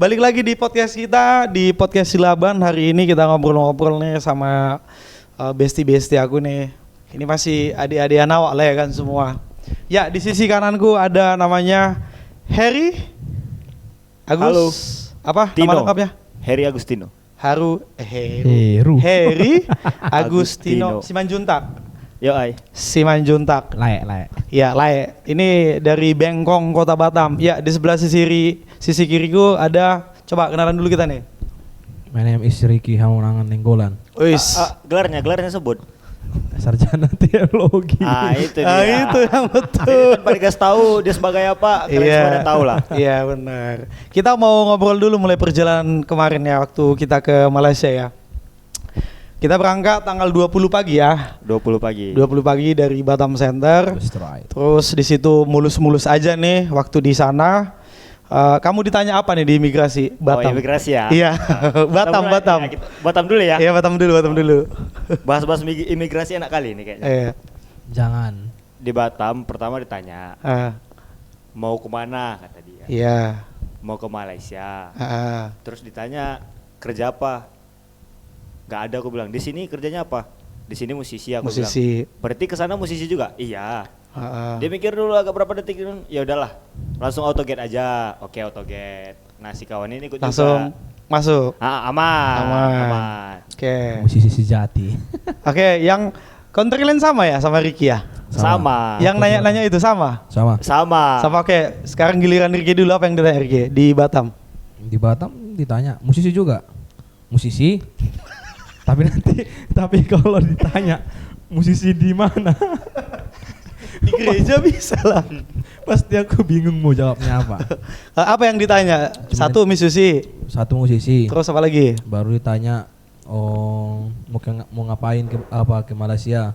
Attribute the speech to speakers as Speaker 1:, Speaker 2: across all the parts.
Speaker 1: balik lagi di podcast kita, di podcast Silaban. Hari ini kita ngobrol-ngobrol nih sama bestie-bestie aku nih. Ini masih adik-adik awak lah ya kan semua. Ya, di sisi kananku ada namanya Heri Agus.
Speaker 2: Halo.
Speaker 1: Apa
Speaker 2: Tino.
Speaker 1: nama lengkapnya?
Speaker 2: Heri Agustino.
Speaker 1: Heri Agustino Simanjuntak.
Speaker 2: Yo ay.
Speaker 1: Simanjuntak.
Speaker 3: Layak.
Speaker 1: Ya, layak. Ini dari Bengkong, Kota Batam. Ya, di sebelah sisi kiriku ada, coba kenalan dulu kita nih.
Speaker 3: My name is Ricky Hamunangan Nenggolan.
Speaker 1: Wis.
Speaker 2: Gelarnya sebut.
Speaker 3: Sarjana teologi.
Speaker 2: Itu dia.
Speaker 1: Itu yang
Speaker 2: Jadi
Speaker 1: betul.
Speaker 2: tanpa dikasih tahu dia sebagai apa, kalian semua udah tahu lah.
Speaker 1: Iya, benar. Kita mau ngobrol dulu mulai perjalanan kemarin ya waktu kita ke Malaysia ya. Kita berangkat tanggal 20 pagi ya.
Speaker 2: 20 pagi.
Speaker 1: 20 pagi dari Batam Center.
Speaker 3: That's right.
Speaker 1: Terus di situ mulus-mulus aja nih waktu di sana. Kamu ditanya apa nih di imigrasi Batam?
Speaker 2: Oh, imigrasi ya.
Speaker 1: Iya, Batam.
Speaker 2: Ya, Batam dulu ya.
Speaker 1: Iya, Batam dulu.
Speaker 2: Bahas-bahas imigrasi enak kali ini kayaknya.
Speaker 1: Iya.
Speaker 3: Jangan.
Speaker 2: Di Batam pertama ditanya mau kemana kata dia.
Speaker 1: Iya.
Speaker 2: Mau ke Malaysia.
Speaker 1: Terus
Speaker 2: Terus ditanya kerja apa? Gak ada, aku bilang. Di sini kerjanya apa? Di sini musisi, aku bilang.
Speaker 1: musisi.
Speaker 2: Berarti kesana musisi juga? Iya.
Speaker 1: Heeh.
Speaker 2: Dia mikir dulu agak berapa detik, ya udahlah, langsung autogate aja. Oke, autogate. Nah, si kawan ini ikut
Speaker 1: Langsung
Speaker 2: juga.
Speaker 1: masuk.
Speaker 2: Aman.
Speaker 1: Oke.
Speaker 3: Musisi sejati.
Speaker 1: Oke, yang kontrilin sama ya sama Ricky ya?
Speaker 2: Sama.
Speaker 1: Yang nanya-nanya itu sama?
Speaker 3: Sama.
Speaker 1: Sama, oke. Sekarang giliran Ricky dulu, apa yang ditanya Ricky di Batam?
Speaker 3: Di Batam ditanya musisi juga. Musisi. tapi kalau ditanya musisi di mana?
Speaker 1: Di gereja bisa lah.
Speaker 3: Pasti aku bingung mau jawabnya apa.
Speaker 1: Apa yang ditanya? Satu musisi.
Speaker 3: Satu musisi.
Speaker 1: Terus apa lagi?
Speaker 3: Baru ditanya mau ngapain ke Malaysia?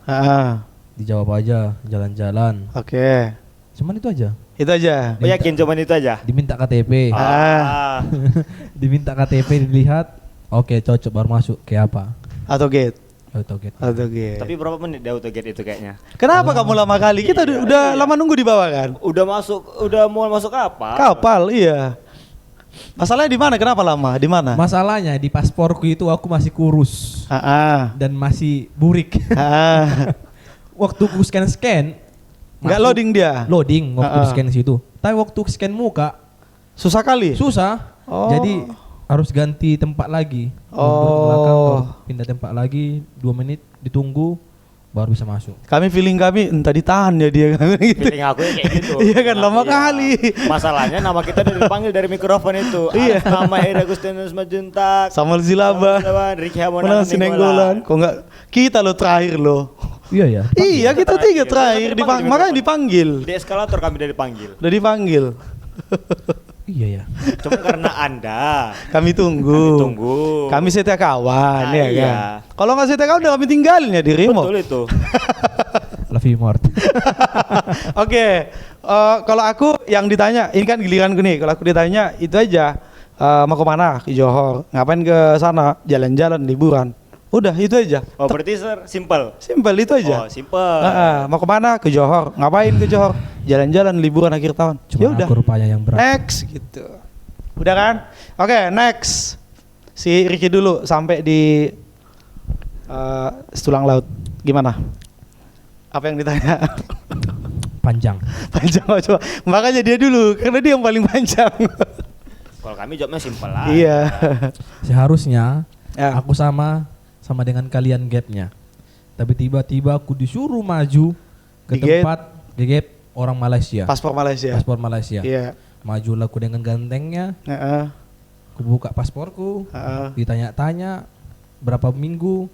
Speaker 3: Dijawab aja jalan-jalan.
Speaker 1: Oke.
Speaker 3: Cuman itu aja.
Speaker 1: Itu aja.
Speaker 2: Oh, yakin cuman itu aja?
Speaker 3: Diminta KTP. Diminta KTP dilihat. Oke, cocok baru masuk. Kayak apa?
Speaker 1: Autogate.
Speaker 3: Autogate.
Speaker 2: Tapi berapa menit di autogate itu kayaknya?
Speaker 1: Kenapa kamu lama kali? Kita udah lama nunggu di bawah kan?
Speaker 2: Udah mau masuk kapal.
Speaker 1: Kapal, iya. Masalahnya di mana? Kenapa lama? Di mana?
Speaker 3: Masalahnya di pasporku itu aku masih kurus
Speaker 1: Dan
Speaker 3: dan masih burik. Waktu ku scan
Speaker 1: Nggak loading dia.
Speaker 3: loading waktu di scan situ. Tapi waktu scan muka
Speaker 1: Susah kali.
Speaker 3: susah.
Speaker 1: Oh.
Speaker 3: Jadi harus ganti tempat lagi.
Speaker 1: Oh.
Speaker 3: Mundur ke belakang, baru pindah tempat lagi 2 menit ditunggu baru bisa masuk.
Speaker 1: Kami entah ditahan ya dia kan gitu.
Speaker 2: Feeling aku ya kayak gitu.
Speaker 1: Iya kan, lama
Speaker 2: Iya.
Speaker 1: kali.
Speaker 2: Masalahnya nama kita udah dipanggil dari mikrofon itu.
Speaker 1: Iya.
Speaker 2: Nama Heri Agustinus Majuntak.
Speaker 1: Samuel Zilaba.
Speaker 2: Ricky
Speaker 1: Menang
Speaker 2: Hamonangan
Speaker 1: Sinenggolan. Kok enggak kita lo terakhir lo.
Speaker 3: Iya ya.
Speaker 1: Iya, kita tiga terakhir.
Speaker 2: Terakhir. Dipanggil.
Speaker 1: Makanya dipanggil.
Speaker 2: Di eskalator kami udah dipanggil.
Speaker 1: Udah dipanggil.
Speaker 3: Iya ya.
Speaker 2: Cuma karena Anda.
Speaker 1: Kami tunggu. Kami setia kawan
Speaker 2: Nah,
Speaker 1: ya
Speaker 2: iya.
Speaker 1: kan. Kalau nggak setia kawan udah kami tinggalin ya di remote.
Speaker 2: Betul itu.
Speaker 3: Love you more.
Speaker 1: Oke, kalau aku yang ditanya, ini kan giliranku nih. Kalau aku ditanya itu aja, mau kemana? Ke Johor. Ngapain ke sana? Jalan-jalan, liburan. Udah itu aja.
Speaker 2: Oh, berarti simple.
Speaker 1: Simpel itu aja.
Speaker 2: Oh, simple.
Speaker 1: Mau kemana? Ke Johor. Ngapain ke Johor? Jalan-jalan, liburan akhir tahun.
Speaker 3: Cuma
Speaker 1: Ya udah.
Speaker 3: aku rupanya yang berat.
Speaker 1: Next gitu. Udah kan? Oke, next. Si Ricky dulu sampai di Setulang Laut. Gimana? Apa yang ditanya?
Speaker 3: Panjang.
Speaker 1: Panjang coba. Makanya dia dulu karena dia yang paling panjang.
Speaker 2: Kalau kami jawabnya simple lah.
Speaker 1: Iya.
Speaker 3: Seharusnya
Speaker 1: Ya.
Speaker 3: aku sama dengan kalian gapnya. Tapi tiba-tiba aku disuruh maju ke
Speaker 1: Di gate.
Speaker 3: tempat gap orang Malaysia.
Speaker 1: Paspor Malaysia.
Speaker 3: Paspor Malaysia.
Speaker 1: Iya.
Speaker 3: Majulah aku dengan gantengnya.
Speaker 1: Heeh.
Speaker 3: Aku buka pasporku.
Speaker 1: Heeh.
Speaker 3: Ditanya-tanya berapa minggu.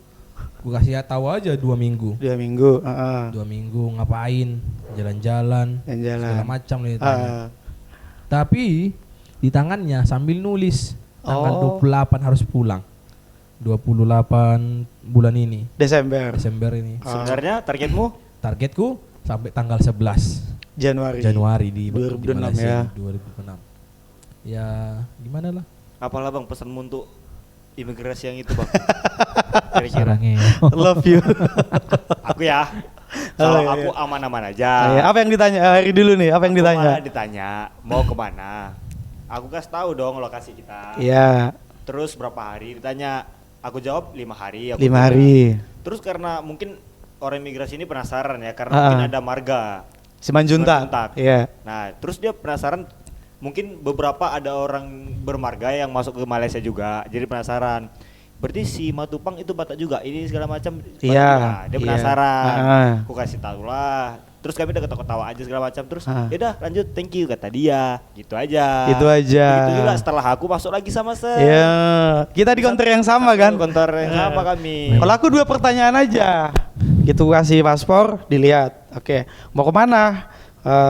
Speaker 3: Aku kasih tahu aja 2 minggu.
Speaker 1: 2 minggu. Heeh.
Speaker 3: 2 minggu ngapain? Jalan-jalan.
Speaker 1: Jalan-jalan.
Speaker 3: Segala macam ditanya.
Speaker 1: Heeh.
Speaker 3: Tapi di tangannya sambil nulis tanggal
Speaker 1: Oh.
Speaker 3: 28 harus pulang. 28 bulan ini,
Speaker 1: Desember.
Speaker 3: Desember ini.
Speaker 2: Sebenarnya targetmu?
Speaker 3: Targetku sampai tanggal 11
Speaker 1: Januari
Speaker 3: di
Speaker 1: 2006
Speaker 3: Malaysia,
Speaker 1: ya.
Speaker 3: 2006. Ya, gimana lah.
Speaker 2: Apalah bang pesanmu untuk imigrasi yang itu bang? Kira-kira.
Speaker 3: Sarangnya.
Speaker 1: Love you.
Speaker 2: Aku ya.
Speaker 1: Oh,
Speaker 2: Kalau
Speaker 1: iya,
Speaker 2: aku
Speaker 1: iya.
Speaker 2: aman-aman aja.
Speaker 1: Apa yang ditanya? Hari dulu nih, apa yang
Speaker 2: Aku
Speaker 1: ditanya?
Speaker 2: malah ditanya mau kemana? Aku kasih tahu dong lokasi kita.
Speaker 1: Iya,
Speaker 2: Terus berapa hari? Ditanya, aku jawab 5 hari. Aku
Speaker 1: 5
Speaker 2: bilang.
Speaker 1: hari.
Speaker 2: Terus karena mungkin orang imigrasi ini penasaran ya, karena
Speaker 1: Ah.
Speaker 2: mungkin ada marga.
Speaker 1: Simanjuntak.
Speaker 2: Simanjuntak.
Speaker 1: Iya.
Speaker 2: Nah, terus dia penasaran, mungkin beberapa ada orang bermarga yang masuk ke Malaysia juga, jadi penasaran. Berarti si Matupang itu Batak juga, ini segala macam. Batak
Speaker 1: Iya,
Speaker 2: juga. Dia
Speaker 1: iya.
Speaker 2: penasaran.
Speaker 1: Ah.
Speaker 2: Aku kasih tahu lah. Terus kami udah ketawa-ketawa aja segala macam. Terus
Speaker 1: Ah.
Speaker 2: ya udah lanjut, thank you kata dia. Gitu aja.
Speaker 1: Itu aja.
Speaker 2: Begitu juga setelah aku masuk lagi sama
Speaker 1: Iya. Kita di konter yang sama kan?
Speaker 2: Kontor yang sama kami.
Speaker 1: Kalau aku 2 pertanyaan aja. Gitu kasih paspor, dilihat. Oke, mau kemana?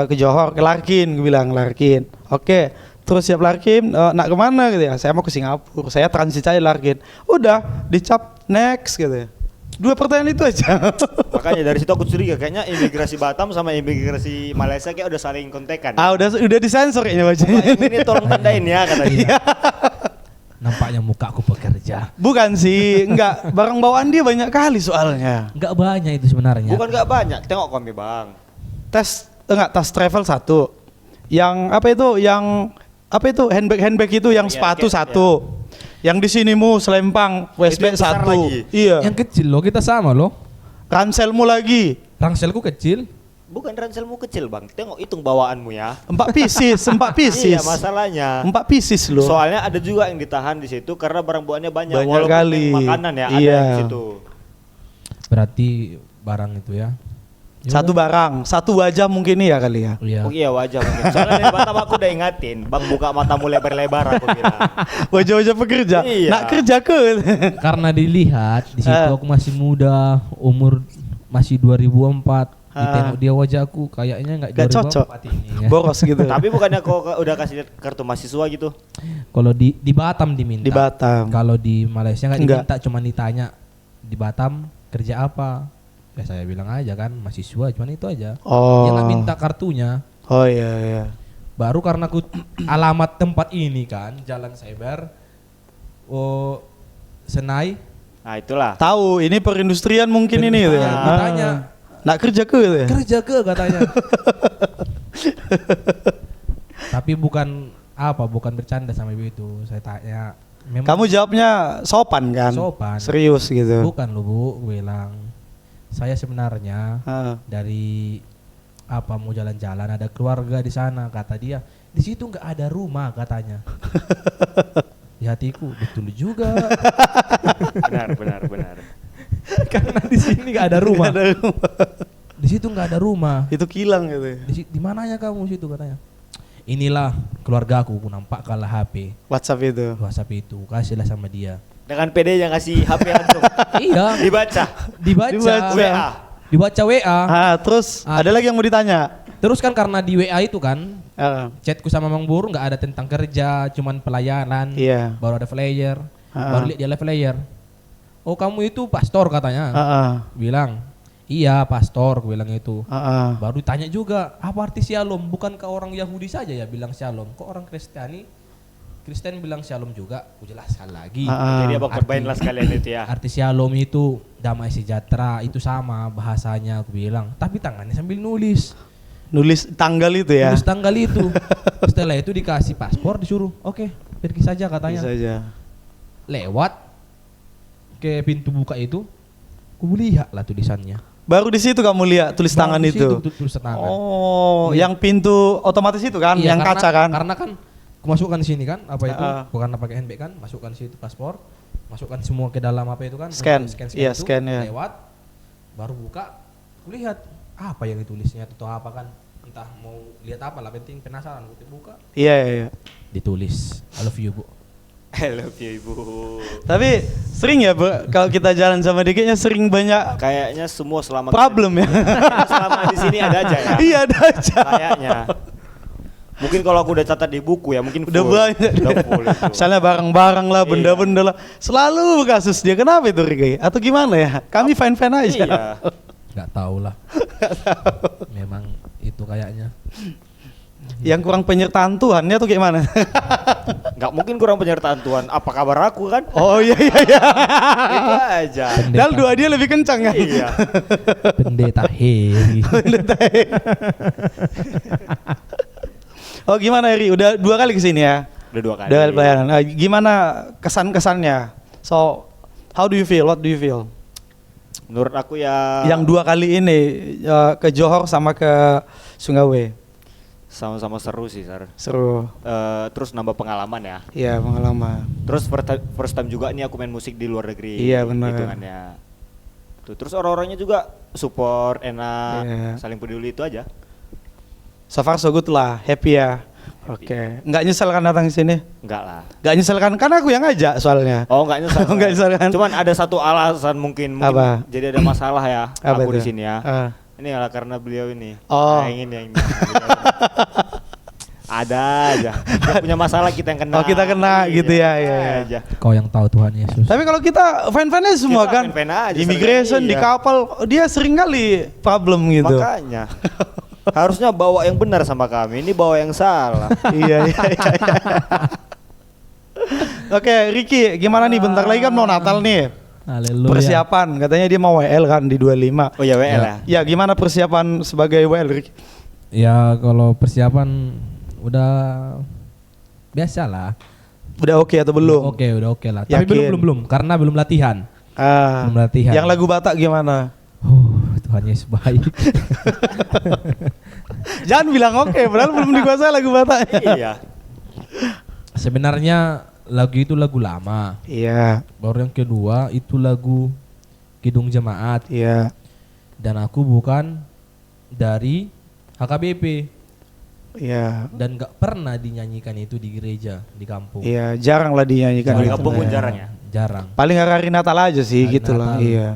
Speaker 1: Ke Johor, ke Larkin, gue bilang Larkin. Oke, terus siap Larkin, nak kemana gitu ya? Saya mau ke Singapura, saya transit aja Larkin. Udah, dicap next gitu ya. 2 pertanyaan itu aja.
Speaker 2: Makanya dari situ aku curiga kayaknya imigrasi Batam sama imigrasi Malaysia kayak udah saling kontekan.
Speaker 1: Udah disensor kayaknya
Speaker 2: Pak,
Speaker 1: bacanya.
Speaker 2: yang ini tolong tandain ya kata dia.
Speaker 3: Nampaknya muka aku pekerja.
Speaker 1: Bukan sih, enggak. Barang bawaan dia banyak kali soalnya.
Speaker 3: Enggak banyak itu sebenarnya.
Speaker 2: Bukan nggak banyak, tengok kami bang.
Speaker 1: Tas travel 1. Yang apa itu handbag itu yang
Speaker 2: Iya,
Speaker 1: sepatu
Speaker 2: iya.
Speaker 1: 1. Yang di sinimu selempang waist
Speaker 2: Itu
Speaker 1: bag
Speaker 2: yang besar
Speaker 1: 1.
Speaker 2: lagi.
Speaker 1: Iya.
Speaker 3: Yang kecil loh, kita sama loh.
Speaker 1: Ranselmu lagi
Speaker 3: Rangselku kecil.
Speaker 2: Bukan ranselmu kecil bang, tengok hitung bawaanmu ya.
Speaker 1: 4 pieces, 4 pieces.
Speaker 2: Iya masalahnya.
Speaker 1: 4 pieces loh.
Speaker 2: Soalnya ada juga yang ditahan di situ karena barang bawaannya banyak.
Speaker 1: Banyak
Speaker 2: Walaupun
Speaker 1: kali.
Speaker 2: yang makanan ya ada
Speaker 1: Iya.
Speaker 2: di situ.
Speaker 3: Berarti barang itu ya. Ya
Speaker 1: Satu
Speaker 3: udah.
Speaker 1: barang, satu wajah mungkin ya kali ya.
Speaker 3: Iya.
Speaker 2: Oh iya wajar mungkin. Soalnya dari Batam aku udah ingatin, bang buka matamu lebar-lebar aku bilang.
Speaker 1: Wajah-wajah pekerja.
Speaker 2: Iya.
Speaker 1: Nak kerja ke?
Speaker 3: Karena dilihat di situ aku masih muda, umur masih 2004. Ditengok dia wajahku kayaknya enggak
Speaker 1: Gak cocok.
Speaker 3: 2004 ini ya.
Speaker 1: Boros gitu.
Speaker 2: Tapi bukannya kau udah kasih lihat kartu mahasiswa gitu?
Speaker 3: Kalau di Batam diminta.
Speaker 1: Di Batam.
Speaker 3: Kalau di Malaysia enggak
Speaker 1: Enggak.
Speaker 3: diminta, cuma ditanya di Batam kerja apa. Ya saya bilang aja kan mahasiswa, cuman itu aja.
Speaker 1: Oh.
Speaker 3: Dia nggak minta kartunya.
Speaker 1: Oh iya iya.
Speaker 3: Baru karena aku alamat tempat ini kan, Jalan Cyber, Senai.
Speaker 2: Nah itulah.
Speaker 1: Tahu ini perindustrian mungkin ini gitu ya.
Speaker 3: Ditanya,
Speaker 1: Nak kerja ke gitu ya.
Speaker 3: kerja ke katanya. Tapi bukan bercanda sama ibu itu. Saya tanya, memang
Speaker 1: Kamu jawabnya sopan kan?
Speaker 3: Sopan.
Speaker 1: Serius gitu.
Speaker 3: bukan loh bu, gue bilang. Saya sebenarnya
Speaker 1: Heeh.
Speaker 3: dari mau jalan-jalan, ada keluarga di sana, kata dia. Di situ nggak ada rumah katanya. Di hatiku betul juga.
Speaker 2: Benar.
Speaker 3: Karena di sini nggak ada rumah.
Speaker 1: Nggak ada rumah.
Speaker 3: Di situ nggak ada rumah.
Speaker 1: Itu kilang gitu ya.
Speaker 3: Di mananya kamu situ katanya? Inilah keluargaku, aku nampak kalah HP,
Speaker 1: WhatsApp itu.
Speaker 3: WhatsApp itu, kasihlah sama dia.
Speaker 2: Dengan PD yang kasih HP langsung.
Speaker 3: Iya,
Speaker 2: Dibaca.
Speaker 3: dibaca
Speaker 2: WA.
Speaker 3: dibaca WA.
Speaker 1: Terus
Speaker 3: Ah.
Speaker 1: ada lagi yang mau ditanya.
Speaker 3: Terus kan karena di WA itu kan
Speaker 1: Heeh.
Speaker 3: chatku sama Mang Bur nggak ada tentang kerja, cuman pelayanan.
Speaker 1: Iya.
Speaker 3: Baru ada flyer,
Speaker 1: Ah.
Speaker 3: baru lihat dia live flyer. Oh kamu itu pastor katanya.
Speaker 1: Heeh.
Speaker 3: Bilang, iya pastor, gue bilang itu.
Speaker 1: Heeh.
Speaker 3: Baru ditanya juga, apa arti shalom? Bukankah orang Yahudi saja ya bilang shalom? Kok orang Kristen bilang shalom juga? Aku jelaskan lagi.
Speaker 2: Jadi abang korbain lah sekalian itu ya.
Speaker 3: Arti shalom itu damai sejahtera, itu sama bahasanya aku bilang. Tapi tangannya sambil nulis.
Speaker 1: Nulis tanggal itu ya.
Speaker 3: Nulis tanggal itu. Setelah itu dikasih paspor, disuruh, oke, pergi saja katanya.
Speaker 1: Bisa aja.
Speaker 3: Lewat ke pintu buka itu, aku lihat lah tulisannya.
Speaker 1: Baru di situ kamu lihat tulis tangan
Speaker 3: Baru di
Speaker 1: itu.
Speaker 3: situ tulis tangan.
Speaker 1: Oh,
Speaker 3: Iya.
Speaker 1: yang pintu otomatis itu kan,
Speaker 3: Iya,
Speaker 1: yang
Speaker 3: karena-
Speaker 1: kaca kan.
Speaker 3: Karena kan aku masukkan di sini kan, apa itu?
Speaker 1: Ah.
Speaker 3: Bukan pakai handbag kan, masukkan di situ paspor, masukkan semua ke dalam apa itu kan?
Speaker 1: Scan. Iya,
Speaker 3: itu,
Speaker 1: scan, ya.
Speaker 3: lewat, baru buka, aku lihat apa yang ditulisnya atau apa kan? Entah mau lihat apa lah, penting penasaran, aku buka,
Speaker 1: Iya, iya, iya.
Speaker 3: ditulis, I love you bu.
Speaker 2: I love you ibu.
Speaker 1: Tapi sering ya kalau kita jalan sama dikitnya sering banyak
Speaker 2: Kayaknya semua selama
Speaker 1: problem ya.
Speaker 2: selama di sini ada aja ya.
Speaker 1: Iya ada aja.
Speaker 2: Kayaknya. Mungkin kalau aku udah catat di buku ya mungkin
Speaker 1: Udah
Speaker 2: full.
Speaker 1: banyak.
Speaker 2: Udah full itu.
Speaker 1: Misalnya barang-barang lah,
Speaker 2: Iya.
Speaker 1: benda-benda lah. Selalu kasus dia. Kenapa itu Rigai? Atau gimana ya? Kami fine-fine aja.
Speaker 2: Iya.
Speaker 3: Nggak tahu lah. Memang itu kayaknya.
Speaker 1: Yang kurang penyertaan Tuhannya tuh gimana?
Speaker 2: Nggak mungkin kurang penyertaan Tuhan. Apa kabar aku kan?
Speaker 1: Oh iya iya iya.
Speaker 2: Itu aja.
Speaker 1: Dal doa dia lebih kencang kan?
Speaker 2: Iya.
Speaker 3: Pendeta Hei.
Speaker 1: Oh gimana Ri? Udah 2 kali kesini ya?
Speaker 2: Udah 2 kali.
Speaker 1: Udah kali pelayanan. Gimana kesan-kesannya? So, how do you feel? What do you feel?
Speaker 2: Menurut aku ya
Speaker 1: Yang 2 kali ini ke Johor sama ke Sungawe.
Speaker 2: sama-sama seru sih, Sar.
Speaker 1: Seru.
Speaker 2: Terus nambah pengalaman ya.
Speaker 1: Iya, pengalaman.
Speaker 2: Terus first time juga nih aku main musik di luar negeri.
Speaker 1: Iya, benar.
Speaker 2: Hitungannya. Tuh, terus orang-orangnya juga support, enak,
Speaker 1: Iya.
Speaker 2: saling peduli itu aja.
Speaker 1: So far so good lah, happy ya.
Speaker 2: Happy.
Speaker 1: Oke. Nggak nyesel kan datang ke sini?
Speaker 2: Enggak lah.
Speaker 1: Nggak nyesel kan? Karena aku yang ngajak soalnya.
Speaker 2: Oh, enggak nyesel.
Speaker 1: Nggak nyesel kan?
Speaker 2: Cuman ada satu alasan mungkin
Speaker 1: Apa?
Speaker 2: jadi ada masalah ya
Speaker 1: Apa
Speaker 2: aku di
Speaker 1: itu?
Speaker 2: sini ya. Ini adalah karena beliau ini.
Speaker 1: Oh.
Speaker 2: Nah, yang ini. Ada aja. Dia punya masalah kita yang kena.
Speaker 1: Oh, kita kena
Speaker 2: Iya,
Speaker 1: gitu ya, iya, iya.
Speaker 2: aja.
Speaker 3: Kau yang tahu Tuhan Yesus.
Speaker 1: Tapi kalau kita fan-fannya semua
Speaker 2: Kita
Speaker 1: kan,
Speaker 2: fan-fan aja,
Speaker 1: immigration
Speaker 2: sering,
Speaker 1: di
Speaker 2: iya.
Speaker 1: kapal, dia sering kali problem gitu.
Speaker 2: Makanya harusnya bawa yang benar sama kami. Ini bawa yang salah.
Speaker 1: Iya, iya, iya. Oke, Ricky, gimana nih? Bentar lagi kan mau Natal nih.
Speaker 3: Haleluya.
Speaker 1: Persiapan, katanya dia mau WL kan di 25.
Speaker 2: Oh ya WL ya.
Speaker 1: Ya, gimana persiapan sebagai WL, Ricky?
Speaker 3: Ya kalau persiapan udah biasa lah.
Speaker 1: Udah oke atau belum?
Speaker 3: Oke, udah oke lah. Tapi
Speaker 1: Yakin?
Speaker 3: belum karena belum latihan.
Speaker 1: Ah,
Speaker 3: Belum latihan.
Speaker 1: yang lagu Batak gimana?
Speaker 3: Tuhan Yesus baik.
Speaker 1: Jangan bilang oke, padahal belum dikuasai lagu Batak.
Speaker 2: Iya.
Speaker 3: Sebenarnya lagu itu lagu lama.
Speaker 1: Iya,
Speaker 3: Baru yang kedua itu lagu Kidung Jemaat.
Speaker 1: iya.
Speaker 3: Dan aku bukan dari HKBP
Speaker 1: Iya.
Speaker 3: dan gak pernah dinyanyikan itu di gereja di kampung.
Speaker 1: Iya, jarang lah dinyanyikan
Speaker 2: Di
Speaker 1: gitu.
Speaker 2: kampung pun
Speaker 1: Ya.
Speaker 2: jarang ya.
Speaker 3: Jarang.
Speaker 1: Paling hari Natal aja sih
Speaker 3: Hari
Speaker 1: gitu lah.
Speaker 3: Natal.
Speaker 1: Iya.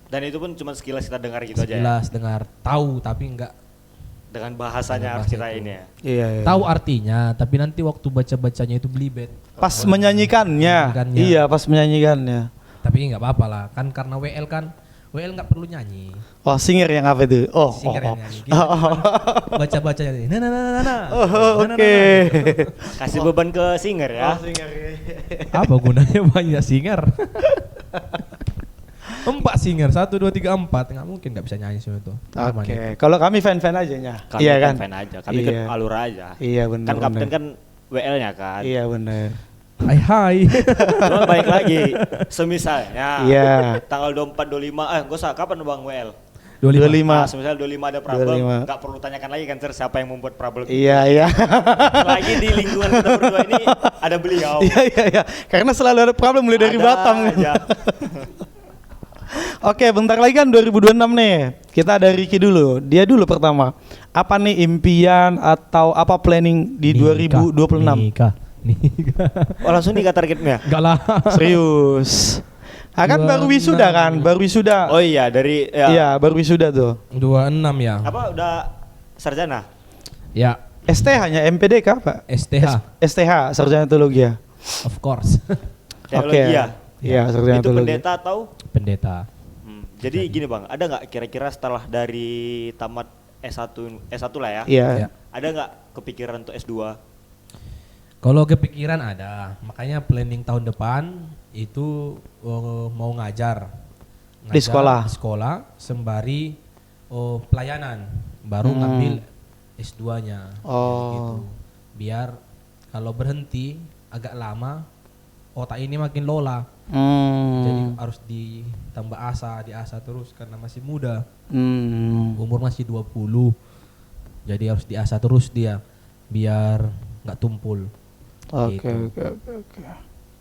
Speaker 2: Dan itu pun cuma sekilas kita dengar gitu aja ya.
Speaker 3: Sekilas dengar tahu tapi enggak
Speaker 2: Dengan bahasanya
Speaker 3: Dengan
Speaker 2: harus
Speaker 3: bahasa
Speaker 2: kita
Speaker 3: itu.
Speaker 2: ini ya.
Speaker 1: Iya, iya.
Speaker 3: tahu artinya, tapi nanti waktu baca-bacanya itu belibet.
Speaker 1: Pas menyanyikannya.
Speaker 3: Menyanyikannya.
Speaker 1: Iya, pas menyanyikannya.
Speaker 3: Tapi nggak apa-apa lah, kan karena WL nggak perlu nyanyi.
Speaker 1: Wah, singer yang apa itu? Oh,
Speaker 3: Singer
Speaker 1: oh,
Speaker 3: yang
Speaker 1: oh.
Speaker 3: nyanyi. Kita cuman baca-bacanya. Nah.
Speaker 1: Oh, oke.
Speaker 2: Kasih beban ke singer ya.
Speaker 1: singer.
Speaker 3: Apa gunanya banyak singer? 4 singer, 1, 2, 3, 4. Nggak mungkin nggak bisa nyanyi semua itu.
Speaker 1: Oke, kalau kami fan-fan aja nya.
Speaker 2: Kami
Speaker 1: Iya kan?
Speaker 2: fan aja. Kami kan
Speaker 1: Iya.
Speaker 2: alur aja.
Speaker 1: Iya benar.
Speaker 2: Kan kapten kan WL-nya kan.
Speaker 1: Iya benar.
Speaker 3: Hai.
Speaker 2: Cuma baik lagi. Semisalnya
Speaker 1: Iya.
Speaker 2: tanggal 24 25 enggak usah kapan Bang WL?
Speaker 3: 25.
Speaker 2: Nah, semisal 25 ada problem,
Speaker 1: 25.
Speaker 2: enggak perlu tanyakan lagi kan Sir siapa yang membuat problem.
Speaker 1: Iya, iya.
Speaker 2: Lagi di lingkungan kita berdua ini ada beliau.
Speaker 1: Iya, iya, iya. Karena selalu ada problem mulai dari
Speaker 2: Ada
Speaker 1: Batam.
Speaker 2: aja.
Speaker 1: Oke, bentar lagi kan 2026 nih. Kita ada Ricky dulu. Dia dulu pertama. Apa nih impian atau apa planning di 2026?
Speaker 3: Nikah.
Speaker 2: Oh, langsung nikah targetnya.
Speaker 3: Enggak lah.
Speaker 1: Serius. Akan baru wisuda kan? Baru wisuda.
Speaker 2: Oh iya dari ya.
Speaker 1: Iya, baru wisuda tuh.
Speaker 3: 26 ya.
Speaker 2: Apa udah sarjana?
Speaker 3: Ya,
Speaker 1: STH-nya MPDK, Pak?
Speaker 3: STH
Speaker 1: STH, Sarjana Teologi ya.
Speaker 3: of course.
Speaker 2: Teologi
Speaker 1: Oke.
Speaker 2: ya.
Speaker 1: Iya, Sarjana
Speaker 2: Itu
Speaker 1: Teologi.
Speaker 2: pendeta atau?
Speaker 3: Pendeta.
Speaker 2: Jadi gini Bang, ada nggak kira-kira setelah dari tamat S1 lah ya?
Speaker 1: Iya.
Speaker 3: Ya.
Speaker 2: Ada nggak kepikiran untuk S2?
Speaker 3: Kalau kepikiran ada, makanya planning tahun depan itu mau ngajar
Speaker 1: Di sekolah.
Speaker 3: Di sekolah sembari pelayanan, baru ngambil S2-nya.
Speaker 1: Oh.
Speaker 3: Gitu. Biar kalau berhenti agak lama, otak ini makin lola. Jadi harus ditambah diasah terus karena masih muda. Umur masih 20. Jadi harus diasah terus dia biar nggak tumpul.
Speaker 1: Oke,
Speaker 3: Gitu.
Speaker 1: oke.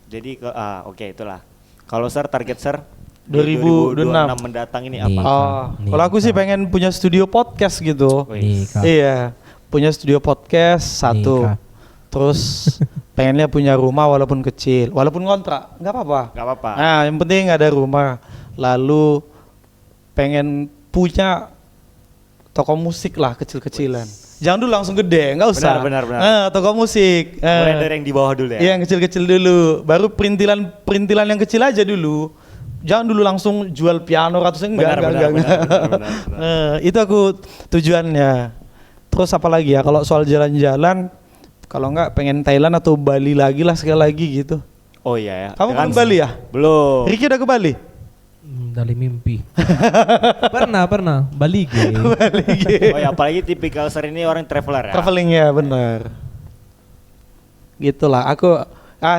Speaker 2: Jadi oke itulah. Kalau Sir target Sir di
Speaker 1: 2026
Speaker 2: mendatang ini
Speaker 3: Nih.
Speaker 2: apa?
Speaker 1: Oh, kalau aku sih pengen punya studio podcast gitu.
Speaker 2: Wih.
Speaker 3: Nikah.
Speaker 1: Iya, punya studio podcast satu.
Speaker 3: Nikah.
Speaker 1: Terus pengennya punya rumah walaupun kecil, walaupun kontrak, nggak apa-apa.
Speaker 2: Nggak apa-apa.
Speaker 1: Nah, yang penting ada rumah. Lalu pengen punya toko musik lah kecil-kecilan. Jangan dulu langsung gede, nggak usah.
Speaker 2: Benar, benar.
Speaker 1: Toko musik.
Speaker 2: Mulai dari yang di bawah dulu ya.
Speaker 1: Iya, yang kecil-kecil dulu. Baru perintilan yang kecil aja dulu. Jangan dulu langsung jual piano ratusan enggak.
Speaker 2: Benar.
Speaker 1: Itu aku tujuannya. Terus apa lagi ya? Kalau soal jalan-jalan, kalau enggak pengen Thailand atau Bali lagi lah sekali lagi gitu.
Speaker 2: Oh iya ya.
Speaker 1: Kamu
Speaker 2: Kan
Speaker 1: belum Bali ya?
Speaker 2: Belum.
Speaker 1: Ricky udah ke Bali?
Speaker 3: Dari mimpi. pernah balik.
Speaker 2: Oh ya, apalagi tipikal Sar ini orang traveler ya.
Speaker 1: Traveling ya, bener. Gitulah,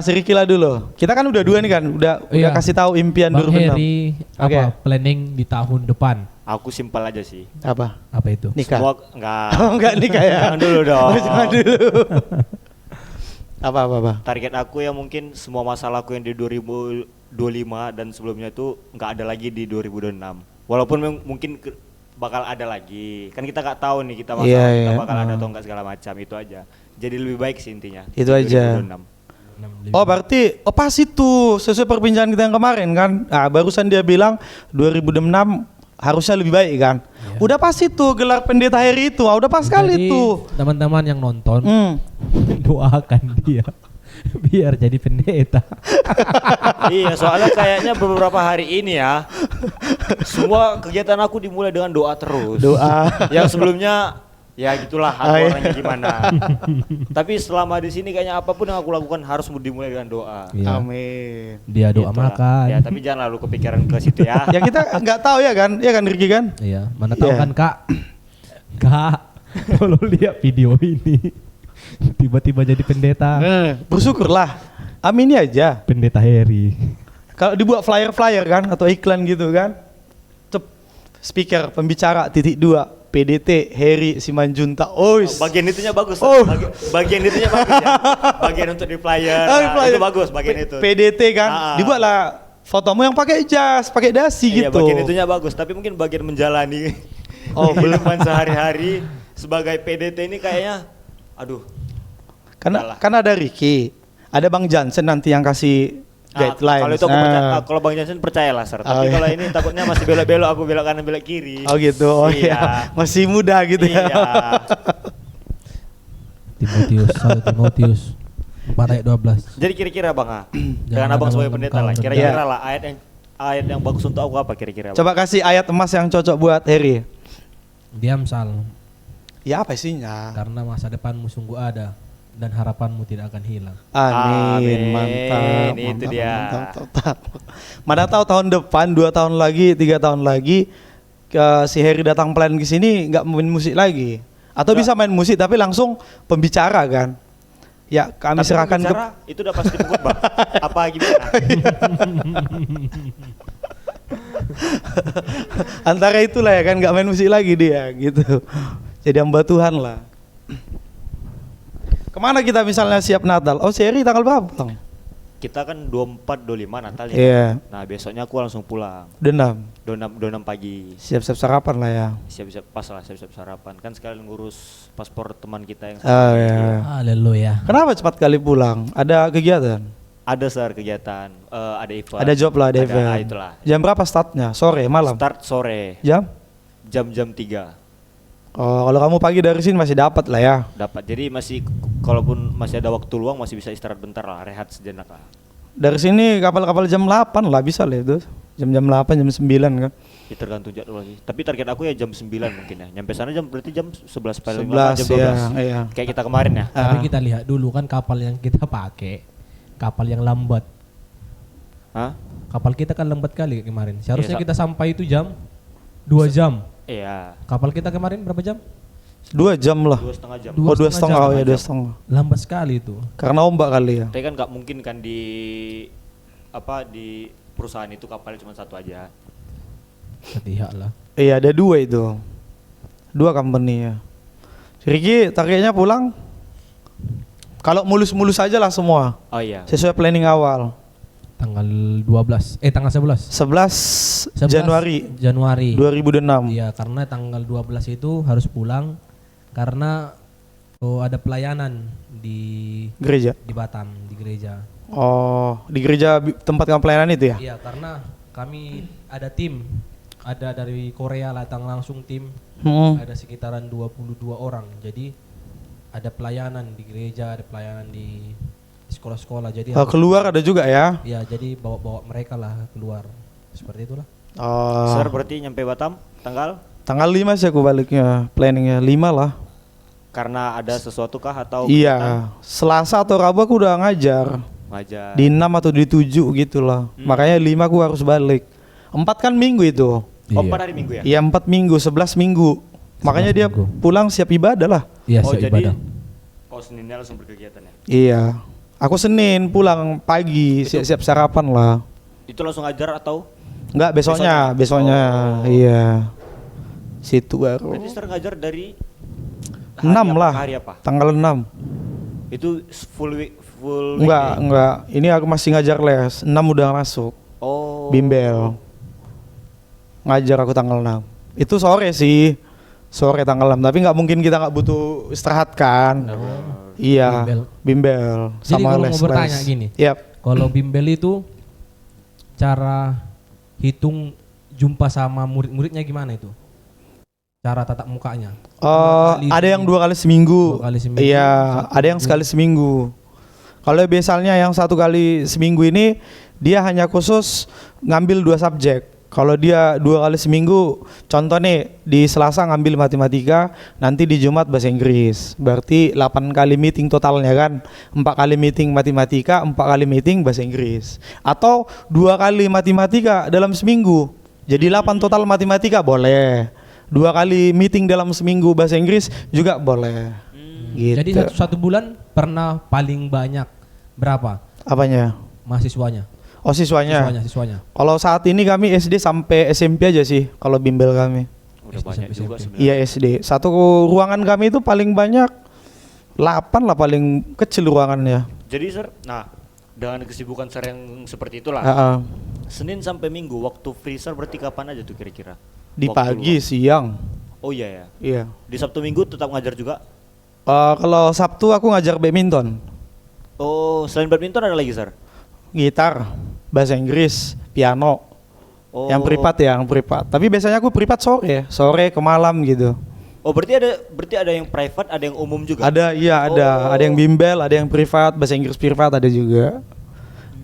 Speaker 1: si Ricky lah dulu. Kita kan udah 2 nih kan, udah kasih tahu impian
Speaker 3: Bang
Speaker 1: 2006.
Speaker 3: Heri, planning di tahun depan?
Speaker 2: Aku simpel aja sih.
Speaker 1: Apa
Speaker 3: itu?
Speaker 1: Nikah?
Speaker 2: Semua enggak.
Speaker 1: Oh, enggak nikah ya?
Speaker 2: Jangan dulu dong.
Speaker 1: Jangan dulu. Apa?
Speaker 2: Target aku ya mungkin semua masalahku yang di 2025 dan sebelumnya itu nggak ada lagi di 2026. Walaupun mungkin bakal ada lagi. Kan kita nggak tahu nih kita masalah kita bakal ada atau enggak segala macam, itu aja. Jadi lebih baik sih intinya.
Speaker 1: Itu aja.
Speaker 2: 2026.
Speaker 1: Oh berarti pas itu sesuai perbincangan kita yang kemarin kan. Barusan dia bilang 2006 harusnya lebih baik kan. Udah pas itu gelar pendeta Heri itu. Udah pas sekali itu.
Speaker 3: Teman-teman yang nonton doakan dia biar jadi pendeta.
Speaker 2: Iya, soalnya kayaknya beberapa hari ini ya semua kegiatan aku dimulai dengan doa terus.
Speaker 1: Doa.
Speaker 2: Yang sebelumnya ya gitulah aku orangnya gimana. Tapi selama di sini kayaknya apapun yang aku lakukan harus dimulai dengan doa.
Speaker 3: Ya.
Speaker 1: Amin.
Speaker 3: Dia doa
Speaker 2: Itulah.
Speaker 3: makan.
Speaker 2: Ya, tapi jangan lalu kepikiran ke situ ya.
Speaker 1: Ya kita nggak tahu ya kan Ricky kan.
Speaker 3: Iya, mana tahu kan Kak. Kak, kalau lihat video ini tiba-tiba jadi pendeta.
Speaker 1: Bersyukurlah. Amini aja.
Speaker 3: Pendeta Heri.
Speaker 1: Kalau dibuat flyer kan atau iklan gitu kan. Speaker pembicara .2 PDT Heri Simanjuntak.
Speaker 2: Bagian itunya bagus.
Speaker 1: Oh.
Speaker 2: Bagian itunya bagus ya. Bagian untuk di flyer. Itu bagus bagian itu.
Speaker 1: PDT kan. Dibuatlah fotomu yang pakai jas, pakai dasi
Speaker 2: Iya,
Speaker 1: gitu.
Speaker 2: bagian itunya bagus, tapi mungkin bagian menjalani kehidupan sehari-hari sebagai PDT ini kayaknya aduh.
Speaker 1: Kan ada Ricky, ada Bang Jansen nanti yang kasih guidelines.
Speaker 2: Kalau itu aku percaya, kalau Bang Jansen percayalah Sir. Tapi kalau ini takutnya masih belok-belok, aku belok kanan belok kiri.
Speaker 1: Oh gitu. Oh iya. Masih muda gitu ya.
Speaker 3: Timotius 4 ayat 12.
Speaker 2: Jadi kira-kira Bang dengan Abang sebagai pendeta lah, kira-kira lah ayat yang bagus untuk aku apa kira-kira?
Speaker 1: Coba kasih ayat emas yang cocok buat Heri.
Speaker 3: Di Amsal.
Speaker 1: Ya apa isinya?
Speaker 3: Karena masa depanmu sungguh ada dan harapanmu tidak akan hilang.
Speaker 1: Amin. Mantap.
Speaker 2: Itu dia.
Speaker 1: Mantap. Mana tahu tahun depan 2 tahun lagi 3 tahun lagi si Heri datang plan ke sini nggak main musik lagi atau bisa main musik tapi langsung pembicara kan. Ya kami
Speaker 2: tapi
Speaker 1: serahkan ke
Speaker 2: itu udah pasti khotbah. Apa gimana?
Speaker 1: Antara itulah ya kan nggak main musik lagi dia gitu. Jadi hamba Tuhan lah. Kemana kita misalnya siap Natal? Oh Heri tanggal berapa pulang?
Speaker 2: Kita kan 24 25 Natal ya.
Speaker 1: Iya.
Speaker 2: Nah, besoknya aku langsung pulang.
Speaker 1: 26
Speaker 2: pagi.
Speaker 1: Siap-siap sarapan lah ya.
Speaker 2: Siap-siap sarapan. Kan sekalian ngurus paspor teman kita yang
Speaker 1: Oh ya.
Speaker 3: Haleluya.
Speaker 1: Kenapa cepat kali pulang? Ada kegiatan?
Speaker 2: ada Sar kegiatan, ada event.
Speaker 1: Ada job lah, ada event.
Speaker 2: Itulah.
Speaker 1: Jam berapa startnya? Sore, malam?
Speaker 2: Start sore.
Speaker 1: Jam
Speaker 2: 3.
Speaker 1: Oh, kalau kamu pagi dari sini masih dapat lah ya.
Speaker 2: Dapat. Jadi masih kalaupun masih ada waktu luang masih bisa istirahat bentar lah, rehat sejenak lah.
Speaker 1: Dari sini kapal-kapal jam 8 lah bisa lah itu. Jam 8, jam 9 kan.
Speaker 2: Ya tergantung jadwal lagi. Tapi target aku ya jam 9 mungkin ya. Nyampe sana berarti jam 11 paling
Speaker 1: 11
Speaker 2: jam 12.
Speaker 1: Iya.
Speaker 2: Kayak kita kemarin ya.
Speaker 3: Tapi kita lihat dulu kan kapal yang kita pakai, kapal yang lambat.
Speaker 2: Hah?
Speaker 3: Kapal kita kan lambat kali kemarin. Seharusnya
Speaker 2: Iya,
Speaker 3: kita sampai itu jam 2 jam.
Speaker 2: Iya.
Speaker 3: Kapal kita kemarin berapa jam?
Speaker 1: 2 jam lah.
Speaker 2: 2,5 jam.
Speaker 1: Oh 2,5
Speaker 3: jam.
Speaker 1: oh ya 2,5.
Speaker 3: Lambat sekali itu.
Speaker 1: Karena ombak kali ya.
Speaker 2: Tapi kan nggak mungkin kan di perusahaan itu kapalnya cuma satu aja.
Speaker 3: Ketiak lah.
Speaker 1: Iya ada 2 itu. 2 company ya. Ricky targetnya pulang kalau mulus-mulus aja lah semua.
Speaker 2: Oh iya.
Speaker 1: Sesuai planning awal.
Speaker 3: Tanggal 12. Tanggal 11.
Speaker 1: 11 Januari 2006.
Speaker 3: Iya, karena tanggal 12 itu harus pulang karena ada pelayanan di
Speaker 1: Gereja.
Speaker 3: di Batam, di gereja.
Speaker 1: Oh, di gereja tempat kamu pelayanan itu ya?
Speaker 3: Iya, karena kami ada tim, ada dari Korea datang langsung tim, ada sekitaran 22 orang. Jadi ada pelayanan di gereja, ada pelayanan di sekolah-sekolah. Jadi
Speaker 1: keluar ada juga ya?
Speaker 3: Iya, jadi bawa mereka lah keluar. Seperti itulah.
Speaker 1: Oh.
Speaker 2: Sir berarti nyampe Batam tanggal
Speaker 1: 5 sih aku baliknya, planningnya 5 lah.
Speaker 2: karena ada sesuatu kah atau
Speaker 1: Iya, Selasa atau Rabu aku udah ngajar.
Speaker 2: Ngajar.
Speaker 1: Di 6 atau di 7 gitu lah. Makanya 5 aku harus balik. 4 kan minggu itu.
Speaker 2: Oh, 4 hari minggu ya?
Speaker 1: Iya 4 minggu, 11 minggu. Makanya dia
Speaker 3: minggu.
Speaker 1: pulang siap ibadah lah.
Speaker 3: Iya,
Speaker 2: Oh,
Speaker 3: siap
Speaker 2: jadi
Speaker 3: ibadah.
Speaker 2: Seninnya langsung berkegiatan ya?
Speaker 1: Iya. Aku Senin pulang pagi, siap-siap sarapan lah.
Speaker 2: Itu langsung ngajar atau?
Speaker 1: Enggak, besoknya.
Speaker 2: Oh.
Speaker 1: Iya. Situ baru.
Speaker 2: Berarti Sir ngajar dari
Speaker 1: 6
Speaker 2: hari apa
Speaker 1: lah.
Speaker 2: ke hari apa?
Speaker 1: Tanggal 6.
Speaker 2: Itu full week
Speaker 1: Enggak. Ini aku masih ngajar les. 6 udah masuk.
Speaker 2: Oh.
Speaker 1: Bimbel. Ngajar aku tanggal 6. Itu sore sih. Sore tanggal 6. Tapi nggak mungkin kita nggak butuh istirahat kan. Iya. Bimbel.
Speaker 3: Jadi
Speaker 1: Sama
Speaker 3: kalau
Speaker 1: les.
Speaker 3: mau bertanya gini.
Speaker 1: Yap.
Speaker 3: Kalau bimbel itu cara hitung jumpa sama murid-muridnya gimana itu? Cara tatap mukanya?
Speaker 1: Ada yang 2 kali seminggu.
Speaker 3: 2 kali seminggu.
Speaker 1: Iya, ada yang sekali seminggu. Kalau biasanya yang 1 kali seminggu ini dia hanya khusus ngambil 2 subjek. Kalau dia 2 kali seminggu, contoh nih di Selasa ngambil matematika, nanti di Jumat bahasa Inggris. Berarti 8 kali meeting totalnya kan. 4 kali meeting matematika, 4 kali meeting bahasa Inggris. Atau 2 kali matematika dalam seminggu. Jadi 8 total matematika boleh. 2 kali meeting dalam seminggu bahasa Inggris juga boleh. Gitu.
Speaker 3: Jadi satu bulan pernah paling banyak berapa
Speaker 1: Apanya?
Speaker 3: mahasiswanya?
Speaker 1: Oh siswanya.
Speaker 3: Siswanya.
Speaker 1: Kalau saat ini kami SD sampai SMP aja sih kalau bimbel kami.
Speaker 2: Udah banyak juga sebenarnya.
Speaker 1: Iya SD. Satu ruangan kami itu paling banyak 8 lah paling kecil ruangannya.
Speaker 2: Jadi Sir, nah dengan kesibukan Sir yang seperti itulah. Senin sampai Minggu waktu free Sir berarti kapan aja tuh kira-kira?
Speaker 1: Di
Speaker 2: Waktu
Speaker 1: pagi,
Speaker 2: luang.
Speaker 1: siang.
Speaker 2: Oh iya ya.
Speaker 1: Iya.
Speaker 2: Di Sabtu Minggu tetap ngajar juga?
Speaker 1: Kalau Sabtu aku ngajar badminton,
Speaker 2: Oh, selain badminton ada lagi Sir?
Speaker 1: gitar, bahasa Inggris, piano.
Speaker 2: Oh.
Speaker 1: Yang privat. Tapi biasanya aku privat sore ke malam gitu.
Speaker 2: Oh, berarti ada yang private, ada yang umum juga?
Speaker 1: Ada, iya ada.
Speaker 2: Oh.
Speaker 1: Ada yang bimbel, ada yang privat, bahasa Inggris privat ada juga.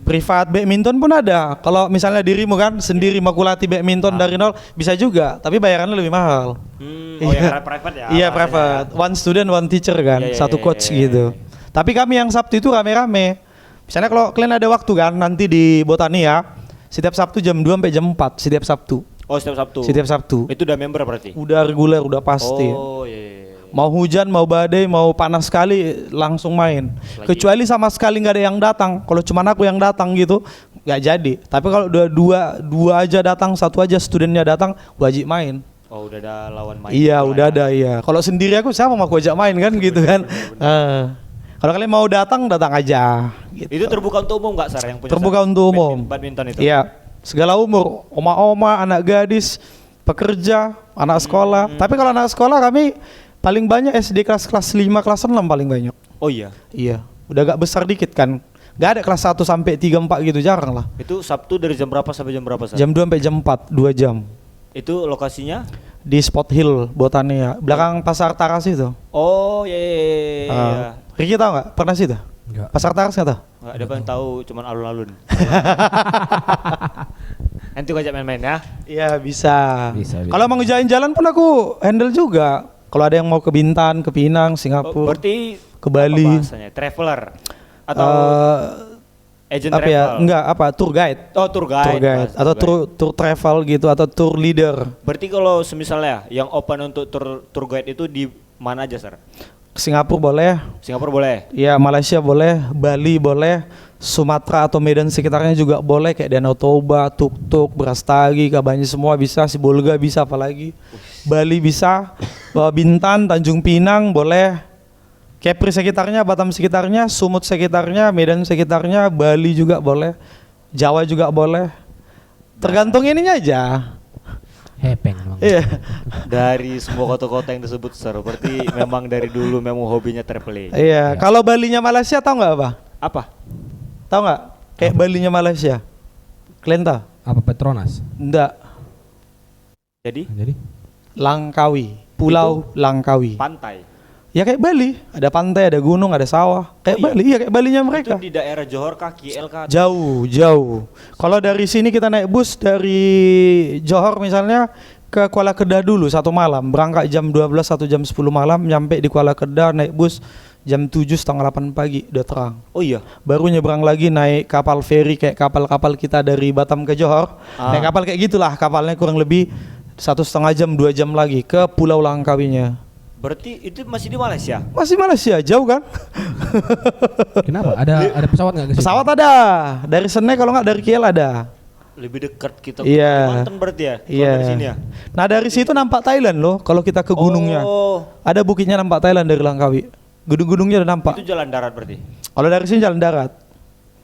Speaker 1: Privat badminton pun ada. Kalau misalnya dirimu kan sendiri mau kulatih badminton dari nol bisa juga, tapi bayarannya lebih mahal.
Speaker 2: Oh ya, private ya?
Speaker 1: Iya
Speaker 2: bahasanya.
Speaker 1: private. One student, one teacher kan,
Speaker 2: Iya, iya,
Speaker 1: satu
Speaker 2: iya,
Speaker 1: coach
Speaker 2: iya,
Speaker 1: gitu.
Speaker 2: iya.
Speaker 1: Tapi kami yang Sabtu itu rame-rame. Misalnya kalau kalian ada waktu kan nanti di Botani ya, setiap Sabtu jam 2 sampai jam 4 setiap Sabtu.
Speaker 2: Oh, setiap Sabtu?
Speaker 1: Setiap Sabtu.
Speaker 2: Itu udah member berarti?
Speaker 1: Udah reguler, udah pasti.
Speaker 2: Oh iya.
Speaker 1: Mau hujan, mau badai, mau panas sekali langsung main.
Speaker 2: Lagi.
Speaker 1: Kecuali sama sekali nggak ada yang datang. Kalau cuma aku yang datang gitu nggak jadi. Tapi kalau udah dua aja datang, satu aja studennya datang, wajib main.
Speaker 2: Oh udah ada lawan main.
Speaker 1: Iya
Speaker 2: juga
Speaker 1: udah
Speaker 2: ya.
Speaker 1: ada iya. Kalau sendiri aku siapa mau aku ajak main kan gitu kan. Kalau kalian mau datang aja. Gitu.
Speaker 2: Itu terbuka untuk umum nggak Sar yang punya?
Speaker 1: Terbuka
Speaker 2: Sar?
Speaker 1: untuk umum.
Speaker 2: Badminton itu?
Speaker 1: Iya, segala umur, oma-oma, anak gadis, pekerja, anak sekolah. Tapi kalau anak sekolah kami paling banyak SD kelas 5, kelas 6 paling banyak.
Speaker 2: Oh iya.
Speaker 1: Iya, udah agak besar dikit kan. Gak ada kelas 1 sampai 3, 4 gitu, jarang lah.
Speaker 2: Itu Sabtu dari jam berapa sampai jam berapa Sar?
Speaker 1: Jam 2 sampai jam 4, 2 jam.
Speaker 2: Itu lokasinya?
Speaker 1: Di Spot Hill, Botania, belakang Pasar Taras itu.
Speaker 2: Oh iya.
Speaker 1: Riki tahu nggak? Pernah situ?
Speaker 3: Enggak.
Speaker 1: Pasar Taras nggak tahu?
Speaker 2: Nggak ada yang tahu, cuman alun-alun. Nanti gua ajak main-main ya.
Speaker 1: Iya bisa.
Speaker 3: Bisa.
Speaker 1: Kalau mau ngejain jalan pun aku handle juga. Kalau ada yang mau ke Bintan, ke Pinang, Singapura,
Speaker 2: Oh, berarti
Speaker 1: ke Bali.
Speaker 2: apa bahasanya? Traveler atau agent
Speaker 1: apa
Speaker 2: travel?
Speaker 1: ya? Enggak, apa? Tour guide.
Speaker 2: Oh, tour guide.
Speaker 1: Tour guide
Speaker 2: bahasa
Speaker 1: atau
Speaker 2: tour guide.
Speaker 1: tour travel gitu atau tour leader.
Speaker 2: Berarti kalau semisalnya yang open untuk tour guide itu di mana aja, Sir?
Speaker 1: Singapura boleh,
Speaker 2: Singapura boleh.
Speaker 1: ya Malaysia boleh, Bali boleh, Sumatera atau Medan sekitarnya juga boleh kayak Danau Toba, Tuk-Tuk, Brastagi, Kabanyi semua bisa, Sibolga bisa apalagi. Bali bisa, Bintan, Tanjung Pinang boleh. Kepri sekitarnya, Batam sekitarnya, Sumut sekitarnya, Medan sekitarnya, Bali juga boleh. Jawa juga boleh. Tergantung ininya aja.
Speaker 3: Hepeng memang.
Speaker 1: Iya.
Speaker 2: Dari semua kota-kota yang disebut, Sir. Berarti memang dari dulu memang hobinya traveling.
Speaker 1: Iya, kalau Balinya Malaysia tahu nggak apa?
Speaker 2: Apa?
Speaker 1: Tahu nggak? Kayak Balinya Malaysia. Kalian tahu?
Speaker 3: Apa Petronas?
Speaker 1: Enggak.
Speaker 2: Jadi
Speaker 3: Jadi
Speaker 1: Langkawi, Pulau Langkawi.
Speaker 2: pantai.
Speaker 1: Ya kayak Bali, ada pantai, ada gunung, ada sawah. Kayak
Speaker 2: Oh iya?
Speaker 1: Bali, iya kayak Balinya mereka.
Speaker 2: Itu di daerah Johor kah, KL kah?
Speaker 1: Jauh. Kalau dari sini kita naik bus dari Johor misalnya ke Kuala Kedah dulu 1 malam. Berangkat jam 12 1 jam 10 malam, nyampe di Kuala Kedah naik bus Jam 7:30 pagi udah terang.
Speaker 2: Oh iya.
Speaker 1: Baru nyebrang lagi naik kapal feri kayak kapal-kapal kita dari Batam ke Johor. Naik kapal kayak gitulah, kapalnya kurang lebih 1,5 jam 2 jam lagi ke Pulau Langkawinya.
Speaker 2: Berarti itu masih di Malaysia?
Speaker 1: Masih Malaysia, jauh kan?
Speaker 3: Kenapa? Ada pesawat nggak ke situ?
Speaker 1: Pesawat ada, dari Sene kalau nggak dari KL ada.
Speaker 2: Lebih dekat kita ke
Speaker 1: Iya.
Speaker 2: Kalimantan berarti ya? Kalau
Speaker 1: Iya.
Speaker 2: dari sini ya?
Speaker 1: Nah dari situ nampak Thailand loh, kalau kita ke gunungnya.
Speaker 2: Oh,
Speaker 1: Ada bukitnya nampak Thailand dari Langkawi. Gunung-gunungnya udah nampak.
Speaker 2: itu jalan darat berarti?
Speaker 1: Kalau dari sini jalan darat.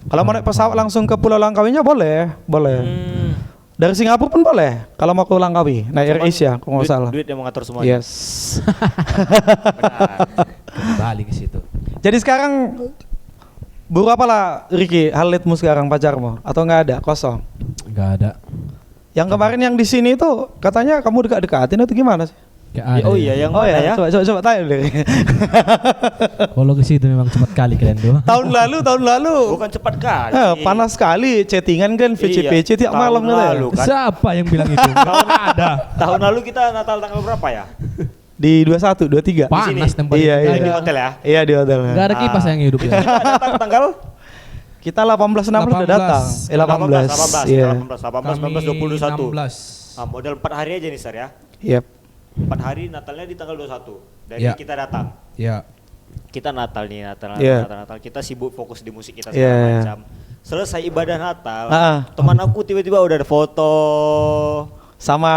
Speaker 1: Kalau mau naik pesawat langsung ke Pulau Langkawinya boleh, boleh. Dari Singapura pun boleh. Kalau mau ke Langkawi, naik Air Asia, kalau nggak salah.
Speaker 2: Duit yang mengatur semua.
Speaker 1: Yes.
Speaker 3: Kembali ke situ.
Speaker 1: Jadi sekarang buru apalah Ricky, Halidmu sekarang pacarmu atau nggak ada, kosong?
Speaker 3: Nggak ada.
Speaker 1: Yang kemarin yang di sini itu katanya kamu dekat-dekatin atau gimana sih?
Speaker 3: Nggak ada.
Speaker 2: Oh iya, yang
Speaker 1: Oh
Speaker 2: mana
Speaker 1: ya,
Speaker 2: ya?
Speaker 1: coba tanya dulu.
Speaker 3: Kalau ke situ memang cepat kali kalian dua.
Speaker 1: tahun lalu.
Speaker 2: Bukan cepat kali.
Speaker 1: Panas sekali chattingan kan VC-VC tiap
Speaker 2: Tahun
Speaker 1: malam gitu ya.
Speaker 2: lalu kan.
Speaker 3: Siapa yang bilang itu? Nggak ada.
Speaker 2: Tahun lalu kita Natal tanggal berapa ya?
Speaker 1: Di 21, 23.
Speaker 3: Panas
Speaker 2: sini.
Speaker 3: tempat
Speaker 1: Iya,
Speaker 3: itu.
Speaker 1: iya.
Speaker 2: Di hotel ya?
Speaker 1: Iya di hotel.
Speaker 3: Nggak ada kipas yang hidup ya.
Speaker 2: Kita datang tanggal
Speaker 1: Kita 18 16 udah datang. 18. Iya.
Speaker 2: 18, 19, 20, 21.
Speaker 3: 16.
Speaker 2: Model 4 hari aja nih Sar ya.
Speaker 1: Yep.
Speaker 2: 4 hari Natalnya di tanggal 21. Dari
Speaker 3: Ya.
Speaker 2: kita datang.
Speaker 3: Ya.
Speaker 2: Kita Natal nih, Natal. Kita sibuk fokus di musik kita segala
Speaker 1: Iya.
Speaker 2: macam. Selesai ibadah Natal,
Speaker 1: Ah.
Speaker 2: teman aku tiba-tiba udah ada foto
Speaker 1: Sama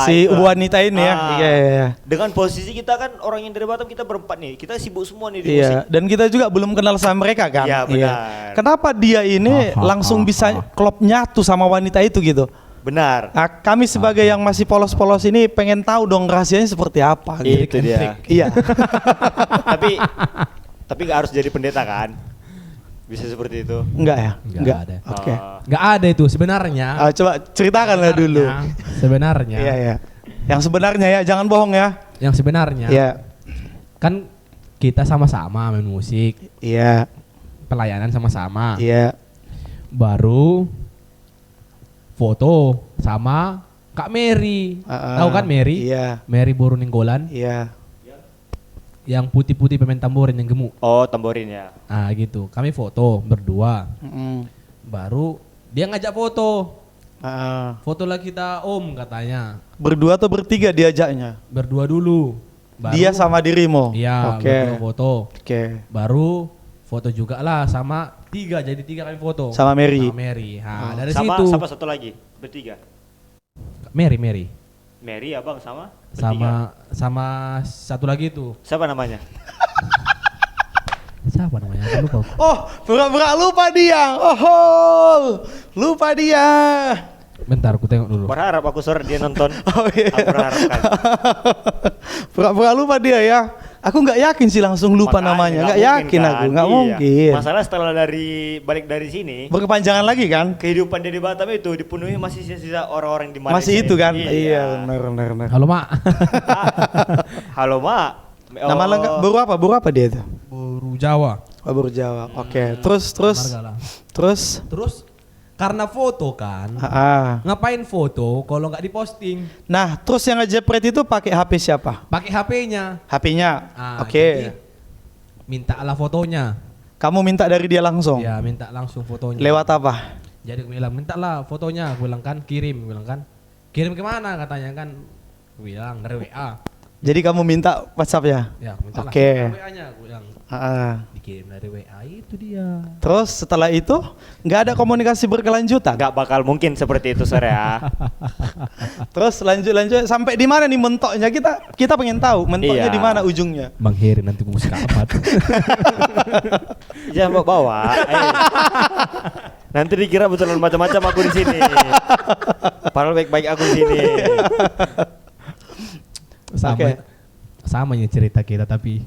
Speaker 1: si
Speaker 2: itu.
Speaker 1: wanita ini ya.
Speaker 2: Ah.
Speaker 1: Iya.
Speaker 2: Dengan posisi kita kan orang yang dari Batam, kita berempat nih. Kita sibuk semua nih di
Speaker 1: Iya,
Speaker 2: musik.
Speaker 1: dan kita juga belum kenal sama mereka kan.
Speaker 2: Iya, benar.
Speaker 1: Kenapa dia ini langsung bisa klop nyatu sama wanita itu gitu?
Speaker 2: Benar.
Speaker 1: Nah, kami sebagai yang masih polos-polos ini pengen tahu dong rahasianya seperti apa gitu.
Speaker 2: Itu dia.
Speaker 1: Iya.
Speaker 2: tapi nggak harus jadi pendeta kan? Bisa seperti itu.
Speaker 1: Enggak ya?
Speaker 3: Nggak ada.
Speaker 1: Oke.
Speaker 3: Nggak ada itu sebenarnya.
Speaker 1: Coba ceritakanlah dulu.
Speaker 3: Sebenarnya.
Speaker 1: Iya, iya. Yang sebenarnya ya, jangan bohong ya.
Speaker 3: Yang sebenarnya.
Speaker 1: Iya.
Speaker 3: Kan kita sama-sama main musik,
Speaker 1: Iya.
Speaker 3: pelayanan sama-sama.
Speaker 1: Iya.
Speaker 3: Baru foto sama Kak Mary. Tahu kan Mary?
Speaker 1: Iya.
Speaker 3: Mary Boruninggolan.
Speaker 1: Iya.
Speaker 3: Yang putih-putih pemain tamborin yang gemuk.
Speaker 2: Oh, tamborin ya.
Speaker 3: Ah gitu. Kami foto berdua.
Speaker 1: Mm-mm.
Speaker 3: Baru dia ngajak foto.
Speaker 1: Ah.
Speaker 3: Foto lah kita Om katanya.
Speaker 1: Berdua atau bertiga diajaknya?
Speaker 3: Berdua dulu. Baru,
Speaker 1: Dia sama dirimu?
Speaker 3: Iya,
Speaker 1: Oke.
Speaker 3: berdua foto.
Speaker 1: Oke.
Speaker 3: Baru foto juga lah sama tiga, jadi tiga kami foto.
Speaker 1: Sama Mary?
Speaker 3: Sama Mary. Nah, dari
Speaker 2: Sama
Speaker 3: situ.
Speaker 2: sama satu lagi, bertiga.
Speaker 3: Mary.
Speaker 2: Mary abang sama?
Speaker 3: Sama satu lagi itu.
Speaker 2: Siapa namanya?
Speaker 3: Siapa namanya? Aku lupa.
Speaker 1: Oh, pura-pura lupa dia. Oh, lupa dia.
Speaker 3: Bentar, aku tengok dulu.
Speaker 2: Berharap aku sore dia nonton.
Speaker 1: Oh iya.
Speaker 2: Aku berharapkan.
Speaker 1: Pura-pura lupa dia ya. Aku nggak yakin sih langsung lupa
Speaker 2: Makanya,
Speaker 1: namanya. Nggak
Speaker 2: mungkin
Speaker 1: yakin
Speaker 2: kan?
Speaker 1: aku, nggak
Speaker 2: Iya.
Speaker 1: mungkin.
Speaker 2: Masalah setelah balik dari sini,
Speaker 1: Berkepanjangan lagi kan?
Speaker 2: kehidupan dia di Batam itu dipenuhi masih sisa orang-orang di Malaysia.
Speaker 1: Masih itu kan?
Speaker 2: Iya.
Speaker 1: Iya, benar.
Speaker 3: Halo, Mak.
Speaker 2: Halo, Mak.
Speaker 1: Nama lengkap baru apa dia itu?
Speaker 3: Baru Jawa.
Speaker 1: Oh, baru jawab. Oke. Terus
Speaker 3: Marga lah.
Speaker 1: terus.
Speaker 3: Terus karena foto kan, ngapain foto kalau nggak diposting?
Speaker 1: Nah, terus yang ngejepret itu pakai HP siapa?
Speaker 3: Pakai HP-nya.
Speaker 1: HP-nya.
Speaker 3: Ah,
Speaker 1: Oke.
Speaker 3: jadi mintalah fotonya.
Speaker 1: Kamu minta dari dia langsung.
Speaker 3: Ya, minta langsung fotonya.
Speaker 1: Lewat apa?
Speaker 3: Jadi aku bilang, mintalah fotonya. Aku bilang kan, kirim. Aku bilang kan, kirim kemana katanya kan. Aku bilang, dari WA.
Speaker 1: Jadi kamu minta WhatsApp-nya?
Speaker 3: Ya, aku mintalah
Speaker 1: Oke.
Speaker 3: WA-nya. Aku bilang, dikirim dari WA, itu dia.
Speaker 1: Terus setelah itu nggak ada komunikasi berkelanjutan.
Speaker 2: Gak bakal mungkin seperti itu sore ya.
Speaker 1: Terus lanjut sampai di mana nih mentoknya, kita pengen tahu mentoknya
Speaker 2: Iya.
Speaker 1: di mana ujungnya.
Speaker 3: Bang Heri nanti musik apa?
Speaker 2: Jangan bawa. Nanti dikira betul macam-macam aku di sini. Padahal baik-baik aku di sini.
Speaker 3: Sama,
Speaker 1: Oke.
Speaker 3: sama ya cerita kita tapi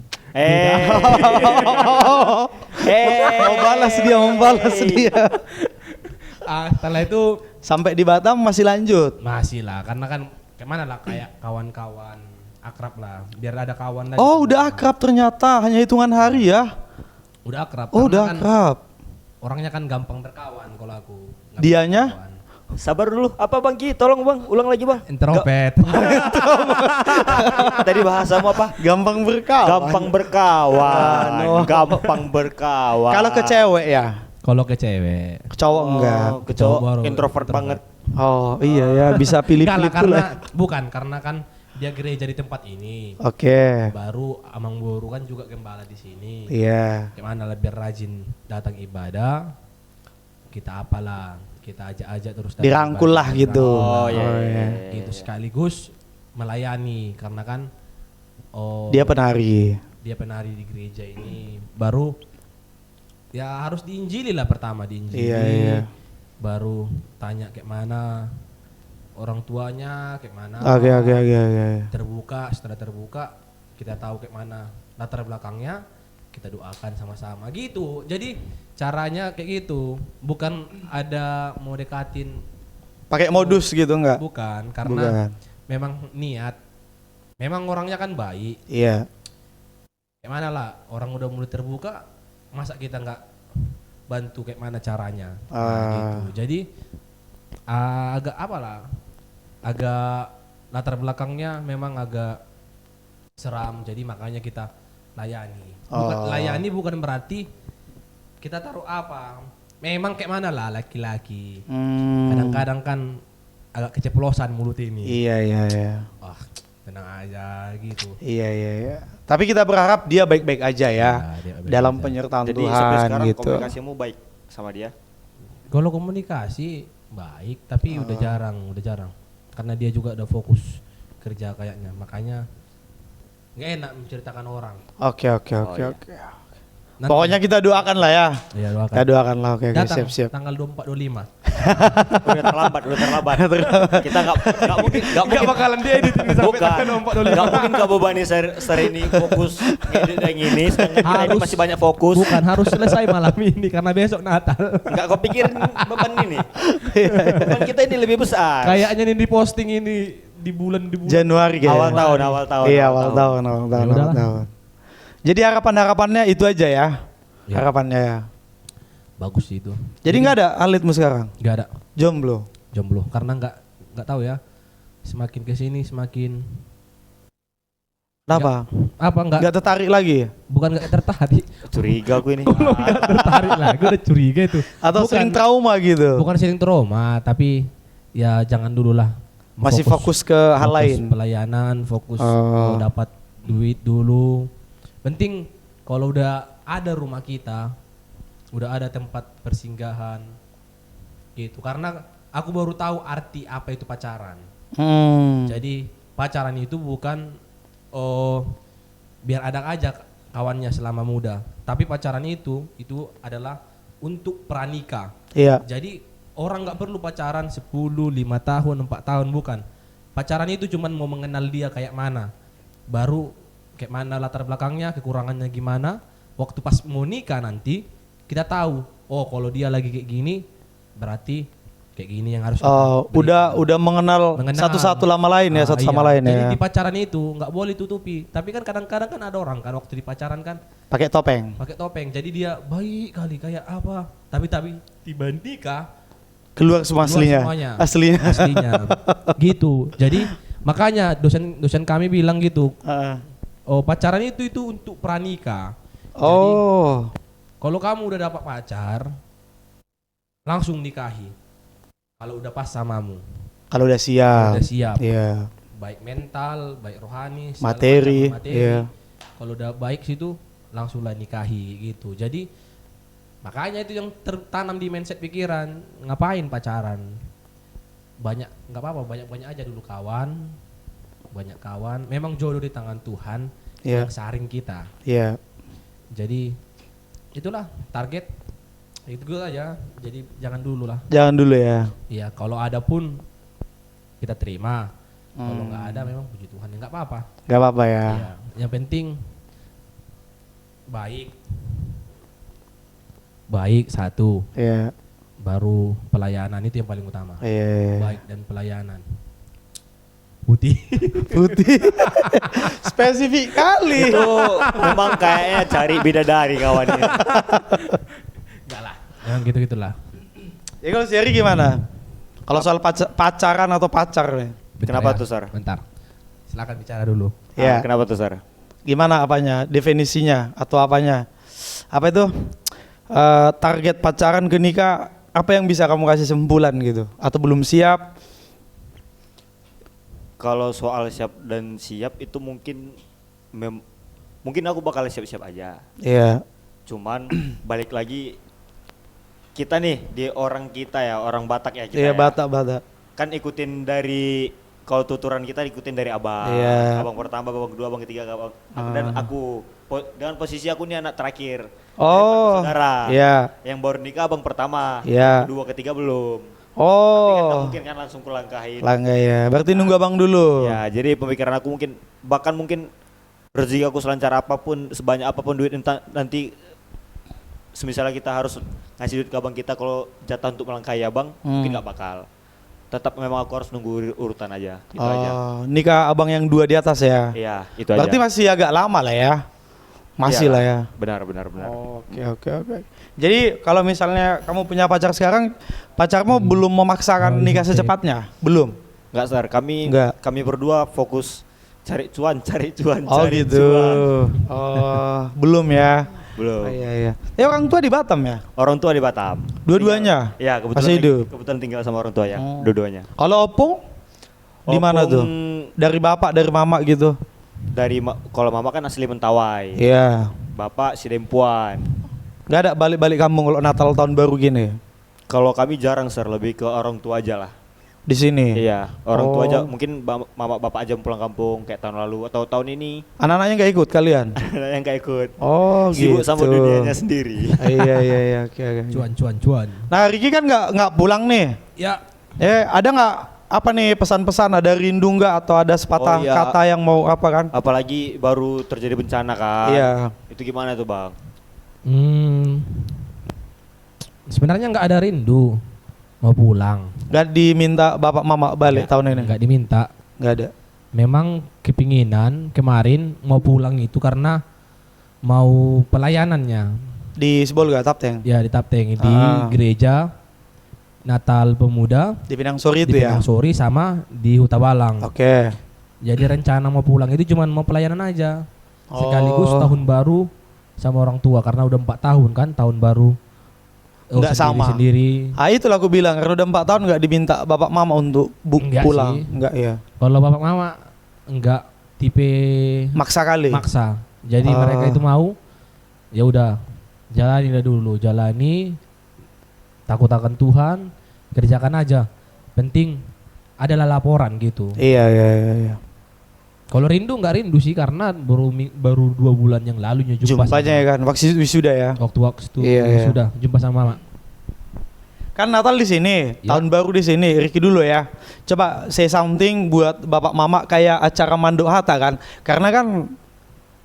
Speaker 1: Mau balas dia.
Speaker 3: Setelah itu
Speaker 1: Sampai di Batam masih lanjut.
Speaker 3: masih lah, karena kan kemana lah kayak kawan-kawan akrab lah, biar ada kawan lagi.
Speaker 1: Oh, udah akrab ternyata, hanya hitungan hari ya.
Speaker 3: Udah akrab.
Speaker 1: Oh,
Speaker 3: karena
Speaker 1: udah
Speaker 3: kan
Speaker 1: akrab.
Speaker 3: orangnya kan gampang berkawan kalau aku. Nggak
Speaker 1: Dianya?
Speaker 3: berkawan.
Speaker 2: Sabar dulu. Apa Bang Ki? Tolong Bang, ulang lagi Bang.
Speaker 3: Introvert.
Speaker 2: Tadi bahasamu apa?
Speaker 1: Gampang berkawan.
Speaker 2: Gampang berkawan.
Speaker 1: Oh.
Speaker 2: Gampang berkawan.
Speaker 1: Kalau ke cewek ya,
Speaker 3: Kalau ke cewek.
Speaker 1: ke cowok enggak.
Speaker 2: Ke cowok
Speaker 3: Baru
Speaker 2: introvert banget.
Speaker 1: Oh iya ya, bisa
Speaker 3: Enggak
Speaker 1: pilih-pilih
Speaker 3: lah,
Speaker 1: pula.
Speaker 3: karena kan dia gereja di tempat ini.
Speaker 1: Oke.
Speaker 3: Baru Amang Boru kan juga gembala di sini.
Speaker 1: Iya.
Speaker 3: Gimana lebih rajin datang ibadah. Kita apalah, kita ajak-ajak terus datang
Speaker 1: Dirangkul
Speaker 3: ibadah,
Speaker 1: lah gitu.
Speaker 2: Oh iya.
Speaker 3: Gitu sekaligus melayani karena kan
Speaker 1: Dia penari.
Speaker 3: dia penari di gereja ini. Baru ya harus diinjili lah pertama, diinjili.
Speaker 1: Iya.
Speaker 3: Baru tanya kayak mana orang tuanya, kayak mana.
Speaker 1: Oke.
Speaker 3: Terbuka, setelah terbuka kita tahu kayak mana latar belakangnya, kita doakan sama-sama gitu. Jadi caranya kayak gitu, bukan ada mau dekatin,
Speaker 1: Pakai modus gitu enggak?
Speaker 3: bukan, karena
Speaker 1: Bukan.
Speaker 3: memang niat, memang orangnya kan baik.
Speaker 1: Iya.
Speaker 3: Kayak mana lah, orang udah mulai terbuka, masa kita nggak bantu kayak mana caranya. Nah, gitu. Jadi agak apalah, agak latar belakangnya memang agak seram, jadi makanya kita layani. Layani bukan berarti kita taruh apa. Memang kayak mana lah laki-laki. Kadang-kadang kan agak keceplosan mulut ini.
Speaker 1: Iya.
Speaker 3: Wah, tenang aja gitu.
Speaker 1: Iya. Tapi kita berharap dia baik-baik aja ya,
Speaker 3: dia baik-baik
Speaker 1: dalam
Speaker 3: aja.
Speaker 1: penyertaan
Speaker 2: Jadi sampai
Speaker 1: Tuhan
Speaker 2: sekarang
Speaker 1: gitu.
Speaker 2: komunikasimu baik sama dia?
Speaker 3: Kalau komunikasi baik, tapi udah jarang. Karena dia juga udah fokus kerja kayaknya. Makanya nggak enak menceritakan orang.
Speaker 1: Oke.
Speaker 2: iya.
Speaker 3: Nanti-
Speaker 1: Pokoknya kita doakan lah ya.
Speaker 3: Iya, doakan.
Speaker 1: Kita doakan lah. Oke,
Speaker 3: Datang
Speaker 1: siap.
Speaker 3: tanggal 24-25.
Speaker 2: Udah terlambat. Kita nggak mungkin
Speaker 3: bakalan dia edit ini
Speaker 2: bukan. Nggak mungkin Kak Bobani sehari ini fokus ngedit yang ini, sedangkan kita ini
Speaker 3: Harus.
Speaker 2: masih banyak fokus.
Speaker 3: Bukan harus selesai malam ini karena besok Natal.
Speaker 2: Nggak kau pikir beban ini? Beban kita ini lebih besar.
Speaker 3: Kayaknya nih di posting ini di bulan
Speaker 1: Januari kayaknya.
Speaker 2: Awal tahun.
Speaker 1: Iya, awal tahun.
Speaker 3: Ya udahlah.
Speaker 1: Jadi harapannya itu aja ya.
Speaker 3: Ya.
Speaker 1: Harapannya ya.
Speaker 3: Bagus sih itu.
Speaker 1: Jadi nggak ada alitmu sekarang?
Speaker 3: Nggak ada
Speaker 1: Jomblo.
Speaker 3: karena nggak tahu ya. Semakin kesini semakin
Speaker 1: Kenapa?
Speaker 3: apa
Speaker 1: Nggak tertarik lagi?
Speaker 3: bukan nggak tertarik.
Speaker 2: Curiga aku ini.
Speaker 3: Tertarik lah, gue udah curiga itu.
Speaker 1: Atau
Speaker 3: Bukan.
Speaker 1: sering trauma gitu?
Speaker 3: Bukan sering trauma, tapi ya jangan dulu lah.
Speaker 1: Masih fokus ke hal lain?
Speaker 3: Pelayanan, fokus kalau dapat duit dulu. Penting kalau udah ada rumah kita, udah ada tempat persinggahan, gitu. Karena aku baru tahu arti apa itu pacaran. Jadi pacaran itu bukan biar ada aja kawannya selama muda. Tapi pacaran itu adalah untuk pranikah.
Speaker 1: Iya.
Speaker 3: Jadi orang nggak perlu pacaran 10, 5 tahun, 4 tahun, bukan. Pacaran itu cuman mau mengenal dia kayak mana. Baru kayak mana latar belakangnya, kekurangannya gimana. Waktu pas mau nikah nanti kita tahu, oh kalau dia lagi kayak gini berarti kayak gini yang harus kita beri.
Speaker 1: Udah mengenal satu sama lain ya, satu sama lain
Speaker 3: Jadi
Speaker 1: ya.
Speaker 3: di pacaran itu nggak boleh tutupi. Tapi kan kadang-kadang kan ada orang kan waktu di pacaran kan
Speaker 1: Pakai topeng.
Speaker 3: pakai topeng. Jadi dia baik kali kayak apa. Tapi tiba nikah
Speaker 1: Keluar semua aslinya.
Speaker 3: semuanya.
Speaker 1: Aslinya.
Speaker 3: Gitu. Jadi makanya dosen kami bilang gitu. Oh, pacaran itu untuk pranikah. Jadi kalau kamu udah dapat pacar langsung nikahi. Kalau udah pas samamu.
Speaker 1: Kalau udah siap.
Speaker 3: Udah siap.
Speaker 1: Iya.
Speaker 3: Baik mental, baik rohani, segala
Speaker 1: Materi.
Speaker 3: macam
Speaker 1: Iya.
Speaker 3: Kalau udah baik situ langsunglah nikahi gitu. Jadi makanya itu yang tertanam di mindset pikiran, ngapain pacaran? Banyak nggak apa-apa, banyak aja dulu kawan. Banyak kawan, memang jodoh di tangan Tuhan
Speaker 1: Iya.
Speaker 3: yang saring kita.
Speaker 1: Iya.
Speaker 3: Jadi itulah target itu gue aja. Jadi jangan dulu lah.
Speaker 1: Jangan dulu ya.
Speaker 3: Iya, kalau ada pun kita terima. Kalau nggak ada memang puji Tuhan ya nggak apa-apa.
Speaker 1: Gak apa-apa ya.
Speaker 3: Iya, yang penting baik satu,
Speaker 1: Iya.
Speaker 3: baru pelayanan itu yang paling utama.
Speaker 1: Iya.
Speaker 3: Baik dan pelayanan. Putih.
Speaker 1: Spesifik kali.
Speaker 2: Itu memang kayaknya cari bidadari kawan ini.
Speaker 3: Enggak lah. Jangan gitu-gitulah.
Speaker 1: Ya kalau Sherry gimana? Kalau soal pacaran atau pacar nih.
Speaker 2: Kenapa tuh, Sar?
Speaker 3: Bentar. Silakan bicara dulu.
Speaker 1: Ya.
Speaker 2: Kenapa tuh, Sar?
Speaker 1: Gimana apanya? Definisinya atau apanya? Apa itu? Target pacaran ke nikah, apa yang bisa kamu kasih simpulan gitu? Atau belum siap?
Speaker 2: Kalau soal siap dan siap itu mungkin mungkin aku bakal siap-siap aja.
Speaker 1: Iya.
Speaker 2: Cuman balik lagi kita nih di orang kita ya, orang Batak ya kita.
Speaker 1: Iya,
Speaker 2: ya.
Speaker 1: Batak.
Speaker 2: Kan ikutin dari kalau tuturan kita ikutin dari abang.
Speaker 1: Iya.
Speaker 2: Abang pertama, abang kedua, abang ketiga, abang dan aku. Dengan posisi aku nih anak terakhir.
Speaker 1: Oh.
Speaker 2: Saudara.
Speaker 1: Iya.
Speaker 2: Yang baru nikah abang pertama.
Speaker 1: Iya.
Speaker 2: Kedua, ketiga belum. Tapi kan nggak
Speaker 1: Oh.
Speaker 2: mungkin kan langsung kulangkahin.
Speaker 1: Langga ya. Berarti nunggu abang dulu.
Speaker 2: Ya, jadi pemikiran aku bahkan mungkin rezeki aku selancar apapun, sebanyak apapun duit nanti semisalnya kita harus ngasih duit ke abang kita kalau jatah untuk melangkahi abang, mungkin nggak bakal. Tetap memang aku harus nunggu urutan aja, gitu aja.
Speaker 1: Nikah abang yang 2 di atas ya.
Speaker 2: Iya, itu
Speaker 1: Berarti
Speaker 2: aja.
Speaker 1: masih agak lama lah ya. Masih
Speaker 2: Iyalah.
Speaker 1: lah ya.
Speaker 2: Benar.
Speaker 1: Oke. Jadi kalau misalnya kamu punya pacar sekarang, pacarmu belum memaksakan nikah secepatnya? Belum?
Speaker 2: Enggak, Sar. Kami
Speaker 1: Nggak.
Speaker 2: kami berdua fokus cari cuan.
Speaker 1: Oh
Speaker 2: cari
Speaker 1: gitu.
Speaker 2: cuan.
Speaker 1: Oh, belum ya?
Speaker 2: Belum.
Speaker 1: Oh, iya. Orang tua di Batam ya?
Speaker 2: Orang tua di Batam.
Speaker 1: Dua-duanya?
Speaker 2: Iya,
Speaker 1: Masih hidup?
Speaker 2: kebetulan tinggal sama orang tua ya, dua-duanya.
Speaker 1: Kalau opung? Di mana
Speaker 2: Opung
Speaker 1: tuh? Dari bapak, dari mama gitu?
Speaker 2: Kalau mama kan asli Mentawai.
Speaker 1: Iya.
Speaker 2: Bapak si Dempuan.
Speaker 1: Gak ada balik-balik kampung kalau Natal tahun baru gini?
Speaker 2: Kalau kami jarang, Sir, lebih ke orang tua aja lah.
Speaker 1: Di sini?
Speaker 2: Iya, orang tua
Speaker 1: Oh.
Speaker 2: aja, mungkin mama bapak aja pulang kampung kayak tahun lalu atau tahun ini.
Speaker 1: Anak-anaknya gak ikut kalian?
Speaker 2: Yang gak ikut.
Speaker 1: Oh
Speaker 2: Sibuk
Speaker 1: gitu.
Speaker 2: sama dunianya sendiri.
Speaker 1: Iya, oke.
Speaker 3: Cuan.
Speaker 1: Nah Riki kan nggak pulang nih.
Speaker 3: Ya,
Speaker 1: Ada nggak apa nih pesan-pesan, ada rindu nggak atau ada sepatah
Speaker 2: Oh, iya.
Speaker 1: kata yang mau apa kan?
Speaker 2: Apalagi baru terjadi bencana kan.
Speaker 1: Iya.
Speaker 2: Itu gimana tuh, Bang?
Speaker 3: Sebenarnya nggak ada rindu mau pulang,
Speaker 1: Gak diminta bapak mama balik tahun ini?
Speaker 3: nggak diminta.
Speaker 1: Nggak ada.
Speaker 3: Memang kepinginan kemarin mau pulang itu karena mau pelayanannya.
Speaker 1: Di Sibol gak Tapteng?
Speaker 3: Ya di Tapteng di
Speaker 1: Ah.
Speaker 3: gereja Natal Pemuda
Speaker 1: Di Pinang Sori
Speaker 3: di
Speaker 1: itu ya?
Speaker 3: Pinang Sori sama di Huta Balang.
Speaker 1: Oke.
Speaker 3: Jadi rencana mau pulang itu cuma mau pelayanan aja. Sekaligus
Speaker 1: Oh.
Speaker 3: tahun baru sama orang tua karena udah 4 tahun kan tahun baru.
Speaker 1: Nggak sama.
Speaker 3: Sendiri.
Speaker 1: Ah itulah aku bilang karena udah 4 tahun nggak diminta bapak mama untuk
Speaker 3: Enggak
Speaker 1: pulang.
Speaker 3: sih.
Speaker 1: Enggak ya.
Speaker 3: Kalau bapak mama enggak tipe
Speaker 1: Maksa kali.
Speaker 3: maksa. Jadi
Speaker 1: Ah.
Speaker 3: mereka itu mau ya udah jalani dulu, jalani, takut akan Tuhan, kerjakan aja. Penting adalah laporan gitu.
Speaker 1: Iya.
Speaker 3: Kalau rindu nggak rindu sih karena baru 2 bulan yang lalu jumpa
Speaker 1: Jumpanya ya kan, waktu wisuda ya.
Speaker 3: waktu
Speaker 1: Iya.
Speaker 3: sudah jumpa sama mama.
Speaker 1: Kan Natal di sini,
Speaker 3: Ya.
Speaker 1: tahun baru di sini. Ricky dulu ya. Coba say something buat bapak mama kayak acara Manduk Hatta kan. Karena kan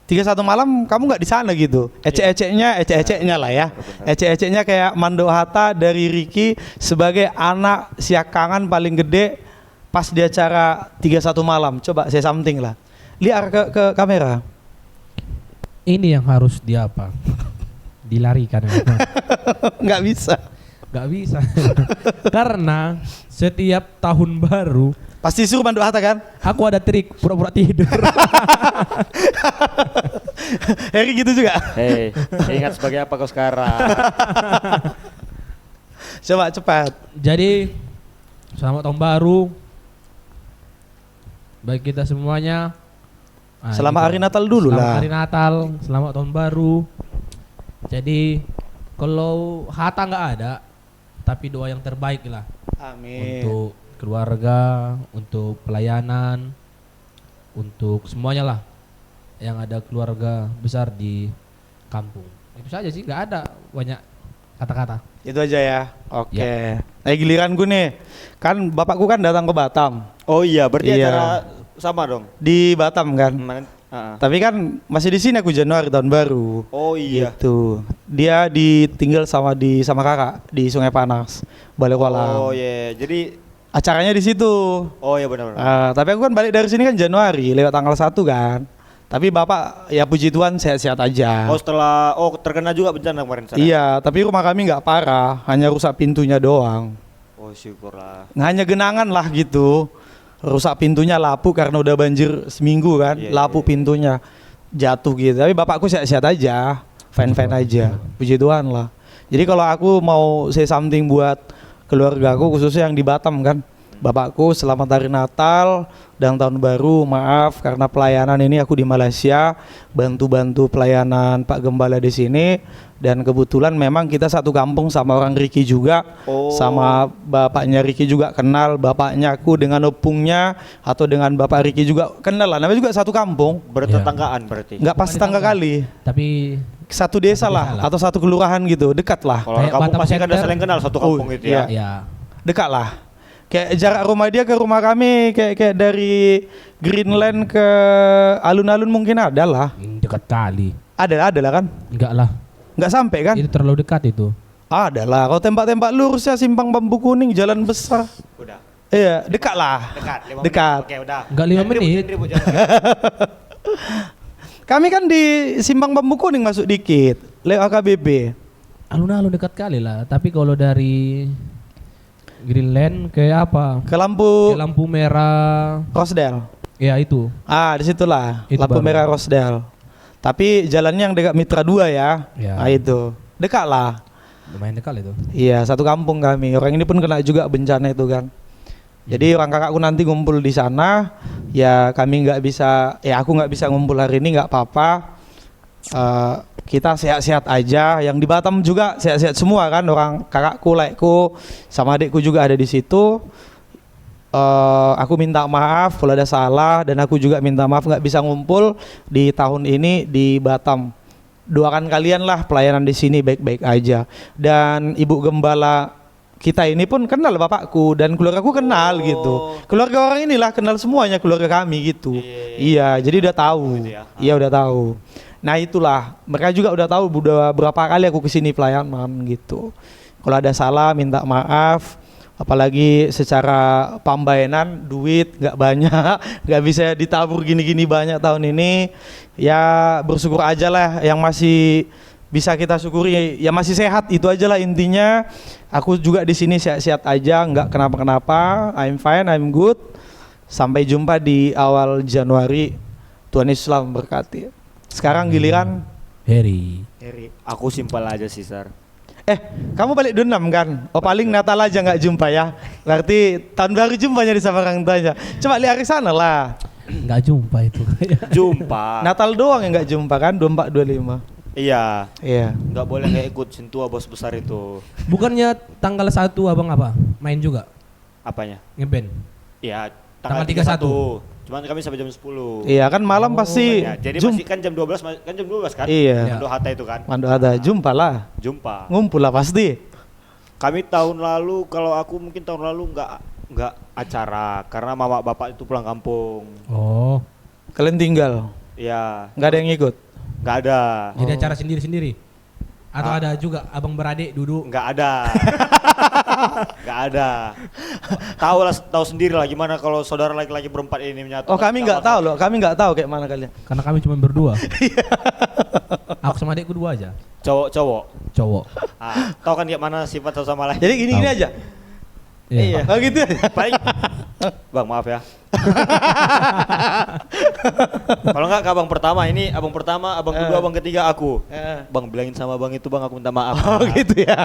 Speaker 1: 31 malam kamu nggak di sana gitu. Ecek-eceknya lah ya. Ecek-eceknya kayak Manduk Hatta dari Ricky sebagai anak siakangan paling gede pas di acara 31 malam. Coba say something lah. Lihat ke kamera.
Speaker 3: Ini yang harus diapa? Dilarikan.
Speaker 1: Nggak bisa.
Speaker 3: Nggak bisa. Karena setiap tahun baru
Speaker 1: Pasti suruh Manduk Hatta kan?
Speaker 3: aku ada trik pura-pura tidur.
Speaker 1: Harry gitu juga.
Speaker 2: Hei, ingat sebagai apa kau sekarang?
Speaker 1: Coba cepat.
Speaker 3: Jadi selamat tahun baru bagi kita semuanya. Nah,
Speaker 1: Selamat
Speaker 3: gitu.
Speaker 1: hari Natal dulu
Speaker 3: Selamat
Speaker 1: lah.
Speaker 3: hari Natal, selamat tahun baru. Jadi kalau Hatta nggak ada, tapi doa yang terbaik lah
Speaker 1: Amin.
Speaker 3: untuk keluarga, untuk pelayanan, untuk semuanya lah yang ada keluarga besar di kampung. Itu saja sih, nggak ada banyak kata-kata.
Speaker 1: Itu aja ya. Oke. Nah, giliranku nih. Kan bapakku kan datang ke Batam.
Speaker 2: Oh iya, berarti
Speaker 1: Iya.
Speaker 2: acara sama dong.
Speaker 1: Di Batam kan. Tapi kan masih di sini aku Januari tahun baru.
Speaker 2: Oh iya.
Speaker 1: Gitu. Dia ditinggal sama kakak di Sungai Panas, Balekualang.
Speaker 2: Oh iya. Jadi
Speaker 1: Acaranya di situ.
Speaker 2: oh iya benar.
Speaker 1: Tapi aku kan balik dari sini kan Januari lewat tanggal 1 kan. Tapi bapak ya puji Tuhan sehat-sehat aja.
Speaker 2: Terkena juga bencana kemarin sana.
Speaker 1: Iya, tapi rumah kami nggak parah, hanya rusak pintunya doang.
Speaker 2: Oh Oh syukurlah.
Speaker 1: Hanya genangan lah gitu. Rusak pintunya, lapuk karena udah banjir seminggu kan.
Speaker 2: Iya,
Speaker 1: Lapuk pintunya, jatuh gitu. Tapi bapakku sehat-sehat aja, fine-fine aja. Puji Tuhan lah. Jadi kalau aku mau say something buat keluarga aku khususnya yang di Batam kan. Bapakku selamat hari Natal dan tahun baru, maaf karena pelayanan ini aku di Malaysia bantu-bantu pelayanan Pak Gembala di sini, dan kebetulan memang kita satu kampung sama orang Ricky juga. Sama bapaknya Ricky juga kenal, bapaknya aku dengan opungnya atau dengan bapak Ricky juga kenal lah, namanya juga satu kampung.
Speaker 2: Bertetanggaan berarti.
Speaker 1: Nggak pas tetangga kali,
Speaker 3: Tapi
Speaker 1: satu desa lah atau satu kelurahan gitu, dekat lah.
Speaker 2: Kalau
Speaker 3: Kayak
Speaker 2: kampung
Speaker 3: Batam
Speaker 2: pasti kan udah
Speaker 3: Center.
Speaker 2: saling kenal satu kampung gitu ya.
Speaker 3: ya
Speaker 1: Dekat lah. Kayak jarak rumah dia ke rumah kami kayak dari Greenland ke alun-alun mungkin ada lah.
Speaker 3: dekat kali.
Speaker 1: Ada lah kan?
Speaker 3: Enggak lah.
Speaker 1: Nggak sampai kan?
Speaker 3: Itu terlalu dekat itu.
Speaker 1: Ada lah. Kalau tembak-tembak lurus ya simpang Bambu Kuning, jalan besar.
Speaker 2: Udah.
Speaker 1: Iya, dekat lah.
Speaker 2: Dekat. 5
Speaker 1: Dekat.
Speaker 2: Menit. Oke udah.
Speaker 3: Enggak 5 menit.
Speaker 1: Kami kan di simpang Bambu Kuning masuk dikit, lewat AKBP.
Speaker 3: Alun-alun dekat kali lah. Tapi kalau dari Greenland ke apa?
Speaker 1: Ke lampu
Speaker 3: Ke lampu merah.
Speaker 1: Rosdale.
Speaker 3: Ya itu.
Speaker 1: Ah, disitulah
Speaker 3: Itu
Speaker 1: lampu
Speaker 3: baru.
Speaker 1: merah Rosdale. Tapi jalannya yang dekat Mitra 2 ya.
Speaker 3: Ya.
Speaker 1: Nah itu. Dekat lah.
Speaker 3: Lumayan dekat itu.
Speaker 1: Iya, satu kampung kami. Orang ini pun kena juga bencana itu kan. Jadi orang kakakku nanti ngumpul di sana. Ya kami nggak bisa, ya aku nggak bisa ngumpul hari ini, nggak apa-apa. Kita sehat-sehat aja. Yang di Batam juga sehat-sehat semua kan. Orang kakakku, laikku, sama adikku juga ada di situ. Aku minta maaf kalau ada salah, dan aku juga minta maaf nggak bisa ngumpul di tahun ini di Batam. Doakan kalian lah pelayanan di sini baik-baik aja. Dan Ibu Gembala kita ini pun kenal bapakku dan keluargaku kenal gitu. Keluarga orang inilah kenal semuanya keluarga kami gitu. Iya, jadi udah tahu.
Speaker 2: Gitu ya.
Speaker 1: Iya udah tahu. Nah itulah, mereka juga udah tahu udah berapa kali aku kesini pelayanan gitu. Kalau ada salah minta maaf. Apalagi secara pembainan duit nggak banyak, nggak bisa ditabur gini-gini banyak tahun ini. Ya bersyukur aja lah, yang masih bisa kita syukuri ya masih sehat, itu aja lah intinya. Aku juga di sini sehat-sehat aja, nggak kenapa-kenapa. I'm fine, I'm good. Sampai jumpa di awal Januari. Tuhan Yesus memberkati. Sekarang giliran
Speaker 3: Harry.
Speaker 2: Aku simpel aja sih, Sar.
Speaker 1: Kamu balik Dunam kan? Oh paling Natal aja nggak jumpa ya. Berarti tahun baru jumpanya di sama orang tuanya. Coba lihat ke sana lah.
Speaker 3: Enggak jumpa itu.
Speaker 2: Jumpa.
Speaker 1: Natal doang yang nggak jumpa kan? 24, 25.
Speaker 2: Iya.
Speaker 1: Iya.
Speaker 2: Nggak boleh nggak ikut sentua bos besar itu.
Speaker 3: Bukannya tanggal 1 abang apa? Main juga?
Speaker 2: Apanya?
Speaker 3: Ngeband?
Speaker 2: Iya.
Speaker 3: Tanggal
Speaker 2: 31. Cuman kami sampai jam 10.
Speaker 1: Iya kan malam pasti
Speaker 2: Ya, jadi masih kan jam 12 kan jam 12 kan?
Speaker 1: Iya.
Speaker 2: Mando Hatta itu kan.
Speaker 1: Mando ada jumpa lah.
Speaker 2: Jumpa.
Speaker 1: Ngumpul lah pasti.
Speaker 2: Kami tahun lalu, kalau aku mungkin tahun lalu nggak acara karena mama bapak itu pulang kampung.
Speaker 3: Oh.
Speaker 1: Kalian tinggal.
Speaker 2: Iya.
Speaker 1: Nggak ada yang ikut.
Speaker 2: Nggak ada.
Speaker 3: Jadi acara sendiri-sendiri? Atau ada juga abang beradik duduk?
Speaker 2: Nggak ada. Nggak ada. Tahu sendiri lah gimana kalau saudara laki-laki berempat ini menyatu.
Speaker 1: Oh kami nggak tahu loh. Kami nggak tahu kayak mana kalian.
Speaker 3: Karena kami cuma berdua. Aku sama adikku dua aja.
Speaker 2: Cowok.
Speaker 3: Cowok.
Speaker 2: Ah, tahu kan kayak mana sifat satu sama lain.
Speaker 1: Jadi gini aja.
Speaker 3: Iya.
Speaker 1: Oh gitu aja.
Speaker 2: Paling Bang maaf ya. Kalau nggak ke abang pertama ini, abang pertama, abang kedua, abang ketiga aku. Bang bilangin sama abang itu bang aku minta maaf.
Speaker 1: Oh gitu ya.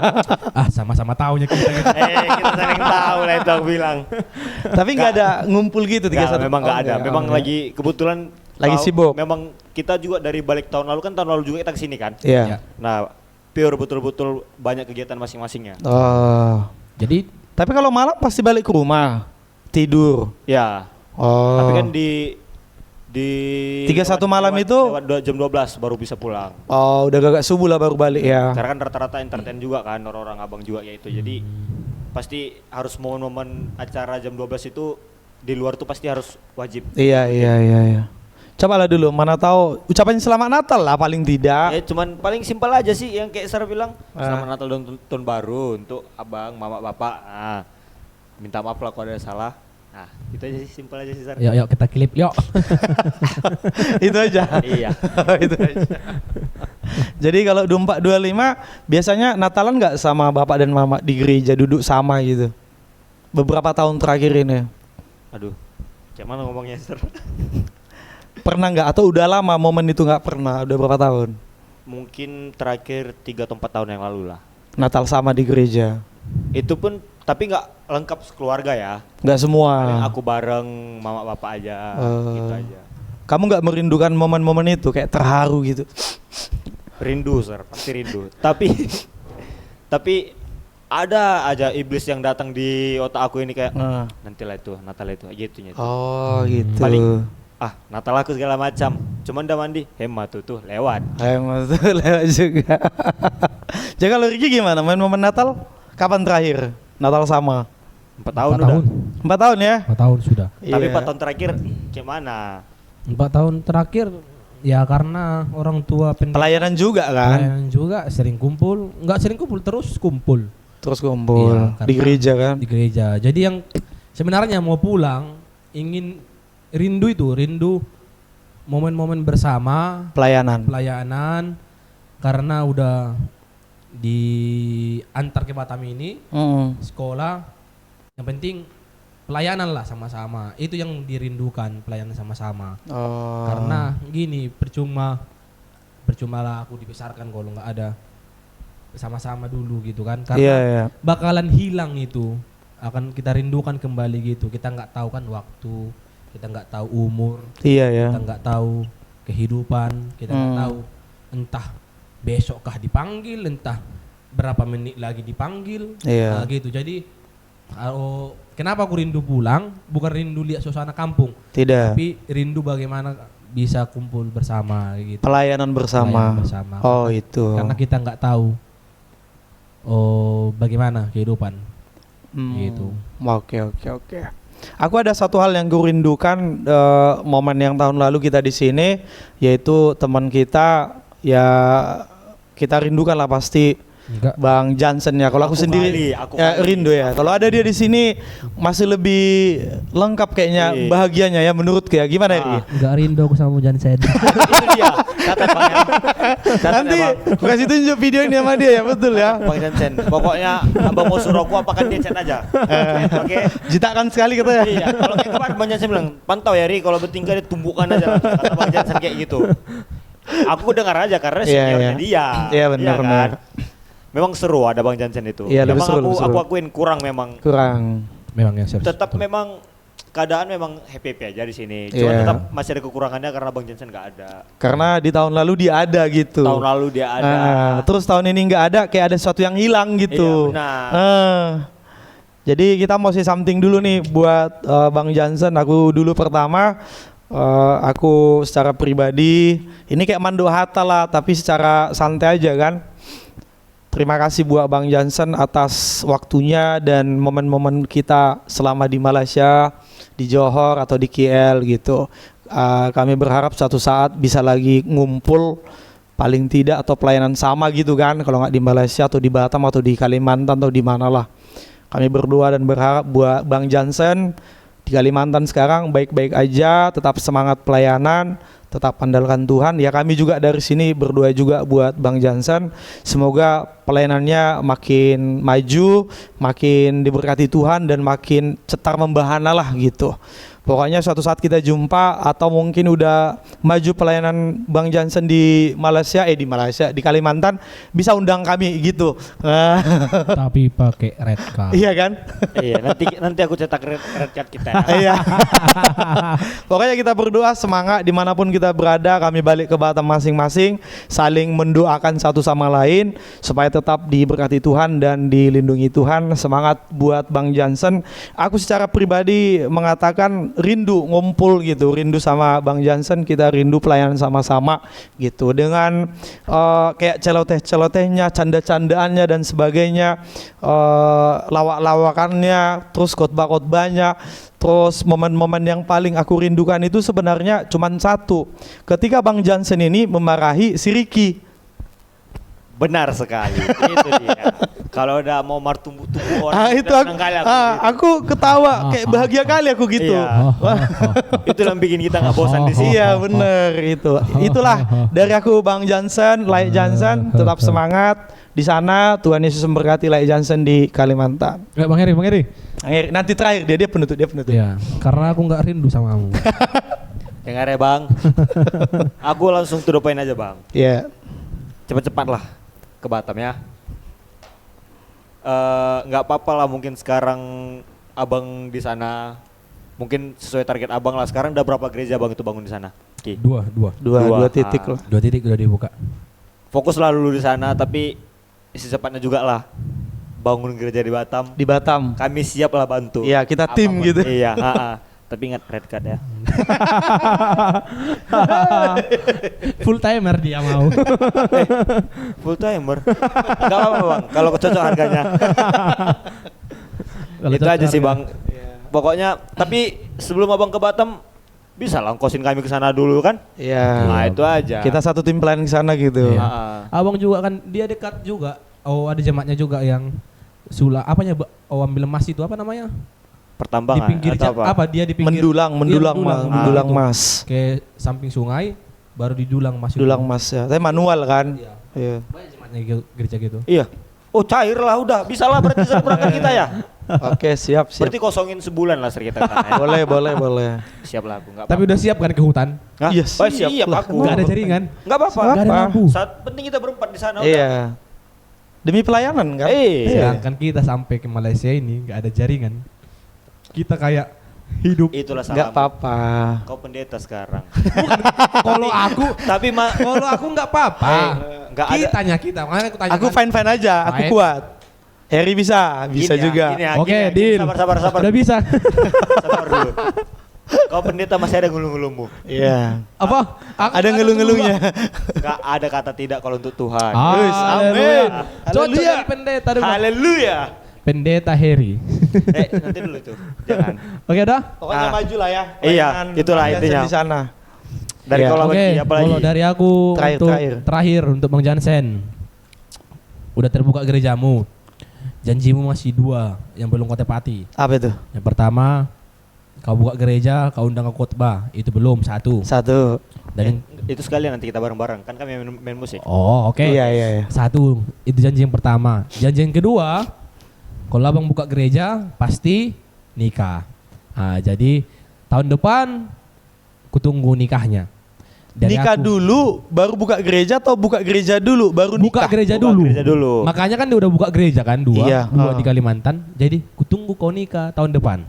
Speaker 3: Ah sama-sama taunya kita gitu.
Speaker 2: Kita saling tahu lah itu aku bilang.
Speaker 1: Tapi nggak ada ngumpul gitu
Speaker 2: Nggak,
Speaker 1: 31.
Speaker 2: memang nggak ada.
Speaker 1: enggak,
Speaker 2: Memang
Speaker 1: enggak.
Speaker 2: lagi kebetulan
Speaker 1: Lagi sibuk.
Speaker 2: Memang kita juga dari balik tahun lalu kan, tahun lalu juga kita kesini kan.
Speaker 1: Iya.
Speaker 2: Nah, pure betul-betul banyak kegiatan masing-masingnya.
Speaker 1: Oh.
Speaker 3: Jadi
Speaker 1: Tapi kalau malam pasti balik ke rumah tidur.
Speaker 2: Ya.
Speaker 1: Oh.
Speaker 2: Tapi kan di
Speaker 1: 31 malam itu?
Speaker 2: lewat jam 12 baru bisa pulang.
Speaker 1: Oh, udah agak subuh lah baru balik ya.
Speaker 2: Karena kan rata-rata entertain juga kan orang-orang abang juga ya itu. Jadi pasti harus momen-momen acara jam 12 itu di luar tuh pasti harus wajib.
Speaker 1: Iya. Cobalah dulu, mana tahu ucapan selamat Natal lah paling tidak.
Speaker 2: Cuman paling simpel aja sih yang kayak Sarah bilang. Selamat Natal dan tahun baru untuk abang, mama, bapak. Nah, minta maaf lah kalau ada salah. Nah, itu aja sih, simpel aja sih Sarah.
Speaker 3: yuk kita klip yuk.
Speaker 1: Itu aja.
Speaker 2: Iya.
Speaker 1: Itu aja. Jadi kalau 24 25 biasanya Natalan nggak sama bapak dan mama di gereja duduk sama gitu. beberapa tahun terakhir ini?
Speaker 2: Aduh, kayak mana ngomongnya, Sir?
Speaker 1: Pernah nggak atau udah lama momen itu nggak pernah? Udah berapa tahun?
Speaker 2: Mungkin terakhir 3 atau 4 tahun yang lalu lah.
Speaker 1: Natal sama di gereja.
Speaker 2: Itu pun tapi nggak lengkap sekeluarga ya.
Speaker 1: Nggak semua.
Speaker 2: Paling aku bareng mama bapak aja, gitu aja.
Speaker 1: Kamu nggak merindukan momen-momen itu kayak terharu gitu?
Speaker 2: Rindu, Sir, pasti rindu. Tapi ada aja iblis yang datang di otak aku ini kayak nantilah itu, Natal itu, gitunya.
Speaker 1: Oh gitu.
Speaker 2: Paling Natal aku segala macam. Cuman udah mandi, hemat tuh lewat.
Speaker 1: Hemat tuh lewat juga. Jadi kalau Ricky gimana? Main momen Natal? Kapan terakhir? Natal sama?
Speaker 2: 4 tahun udah.
Speaker 1: 4 tahun ya?
Speaker 3: 4 tahun sudah.
Speaker 2: Tapi
Speaker 1: Iya.
Speaker 2: 4 tahun terakhir gimana?
Speaker 3: 4 tahun terakhir ya karena orang tua
Speaker 1: Pelayanan juga kan?
Speaker 3: pelayanan juga sering kumpul, nggak sering kumpul terus kumpul
Speaker 1: Terus kumpul
Speaker 3: Iya,
Speaker 1: di
Speaker 3: karena
Speaker 1: gereja kan?
Speaker 3: di gereja. Jadi yang sebenarnya mau pulang ingin rindu momen-momen bersama pelayanan karena udah diantar ke Batam ini sekolah, yang penting pelayanan lah sama-sama, itu yang dirindukan, pelayanan sama-sama. Karena gini, percuma lah aku dibesarkan kalau nggak ada sama-sama dulu gitu kan, karena bakalan hilang itu, akan kita rindukan kembali gitu. Kita nggak tahu kan waktu, kita nggak tahu umur, kita nggak tahu kehidupan, kita nggak tahu entah besokkah dipanggil, entah berapa menit lagi dipanggil, nah, gitu. Jadi kenapa aku rindu pulang? Bukan rindu lihat suasana kampung, tapi rindu bagaimana bisa kumpul bersama gitu.
Speaker 1: Pelayanan bersama. Oh itu.
Speaker 3: Karena kita nggak tahu bagaimana kehidupan. Gitu.
Speaker 1: Oke. Aku ada satu hal yang gue rindukan momen yang tahun lalu kita di sini, yaitu teman kita ya, kita rindukan lah pasti.
Speaker 3: Enggak.
Speaker 1: Bang Johnson ya. Kalau aku sendiri rindu ya. Kalau ada dia di sini masih lebih lengkap kayaknya, bahagianya ya menurutku ya. Gimana ya?
Speaker 4: Enggak rindu aku sama Johnson.
Speaker 2: Itu dia. Catat Bang.
Speaker 1: Nanti aku kasih tunjuk video ini sama dia ya, betul ya.
Speaker 2: Bang Jansen. Pokoknya Abang mau suruh aku apakan dia chat aja. Oke.
Speaker 1: Jitakan sekali katanya.
Speaker 2: Iya, kalau kayak kemarin Bang Jansen bilang, "Pantau ya Ri, kalau bertingkah ditumbuhkan aja." Kata Bang Jansen kayak gitu. Aku dengar aja karena seniornya dia.
Speaker 1: Iya benar.
Speaker 2: Kan? Memang seru ada Bang Jansen itu.
Speaker 1: Iya,
Speaker 2: memang
Speaker 1: seru.
Speaker 2: aku akuin kurang memang.
Speaker 3: Memang ya serius.
Speaker 2: Tetap memang keadaan memang happy aja di sini. Cuma tetap masih ada kekurangannya karena Bang Jansen nggak ada.
Speaker 1: Karena di tahun lalu dia ada gitu.
Speaker 2: Tahun lalu dia ada.
Speaker 1: Terus tahun ini nggak ada, kayak ada sesuatu yang hilang gitu.
Speaker 2: Iya, benar.
Speaker 1: Jadi kita mau say something dulu nih buat Bang Johnson. Aku dulu pertama, aku secara pribadi ini kayak mando hata lah, tapi secara santai aja kan. Terima kasih buat Bang Johnson atas waktunya dan momen-momen kita selama di Malaysia, di Johor atau di KL gitu. Kami berharap suatu saat bisa lagi ngumpul paling tidak atau pelayanan sama gitu kan, kalau nggak di Malaysia atau di Batam atau di Kalimantan atau di mana lah. Kami berdoa dan berharap buat Bang Johnson di Kalimantan sekarang baik-baik aja, tetap semangat pelayanan, tetap andalkan Tuhan. Ya kami juga dari sini berdoa juga buat Bang Johnson. Semoga pelayanannya makin maju, makin diberkati Tuhan dan makin cetar membahana lah gitu. Pokoknya suatu saat kita jumpa atau mungkin udah maju pelayanan Bang Johnson di Malaysia, di Kalimantan, bisa undang kami gitu.
Speaker 3: Tapi pakai red card.
Speaker 1: Iya kan?
Speaker 2: Iya, nanti aku cetak red card kita.
Speaker 1: Iya. Pokoknya kita berdoa semangat dimanapun kita berada, kami balik ke Batam masing-masing, saling mendoakan satu sama lain supaya tetap diberkati Tuhan dan dilindungi Tuhan. Semangat buat Bang Johnson. Aku secara pribadi mengatakan rindu ngumpul gitu, rindu sama Bang Johnson, kita rindu pelayanan sama-sama gitu, dengan kayak celoteh-celotehnya, canda-candaannya dan sebagainya, lawak-lawakannya, terus khotbah-khotbahnya. Terus momen-momen yang paling aku rindukan itu sebenarnya cuman satu, ketika Bang Johnson ini memarahi si Ricky.
Speaker 2: Benar sekali, itu dia. Kalau udah mau tumbuh orang,
Speaker 1: Itu aku ketawa, kayak bahagia kali aku gitu.
Speaker 2: Iya. Itu yang bikin kita nggak bosan di sini.
Speaker 1: Iya bener itu. Itulah dari aku Bang Johnson, Lai Johnson, tetap semangat di sana. Tuhan Yesus memberkati Lai Johnson di Kalimantan.
Speaker 3: Bang Heri.
Speaker 1: Nanti terakhir dia penutup.
Speaker 3: Ya, karena aku nggak rindu sama kamu.
Speaker 2: Dengar ya bang. Aku langsung to the point aja bang.
Speaker 1: Iya.
Speaker 2: Cepat-cepat lah ke Batam ya. Nggak apa-apa lah mungkin sekarang abang di sana. Mungkin sesuai target abang lah. Sekarang udah berapa gereja abang itu bangun di sana? Ki.
Speaker 3: Dua.
Speaker 1: Dua titik lah.
Speaker 3: 2 titik udah dibuka.
Speaker 2: Fokuslah dulu di sana, tapi secepatnya juga lah bangun gereja di Batam.
Speaker 1: Di Batam.
Speaker 2: Kami siap lah bantu.
Speaker 1: Iya, kita tim gitu.
Speaker 2: Iya, tapi ingat red card ya.
Speaker 3: Full timer dia mau.
Speaker 2: Full timer. Enggak apa-apa bang, kalau cocok harganya. Itu aja sih bang. Pokoknya, tapi sebelum abang ke Batam, bisa lah ongkosin kami ke sana dulu kan?
Speaker 1: Iya.
Speaker 2: Nah itu aja.
Speaker 1: Kita satu tim plan ke sana gitu.
Speaker 3: Iya.
Speaker 2: Abang
Speaker 3: Abang juga kan dia dekat juga. Oh ada jemaatnya juga yang ambil emas itu apa namanya?
Speaker 2: Pertambangan
Speaker 3: Di pinggir
Speaker 2: atau apa?
Speaker 3: dia di pinggir
Speaker 1: Mendulang mas.
Speaker 3: ke samping sungai baru didulang mas.
Speaker 1: Dulang mas ya. Tapi manual kan?
Speaker 3: Iya.
Speaker 1: Iya.
Speaker 3: Banyak jemaatnya gereja gitu.
Speaker 2: Iya. Oh cair lah udah, bisa lah berarti berangkat kita ya.
Speaker 1: Oke siap.
Speaker 2: Berarti kosongin sebulan lah kita ke sana ya.
Speaker 1: boleh.
Speaker 2: Siap lah aku nggak
Speaker 3: Tapi udah siap kan ke hutan?
Speaker 2: Hah?
Speaker 1: Iya,
Speaker 2: Oh, siap
Speaker 1: lah.
Speaker 2: aku.
Speaker 3: Gak ada jaringan?
Speaker 2: Nggak apa-apa.
Speaker 3: Gak ada lampu?
Speaker 2: Saat penting kita berempat di sana udah.
Speaker 1: Iya. Demi pelayanan kan?
Speaker 2: Iya.
Speaker 3: Sedangkan kita sampai ke Malaysia ini gak ada jaringan. Kita kayak hidup.
Speaker 2: Itulah
Speaker 1: Nggak
Speaker 2: salah.
Speaker 1: apa-apa.
Speaker 2: Kau pendeta sekarang.
Speaker 3: Kalau aku
Speaker 2: Tapi
Speaker 3: kalau aku nggak apa-apa.
Speaker 2: nggak ada.
Speaker 3: Kita. Makanya aku tanya.
Speaker 1: Aku fine aja. Aku
Speaker 3: Fine.
Speaker 1: kuat. Harry bisa
Speaker 2: Gini ya,
Speaker 1: juga.
Speaker 2: gini ya,
Speaker 3: Oke,
Speaker 2: gini ya, gini.
Speaker 3: deal.
Speaker 2: Sabar.
Speaker 3: Udah bisa.
Speaker 2: Sabar dulu. Kau pendeta masih ada ngeluh-ngeluhmu.
Speaker 1: Iya.
Speaker 3: Apa?
Speaker 1: Ada ngeluh-ngeluhnya.
Speaker 2: Gak ada kata tidak kalau untuk Tuhan.
Speaker 1: Yes, amin.
Speaker 3: Cocok
Speaker 1: Haleluya.
Speaker 3: jadi pendeta dulu.
Speaker 2: Haleluya.
Speaker 3: Pendeta Harry.
Speaker 2: Nanti dulu tuh. Jangan.
Speaker 3: Oke dah.
Speaker 1: Pokoknya maju lah ya.
Speaker 2: Iya,
Speaker 1: Pelayanan
Speaker 2: itulah
Speaker 1: Johnson
Speaker 2: intinya.
Speaker 1: Di sana.
Speaker 2: Dari
Speaker 1: Iya.
Speaker 2: kalau
Speaker 3: Oke,
Speaker 2: apa lagi?
Speaker 3: kalau dari aku
Speaker 1: Terakhir.
Speaker 3: untuk Bang Jansen. Udah terbuka gerejamu. Janjimu masih 2 yang belum kau tepati.
Speaker 1: Apa itu?
Speaker 3: Yang pertama, kau buka gereja, kau undang ke khotbah. Itu belum 1.
Speaker 1: Satu.
Speaker 3: Dan
Speaker 2: Itu sekalian nanti kita bareng-bareng. Kan kami main musik.
Speaker 3: oh, oke.
Speaker 1: Iya.
Speaker 3: 1, itu janji yang pertama. Janji yang kedua, kalau abang buka gereja, pasti nikah. Nah, jadi tahun depan, kutunggu nikahnya. Dari
Speaker 1: Nikah
Speaker 3: aku.
Speaker 1: dulu, baru buka gereja atau buka gereja dulu, baru
Speaker 3: Buka
Speaker 1: nikah?
Speaker 3: gereja
Speaker 2: Buka
Speaker 3: dulu.
Speaker 2: gereja dulu.
Speaker 3: Makanya kan dia udah buka gereja kan, 2
Speaker 1: Iya,
Speaker 3: di Kalimantan. Jadi kutunggu kau nikah tahun depan.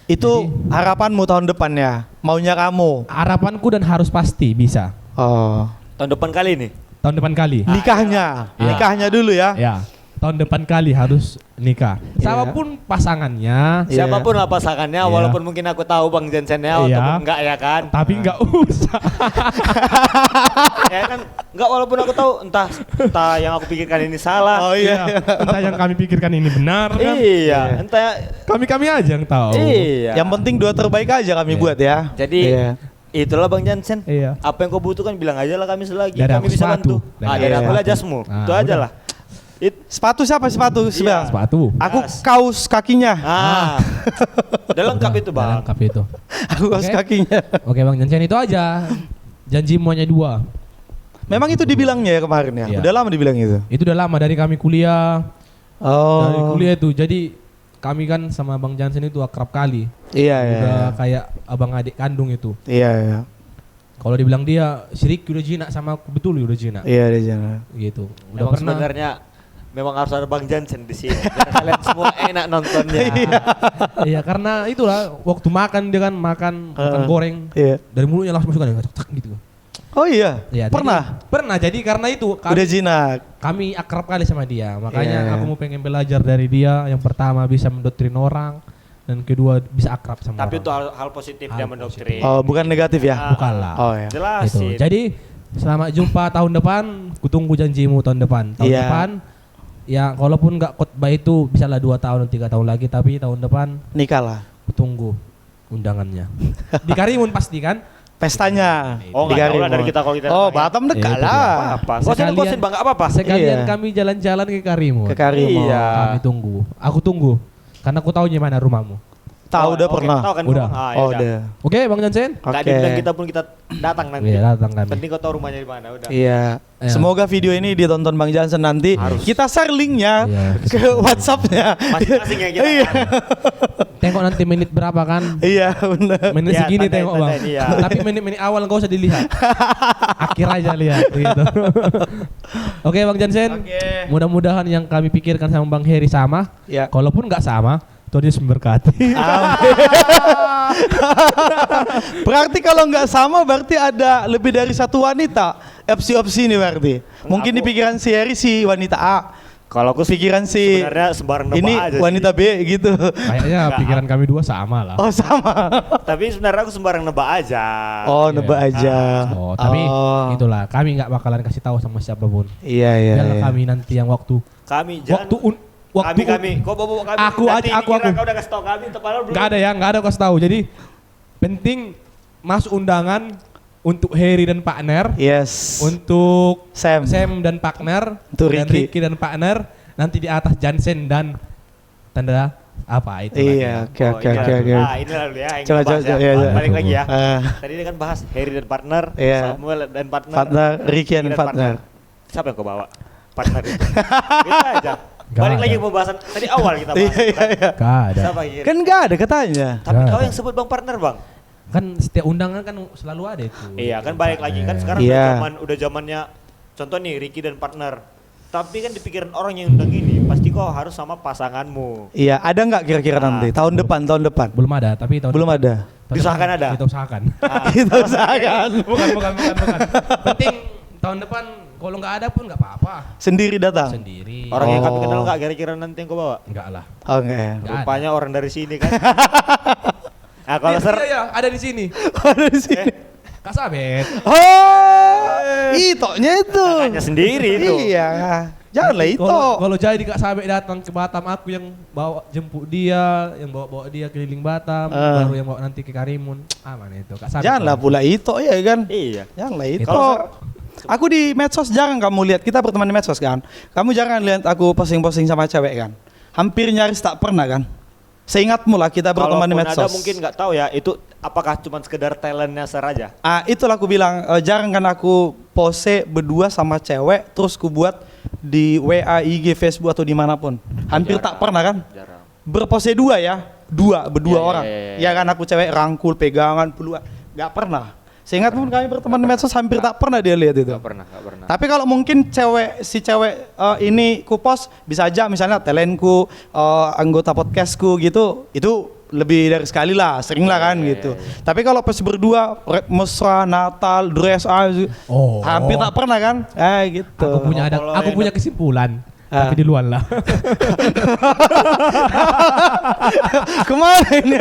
Speaker 1: Itu harapanmu tahun depan ya? Maunya kamu?
Speaker 3: Harapanku dan harus pasti bisa.
Speaker 1: Oh.
Speaker 2: Tahun depan kali nih.
Speaker 3: Tahun depan kali.
Speaker 1: Nikahnya?
Speaker 3: Iya.
Speaker 1: Nikahnya dulu ya?
Speaker 3: Ya. Tahun depan kali harus nikah.
Speaker 1: Iya.
Speaker 3: Siapapun pasangannya,
Speaker 1: Iya.
Speaker 2: Siapapun lah pasangannya,
Speaker 3: Iya.
Speaker 2: walaupun mungkin aku tahu Bang Jensennya
Speaker 3: Iya.
Speaker 2: ataupun enggak ya kan.
Speaker 3: tapi nggak usah.
Speaker 2: Ya kan, enggak walaupun aku tahu entah yang aku pikirkan ini salah.
Speaker 1: Oh iya.
Speaker 3: Entah yang kami pikirkan ini benar kan?
Speaker 2: Iya, entah
Speaker 3: Kami aja yang tahu.
Speaker 2: iya.
Speaker 1: Yang penting 2 terbaik aja kami
Speaker 3: Iya.
Speaker 1: buat ya.
Speaker 2: Jadi
Speaker 1: Iya.
Speaker 2: itulah Bang Jansen.
Speaker 3: Iya.
Speaker 2: Apa yang kau butuhkan bilang aja lah kami selagi
Speaker 3: Dari
Speaker 2: kami
Speaker 3: aku
Speaker 2: bisa
Speaker 3: sepatu.
Speaker 2: bantu.
Speaker 3: Dari
Speaker 2: Dari
Speaker 1: aku
Speaker 2: aku lah
Speaker 3: sepatu.
Speaker 2: jasmu.
Speaker 3: Ah,
Speaker 2: Itu aja
Speaker 3: udah.
Speaker 2: lah.
Speaker 1: Sepatu siapa sepatu? Sebentar.
Speaker 3: Sepatu.
Speaker 1: Aku
Speaker 2: Jas.
Speaker 1: kaus kakinya.
Speaker 2: Udah lengkap itu
Speaker 3: Udah
Speaker 2: Bang.
Speaker 3: lengkap itu.
Speaker 1: Aku kaus
Speaker 3: Oke.
Speaker 1: kakinya.
Speaker 3: Oke Bang Jansen itu aja. Janji semuanya 2.
Speaker 1: Memang itu dibilangnya ya kemarin ya?
Speaker 3: Iya.
Speaker 1: Udah lama dibilang itu?
Speaker 3: Itu udah lama dari kami kuliah.
Speaker 1: Oh.
Speaker 3: Dari kuliah itu. Jadi kami kan sama Bang Jansen itu akrab kali.
Speaker 1: Iya, iya.
Speaker 3: Udah kayak abang adik kandung itu.
Speaker 1: Iya, iya.
Speaker 3: Kalau dibilang dia Sirik udah jinak sama aku, betul udah jinak.
Speaker 1: Iya, di sana.
Speaker 3: Gitu. Udah
Speaker 2: Memang
Speaker 3: pernah.
Speaker 2: sebenarnya memang harus ada Bang Jansen di sini. Biar kalian semua enak nontonnya.
Speaker 3: Iya karena itulah waktu makan dia kan makan goreng
Speaker 1: Iya.
Speaker 3: dari mulutnya langsung masuk kan tak gitu.
Speaker 1: Oh iya.
Speaker 3: Iya,
Speaker 1: Pernah?
Speaker 3: Pernah. Jadi karena itu
Speaker 1: Udah jinak.
Speaker 3: kami akrab kali sama dia. Makanya
Speaker 1: Iya.
Speaker 3: aku mau pengen belajar dari dia. Yang pertama bisa mendoktrin orang dan kedua bisa akrab sama
Speaker 2: Tapi
Speaker 3: orang.
Speaker 2: itu hal positif
Speaker 3: Hal
Speaker 2: dia mendoktrin.
Speaker 1: Oh, bukan negatif ya?
Speaker 3: Bukanlah.
Speaker 1: Oh ya.
Speaker 3: Itu.
Speaker 2: Jelasin.
Speaker 3: Jadi selamat jumpa tahun depan. Kutunggu janjimu tahun depan. Tahun
Speaker 1: Iya.
Speaker 3: depan ya kalaupun nggak khotbah itu bisalah 2 tahun 3 tahun lagi, tapi tahun depan
Speaker 1: Nikah lah.
Speaker 3: kutunggu undangannya. Di Karimun pasti kan?
Speaker 1: Pestanya.
Speaker 2: Oh,
Speaker 1: Di
Speaker 2: nggak tahu lah
Speaker 1: Karimun.
Speaker 2: dari kita kalau kita
Speaker 1: Oh,
Speaker 2: tanya.
Speaker 1: Batam dekat
Speaker 3: Itu dia.
Speaker 1: lah.
Speaker 2: Apa? Gosen Bang, enggak apa-apa.
Speaker 3: Sekalian
Speaker 1: Iya.
Speaker 3: kami jalan-jalan ke Karimun.
Speaker 1: Ke Karimun.
Speaker 2: Iya.
Speaker 3: Kami tunggu. Aku tunggu. Karena aku tahu di mana rumahmu.
Speaker 1: Tahu udah
Speaker 2: oke.
Speaker 1: pernah.
Speaker 2: Tahu kan
Speaker 3: Udah.
Speaker 2: Bang? Ah,
Speaker 1: Oh,
Speaker 2: yaudah.
Speaker 1: udah.
Speaker 3: Oke, Bang Jansen.
Speaker 2: Nggak
Speaker 1: Oke.
Speaker 2: dibilang kita pun kita datang nanti.
Speaker 3: Iya, datang kami.
Speaker 2: Penting kau tahu rumahnya di mana udah.
Speaker 1: Iya.
Speaker 3: Iya.
Speaker 1: Semoga video ini ditonton Bang Jansen nanti.
Speaker 2: Harus.
Speaker 1: Kita share linknya
Speaker 3: Iya.
Speaker 1: ke WhatsApp-nya.
Speaker 2: Masing-masing ya kita.
Speaker 1: Iya.
Speaker 3: Tengok nanti menit berapa kan?
Speaker 1: Iya, benar.
Speaker 3: Menit
Speaker 2: Iya,
Speaker 3: segini
Speaker 2: tanda-
Speaker 3: tengok Bang.
Speaker 2: tanda, iya.
Speaker 3: Tapi menit-menit awal enggak usah dilihat. Akhir aja lihat gitu. Oke, Bang Jansen.
Speaker 1: Oke.
Speaker 3: Mudah-mudahan yang kami pikirkan sama Bang Heri sama.
Speaker 1: Ya.
Speaker 3: Kalaupun nggak sama, Tuhan Yesus memberkati.
Speaker 1: Berarti kalau nggak sama berarti ada lebih dari satu wanita. Opsi-opsi ini berarti. Mungkin di
Speaker 2: Aku-
Speaker 1: pikiran si Heri si wanita A.
Speaker 2: Kalau aku
Speaker 1: Pikiran si
Speaker 2: sebenarnya sembarang nebak
Speaker 1: ini
Speaker 2: aja
Speaker 1: wanita
Speaker 2: sih.
Speaker 1: B gitu.
Speaker 3: Kayaknya pikiran kami dua sama lah.
Speaker 1: Oh sama.
Speaker 2: Tapi sebenarnya aku sembarang nebak aja.
Speaker 1: Oh
Speaker 3: Iya.
Speaker 1: nebak aja.
Speaker 3: Oh, tapi
Speaker 1: Oh.
Speaker 3: itulah kami nggak bakalan kasih tahu sama siapapun.
Speaker 1: Iya iya.
Speaker 3: Biarlah
Speaker 1: iya.
Speaker 3: kami nanti yang waktu
Speaker 2: Kami jangan kami. Kok bawa kami.
Speaker 3: Aku
Speaker 2: Nanti
Speaker 3: aja, aku.
Speaker 2: dikira kau udah kasih tahu kami padahal belum.
Speaker 3: nggak ada kasih tahu. Jadi penting masuk undangan untuk Heri dan partner,
Speaker 1: Yes.
Speaker 3: untuk
Speaker 1: Sam.
Speaker 3: dan partner,
Speaker 1: Untuk
Speaker 3: dan
Speaker 1: Ricky.
Speaker 3: Ricky dan partner, nanti di atas Jansen dan tanda apa itu
Speaker 1: Iya,
Speaker 3: lagi.
Speaker 1: oke oke
Speaker 2: ini
Speaker 1: oke
Speaker 2: lah.
Speaker 1: oke.
Speaker 2: Ah, ini lah dulu ya yang
Speaker 1: Coba,
Speaker 2: kita bahas
Speaker 1: coba,
Speaker 2: ya.
Speaker 1: iya, iya.
Speaker 2: Balik lagi ya.
Speaker 1: Ah.
Speaker 2: Tadi dia kan bahas Harry dan partner,
Speaker 1: Iya.
Speaker 2: Samuel dan partner.
Speaker 1: Partner, Ricky dan partner.
Speaker 2: Siapa yang kau bawa? Partner itu. Itu aja.
Speaker 3: Gak
Speaker 2: Balik
Speaker 3: ada.
Speaker 2: lagi ke pembahasan tadi awal kita bahas.
Speaker 1: Iya iya iya.
Speaker 3: Gak ada.
Speaker 2: Siapa yang
Speaker 1: Kan nggak ada katanya.
Speaker 2: Tapi
Speaker 3: Gak
Speaker 2: kau
Speaker 3: ada.
Speaker 2: yang sebut Bang partner, Bang.
Speaker 3: Kan setiap undangan kan selalu ada itu.
Speaker 2: Iya, kan balik lagi kan sekarang
Speaker 1: Iya.
Speaker 2: udah zamannya contoh nih Ricky dan partner. Tapi kan di pikiran orang yang undang ini pasti kau harus sama pasanganmu.
Speaker 1: Iya, ada nggak kira-kira nanti tahun depan tahun depan?
Speaker 3: Belum ada, tapi tahun
Speaker 1: Belum
Speaker 3: depan-
Speaker 1: ada.
Speaker 3: tahun
Speaker 2: Diusahakan
Speaker 3: depan
Speaker 2: ada?
Speaker 3: Kita usahakan.
Speaker 2: Ah,
Speaker 1: Kita usahakan.
Speaker 3: bukan. Penting tahun depan kalau nggak ada pun nggak apa-apa.
Speaker 1: Sendiri datang.
Speaker 3: Sendiri.
Speaker 2: orang yang kami
Speaker 1: Oh.
Speaker 2: kenal nggak kira-kira nanti yang kau bawa?
Speaker 3: Enggak lah.
Speaker 1: Oke.
Speaker 3: Nggak ada.
Speaker 2: Rupanya orang dari sini kan. Nah, kalau ser
Speaker 3: Iya, ada di sini.
Speaker 1: Ada di sini.
Speaker 3: Kak Sabet.
Speaker 1: Oh, itoknya itu.
Speaker 2: kakaknya sendiri itu.
Speaker 1: Iya. Janganlah itu.
Speaker 3: Kalau jadi Kak Sabet datang ke Batam, aku yang bawa jemput dia, yang bawa dia keliling Batam, baru yang bawa nanti ke Karimun. Aman itu Kak Sabet.
Speaker 1: Janganlah pula itu ya kan.
Speaker 2: Iya.
Speaker 1: Janganlah itu.
Speaker 2: Kalau
Speaker 1: Aku di medsos jarang kamu lihat. Kita berteman di medsos kan. Kamu jarang lihat aku posting-posting sama cewek kan. Hampir nyaris tak pernah kan. Seingatmu lah kita berteman di
Speaker 2: kalaupun
Speaker 1: medsos.
Speaker 2: ada mungkin nggak tahu ya itu apakah cuma sekedar talentnya aja.
Speaker 1: Ah, itulah aku bilang jarang kan aku pose berdua sama cewek terus ku buat di WA, IG, Facebook atau dimanapun. Hampir tak pernah kan.
Speaker 2: Jarang.
Speaker 1: Berpose dua ya, berdua
Speaker 2: Iya,
Speaker 1: orang.
Speaker 2: iya.
Speaker 1: Ya kan aku cewek rangkul, pegangan, peluang. Gak pernah. Seingatmu kami berteman di medsos hampir tak pernah dia lihat itu.
Speaker 2: Nggak pernah.
Speaker 1: Tapi kalau mungkin si cewek ini ku post bisa aja misalnya talentku, anggota podcastku gitu, itu lebih dari sekali lah, sering lah kan gitu. Tapi kalau pas berdua mesra Natal, dress
Speaker 3: Oh.
Speaker 1: hampir tak pernah kan? Gitu.
Speaker 2: Kalau
Speaker 3: Aku
Speaker 2: yang
Speaker 3: punya kesimpulan.
Speaker 1: Ah.
Speaker 3: Tapi di luar lah.
Speaker 1: Kemana ini?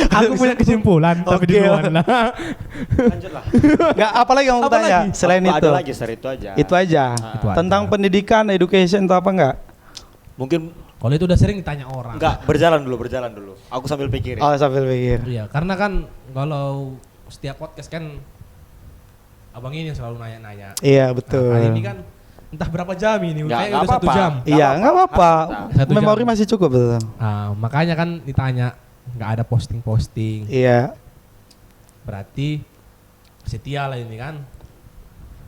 Speaker 3: Aku punya kesimpulan tapi di
Speaker 1: Oke.
Speaker 3: luar lah.
Speaker 2: Lanjutlah.
Speaker 1: Nggak, apalagi yang mau
Speaker 3: Apa
Speaker 1: tanya
Speaker 3: lagi?
Speaker 1: selain
Speaker 2: Ada
Speaker 1: itu?
Speaker 2: lagi ser itu aja.
Speaker 1: Itu aja.
Speaker 3: Itu aja.
Speaker 1: Tentang pendidikan, education itu apa enggak?
Speaker 2: Mungkin
Speaker 3: Kalau itu udah sering ditanya orang.
Speaker 2: enggak berjalan dulu. Aku sambil pikirin.
Speaker 1: Oh, sambil pikir.
Speaker 3: Iya, karena kan kalau setiap podcast kan abang ini yang selalu nanya-nanya.
Speaker 1: Iya,
Speaker 3: Nah,
Speaker 1: betul.
Speaker 3: kali ini kan entah berapa jam ini,
Speaker 2: Nggak
Speaker 3: kayaknya udah 1
Speaker 2: apa-apa.
Speaker 3: jam.
Speaker 1: Iya, nggak apa-apa.
Speaker 3: Satu jam.
Speaker 1: Memori masih cukup betul.
Speaker 3: Nah, makanya kan ditanya nggak ada posting-posting.
Speaker 1: Iya.
Speaker 3: Berarti setia lah ini kan.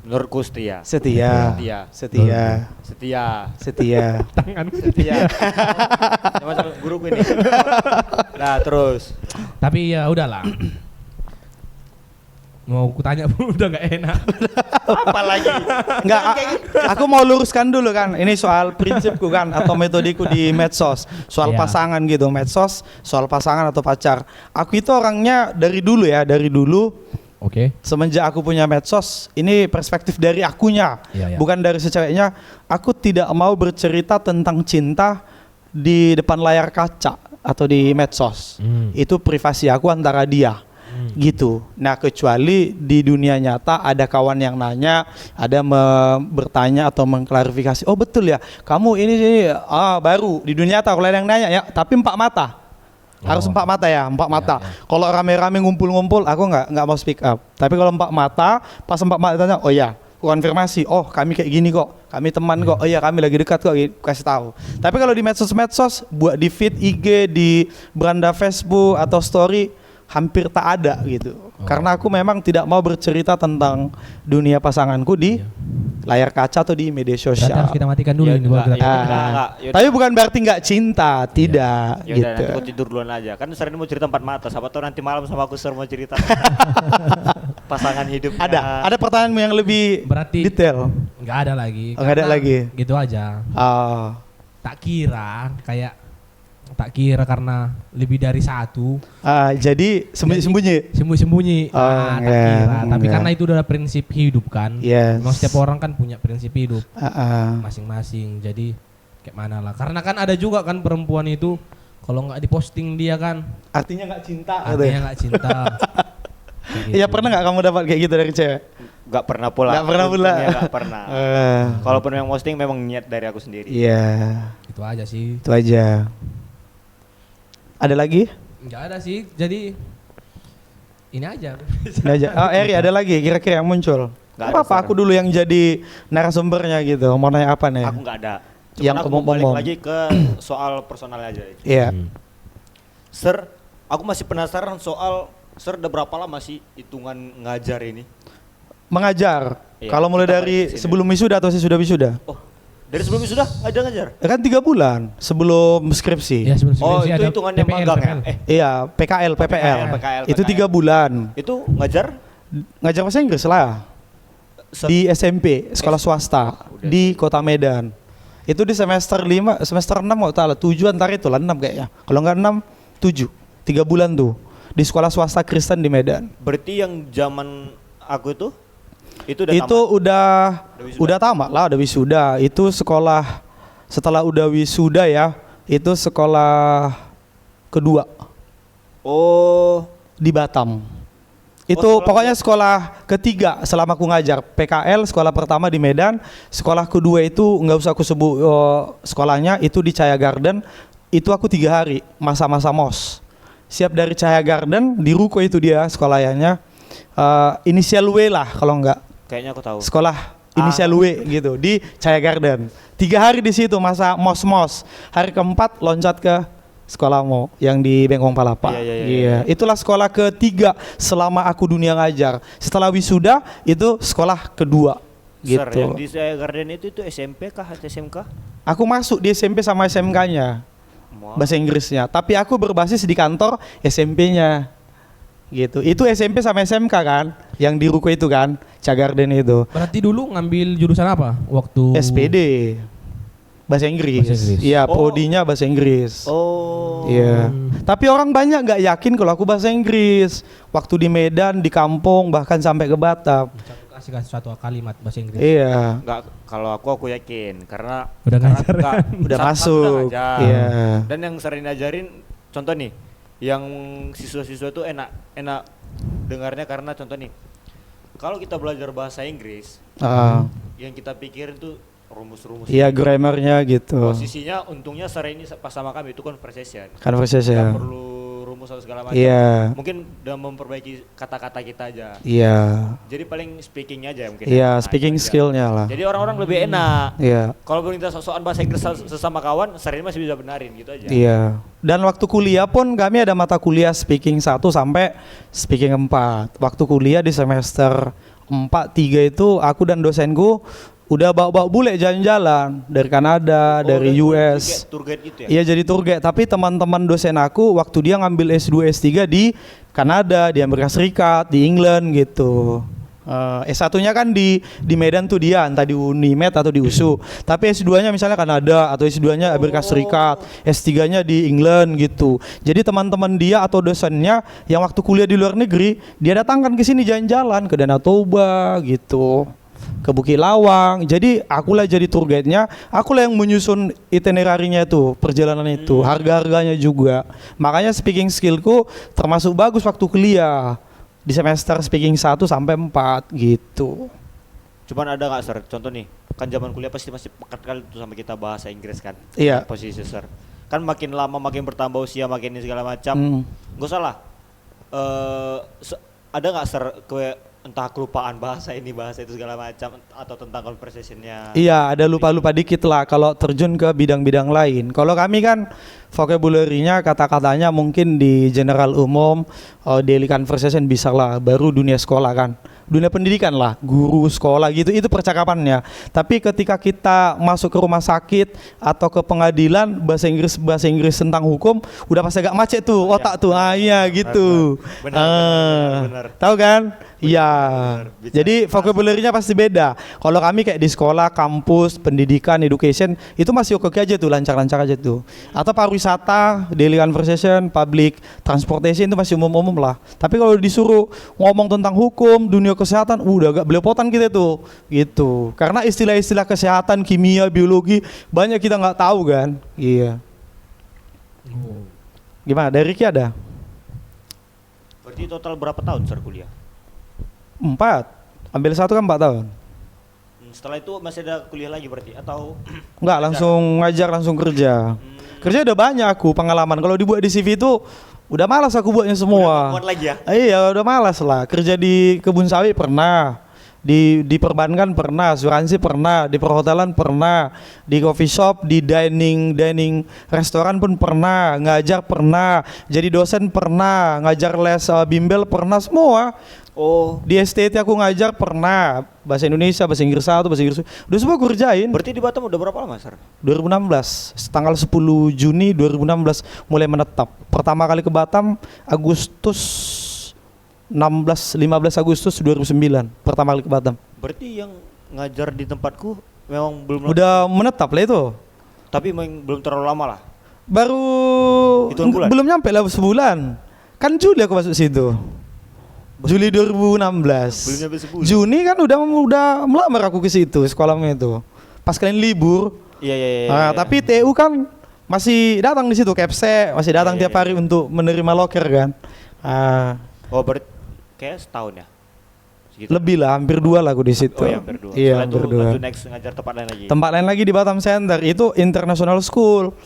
Speaker 2: Menurutku setia.
Speaker 1: Setia.
Speaker 2: Setia.
Speaker 1: Setia.
Speaker 2: Setia.
Speaker 1: Setia.
Speaker 3: Tangan.
Speaker 2: Setia. Sama guruku ini. Nah, terus.
Speaker 3: Tapi ya udahlah. Mau kutanya pun udah nggak enak.
Speaker 2: Apa lagi?
Speaker 1: Enggak, aku mau luruskan dulu kan. Ini soal prinsipku kan atau metodiku di medsos. Soal
Speaker 3: Iya.
Speaker 1: pasangan gitu, medsos, soal pasangan atau pacar. Aku itu orangnya dari dulu
Speaker 3: Oke.
Speaker 1: semenjak aku punya medsos, ini perspektif dari akunya,
Speaker 3: Iya, iya.
Speaker 1: bukan dari si ceweknya. Aku tidak mau bercerita tentang cinta di depan layar kaca atau di medsos. Itu privasi aku antara dia. Gitu. Nah, kecuali di dunia nyata ada kawan yang nanya, ada bertanya atau mengklarifikasi. Oh betul ya, kamu ini baru di dunia nyata. Kalau ada yang nanya ya, tapi 4 mata. Harus 4 mata ya, 4 mata.
Speaker 3: Ya.
Speaker 1: Kalau rame-rame ngumpul-ngumpul, aku nggak mau speak up. Tapi kalau 4 mata, pas 4 mata tanya, oh ya, konfirmasi. Oh kami kayak gini kok, kami teman kok, oh iya kami lagi dekat kok, kasih tahu. Tapi kalau di medsos buat di feed IG, di beranda Facebook atau story hampir tak ada gitu. Karena aku memang tidak mau bercerita tentang dunia pasanganku di layar kaca atau di media
Speaker 3: Berarti
Speaker 1: sosial.
Speaker 3: harus kita matikan dulu
Speaker 2: Ya,
Speaker 3: ini baru kita.
Speaker 2: enggak.
Speaker 1: Tapi bukan berarti nggak cinta, tidak
Speaker 2: Ya udah
Speaker 1: gitu.
Speaker 2: nanti aku tidur duluan aja. Kan Sir ini mau cerita 4 mata, siapa tahu nanti malam sama aku Sir mau cerita pasangan hidupnya.
Speaker 1: Ada pertanyaanmu yang lebih
Speaker 3: Berarti
Speaker 1: detail.
Speaker 3: nggak ada lagi.
Speaker 1: Oh, nggak ada
Speaker 3: Karena
Speaker 1: lagi.
Speaker 3: Gitu aja.
Speaker 1: Oh.
Speaker 3: Tak kira karena lebih dari satu.
Speaker 1: Jadi sembunyi-sembunyi.
Speaker 3: Sembunyi-sembunyi.
Speaker 1: Oh,
Speaker 3: Tak
Speaker 1: enggak,
Speaker 3: kira. Tapi
Speaker 1: enggak.
Speaker 3: karena itu udah prinsip hidup kan.
Speaker 1: Yes.
Speaker 3: Memang setiap orang kan punya prinsip hidup
Speaker 1: Ah.
Speaker 3: masing-masing. Jadi kayak mana lah. Karena kan ada juga kan perempuan itu kalau nggak diposting dia kan
Speaker 1: Artinya nggak cinta gitu
Speaker 3: artinya
Speaker 1: ya?
Speaker 3: nggak cinta. Kayak
Speaker 1: Iya,
Speaker 3: gitu.
Speaker 1: pernah nggak kamu dapat kayak gitu dari cewek?
Speaker 2: Gak pernah pula.
Speaker 1: Nggak pernah pula.
Speaker 2: Untungnya nggak pernah. Kalaupun yang posting memang niat dari aku sendiri.
Speaker 1: Iya,
Speaker 3: Itu aja sih.
Speaker 1: itu aja. Ada lagi?
Speaker 3: Nggak ada sih. Jadi ini aja.
Speaker 1: Ini aja. Oh, Eri ada lagi kira-kira yang muncul?
Speaker 2: Nggak ada,
Speaker 1: Apa?
Speaker 2: Sir.
Speaker 1: Aku dulu yang jadi narasumbernya gitu. Mau nanya apa nih?
Speaker 2: Aku nggak ada. Cuman
Speaker 1: Yang
Speaker 2: aku mau balik
Speaker 1: umum-umum.
Speaker 2: lagi ke soal personal aja.
Speaker 1: Iya.
Speaker 2: Sir, aku masih penasaran soal Sir udah berapa lama sih hitungan ngajar ini?
Speaker 1: Mengajar.
Speaker 2: Iya,
Speaker 1: Kalau mulai
Speaker 2: kita
Speaker 1: dari
Speaker 2: balik ke sini.
Speaker 1: sebelum wisuda atau sesudah wisuda?
Speaker 2: Oh, dari sebelumnya sudah ngajar?
Speaker 1: Ya kan 3 bulan sebelum skripsi.
Speaker 3: Ya, sebelum
Speaker 2: Oh,
Speaker 3: skripsi
Speaker 2: itu
Speaker 3: ada
Speaker 2: hitungannya
Speaker 3: PPL,
Speaker 2: magang ya?
Speaker 3: PPL.
Speaker 1: Iya, PKL, PPL. Itu 3 bulan.
Speaker 2: Itu ngajar?
Speaker 1: Ngajar bahasa Inggris lah. Di SMP, sekolah swasta
Speaker 2: Udah
Speaker 1: di Kota Medan. Itu di semester 5, semester 6 mau tahu 7 antara itu lah 6 kayaknya. Kalau enggak 6, 7. 3 bulan tuh di sekolah swasta Kristen di Medan.
Speaker 2: Berarti yang zaman aku itu udah
Speaker 1: Itu
Speaker 2: tamat?
Speaker 1: udah
Speaker 2: wisuda?
Speaker 1: tamat lah, udah wisuda. Itu sekolah setelah udah wisuda ya, itu sekolah kedua
Speaker 2: Oh,
Speaker 1: di Batam. Itu
Speaker 2: sekolah
Speaker 1: pokoknya sekolah ketiga selama aku ngajar. PKL sekolah pertama di Medan, sekolah kedua itu nggak usah aku sebut sekolahnya, itu di Cahaya Garden. Itu aku 3 hari masa-masa mos. Siap dari Cahaya Garden di Ruko itu dia sekolahnya. Inisial W lah kalau nggak.
Speaker 2: kayaknya aku tahu.
Speaker 1: Sekolah inisial W gitu di Cahaya Garden. 3 hari di situ masa mos-mos. Hari keempat loncat ke sekolahmu yang di Bengkong Palapa.
Speaker 2: Iya.
Speaker 1: Itulah sekolah ketiga selama aku dunia ngajar. Setelah wisuda itu sekolah kedua
Speaker 2: Sir,
Speaker 1: gitu.
Speaker 2: yang di Saya Garden itu SMP kah atau SMK?
Speaker 1: Aku masuk di SMP sama SMK-nya
Speaker 2: Wah.
Speaker 1: bahasa Inggrisnya, tapi aku berbasis di kantor SMP-nya. Gitu. Itu SMP sama SMK kan, yang di Ruko itu kan, Cahaya Garden itu.
Speaker 3: Berarti dulu ngambil jurusan apa waktu
Speaker 1: SPD. Bahasa Inggris.
Speaker 3: Bahasa Inggris.
Speaker 1: Iya,
Speaker 2: Oh.
Speaker 1: prodinya bahasa Inggris.
Speaker 2: Oh.
Speaker 1: Iya. Tapi orang banyak nggak yakin kalau aku bahasa Inggris. Waktu di Medan, di kampung, bahkan sampai ke Batam.
Speaker 3: kasih satu kalimat bahasa Inggris.
Speaker 1: Iya.
Speaker 2: Enggak, kalau aku yakin karena
Speaker 3: Udah
Speaker 2: karena
Speaker 3: ngajar.
Speaker 1: Udah
Speaker 2: satu
Speaker 1: masuk.
Speaker 2: udah ngajar.
Speaker 1: Iya.
Speaker 2: Dan yang sering ngajarin contoh nih, yang siswa-siswa tuh enak dengarnya karena contoh nih. Kalau kita belajar bahasa Inggris, yang kita pikirin tuh rumus-rumus.
Speaker 1: Iya, grammarnya gitu.
Speaker 2: Posisinya untungnya sering ini pas sama kami itu conversation.
Speaker 1: Conversation.
Speaker 2: Nggak perlu rumus atau segala macam.
Speaker 1: Iya.
Speaker 2: Mungkin udah memperbaiki kata-kata kita aja.
Speaker 1: Iya.
Speaker 2: Jadi paling speakingnya aja mungkin.
Speaker 1: Iya,
Speaker 2: Nah,
Speaker 1: speaking
Speaker 2: itu aja.
Speaker 1: skillnya lah.
Speaker 2: Jadi orang-orang lebih enak.
Speaker 1: Iya.
Speaker 2: Kalau kita sok-sokan bahasa Inggris sesama kawan, sering masih bisa benarin gitu aja.
Speaker 1: Iya. Dan waktu kuliah pun kami ada mata kuliah speaking 1 sampai speaking 4. Waktu kuliah di semester 4, 3 itu aku dan dosenku udah bawa-bawa bule jalan-jalan dari Kanada, dari
Speaker 2: dan
Speaker 1: US.
Speaker 2: kayak tour guide gitu ya?
Speaker 1: Iya, jadi tour guide. Tapi teman-teman dosen aku waktu dia ngambil S2, S3 di Kanada, di Amerika Serikat, di England gitu. S1-nya kan di Medan tuh dia, entah di Unimed atau di USU. Tapi S2-nya misalnya Kanada atau S2-nya Amerika Serikat, S3-nya di England gitu. Jadi teman-teman dia atau dosennya yang waktu kuliah di luar negeri, dia datangkan ke sini jalan-jalan ke Danau Toba gitu, ke Bukit Lawang. Jadi akulah jadi tour guide-nya, akulah yang menyusun itinerarinya itu, perjalanan itu, harga-harganya juga. Makanya speaking skillku termasuk bagus waktu kuliah. Di semester speaking 1 sampai 4 gitu.
Speaker 2: Cuman ada nggak Sir? Contoh nih, kan zaman kuliah pasti masih pekat kali tuh sama kita bahasa Inggris kan?
Speaker 1: Iya.
Speaker 2: Posisi Sir. Kan makin lama makin bertambah usia makin ini segala macam. Nggak salah. Ada nggak Sir entah kelupaan bahasa itu segala macam atau tentang conversationnya.
Speaker 1: Iya, ada lupa-lupa dikit lah kalau terjun ke bidang-bidang lain. Kalau kami kan vocabulary-nya, kata-katanya mungkin di general umum, daily conversation bisa lah, baru dunia sekolah kan. Dunia pendidikan lah, guru sekolah gitu, itu percakapannya. Tapi ketika kita masuk ke rumah sakit atau ke pengadilan, bahasa Inggris tentang hukum udah pasti agak macet tuh otak tuh. Iya gitu.
Speaker 2: Benar.
Speaker 1: Tahu kan? Iya.
Speaker 2: Benar.
Speaker 1: Jadi vocabulary-nya pasti beda. Kalau kami kayak di sekolah, kampus, pendidikan, education itu masih oke aja tuh, lancar-lancar aja tuh. Atau pariwisata, daily conversation, public transportation itu masih umum-umum lah. Tapi kalau disuruh ngomong tentang hukum, dunia kesehatan, udah agak belepotan kita tuh, gitu. Karena istilah-istilah kesehatan, kimia, biologi banyak kita nggak tahu kan. Iya. Gimana? Dari Ricky ada?
Speaker 2: Berarti total berapa tahun Sir kuliah?
Speaker 1: 4. Ambil 1 kan 4 tahun.
Speaker 2: Setelah itu masih ada kuliah lagi berarti atau
Speaker 1: Enggak, langsung ngajar, langsung kerja. Kerja udah banyak aku pengalaman. Kalau dibuat di CV itu udah malas aku buatnya semua.
Speaker 2: muat lagi ya?
Speaker 1: Iya, udah malas lah. Kerja di kebun sawit pernah, di perbankan pernah, asuransi pernah, di perhotelan pernah, di coffee shop, di dining restoran pun pernah, ngajar pernah, jadi dosen pernah, ngajar les bimbel pernah semua.
Speaker 2: Oh,
Speaker 1: Di STT aku ngajar pernah, bahasa Indonesia, bahasa Inggris 1, bahasa Inggris 2. Udah semua aku kerjain.
Speaker 2: berarti di Batam udah berapa lama, Sir?
Speaker 1: 2016, tanggal 10 Juni 2016 mulai menetap. Pertama kali ke Batam Agustus 15 Agustus 2009 pertama kali ke Batam.
Speaker 2: Berarti yang ngajar di tempatku memang belum
Speaker 1: Udah menetap lah itu.
Speaker 2: tapi memang belum terlalu lama lah.
Speaker 1: Baru
Speaker 2: Hitungan bulan?
Speaker 1: belum nyampe lah sebulan. Kan Juli aku masuk situ. Juli 2016.
Speaker 2: Belum nyampe sebulan.
Speaker 1: Juni kan udah melamar aku ke situ sekolahnya itu. Pas kalian libur.
Speaker 2: Iya.
Speaker 1: Nah, tapi TU kan masih datang di situ, Kepse masih datang
Speaker 2: Iya,
Speaker 1: tiap hari untuk menerima loker kan.
Speaker 2: Oh, berarti kayak setahun ya? Segitu.
Speaker 1: Lebih lah, hampir 2 lah aku di situ.
Speaker 2: Oh ya, hampir 2.
Speaker 1: Iya,
Speaker 2: Setelah itu
Speaker 1: hampir 2.
Speaker 2: lanjut next ngajar tempat lain lagi.
Speaker 1: Tempat lain lagi di Batam Center itu International School.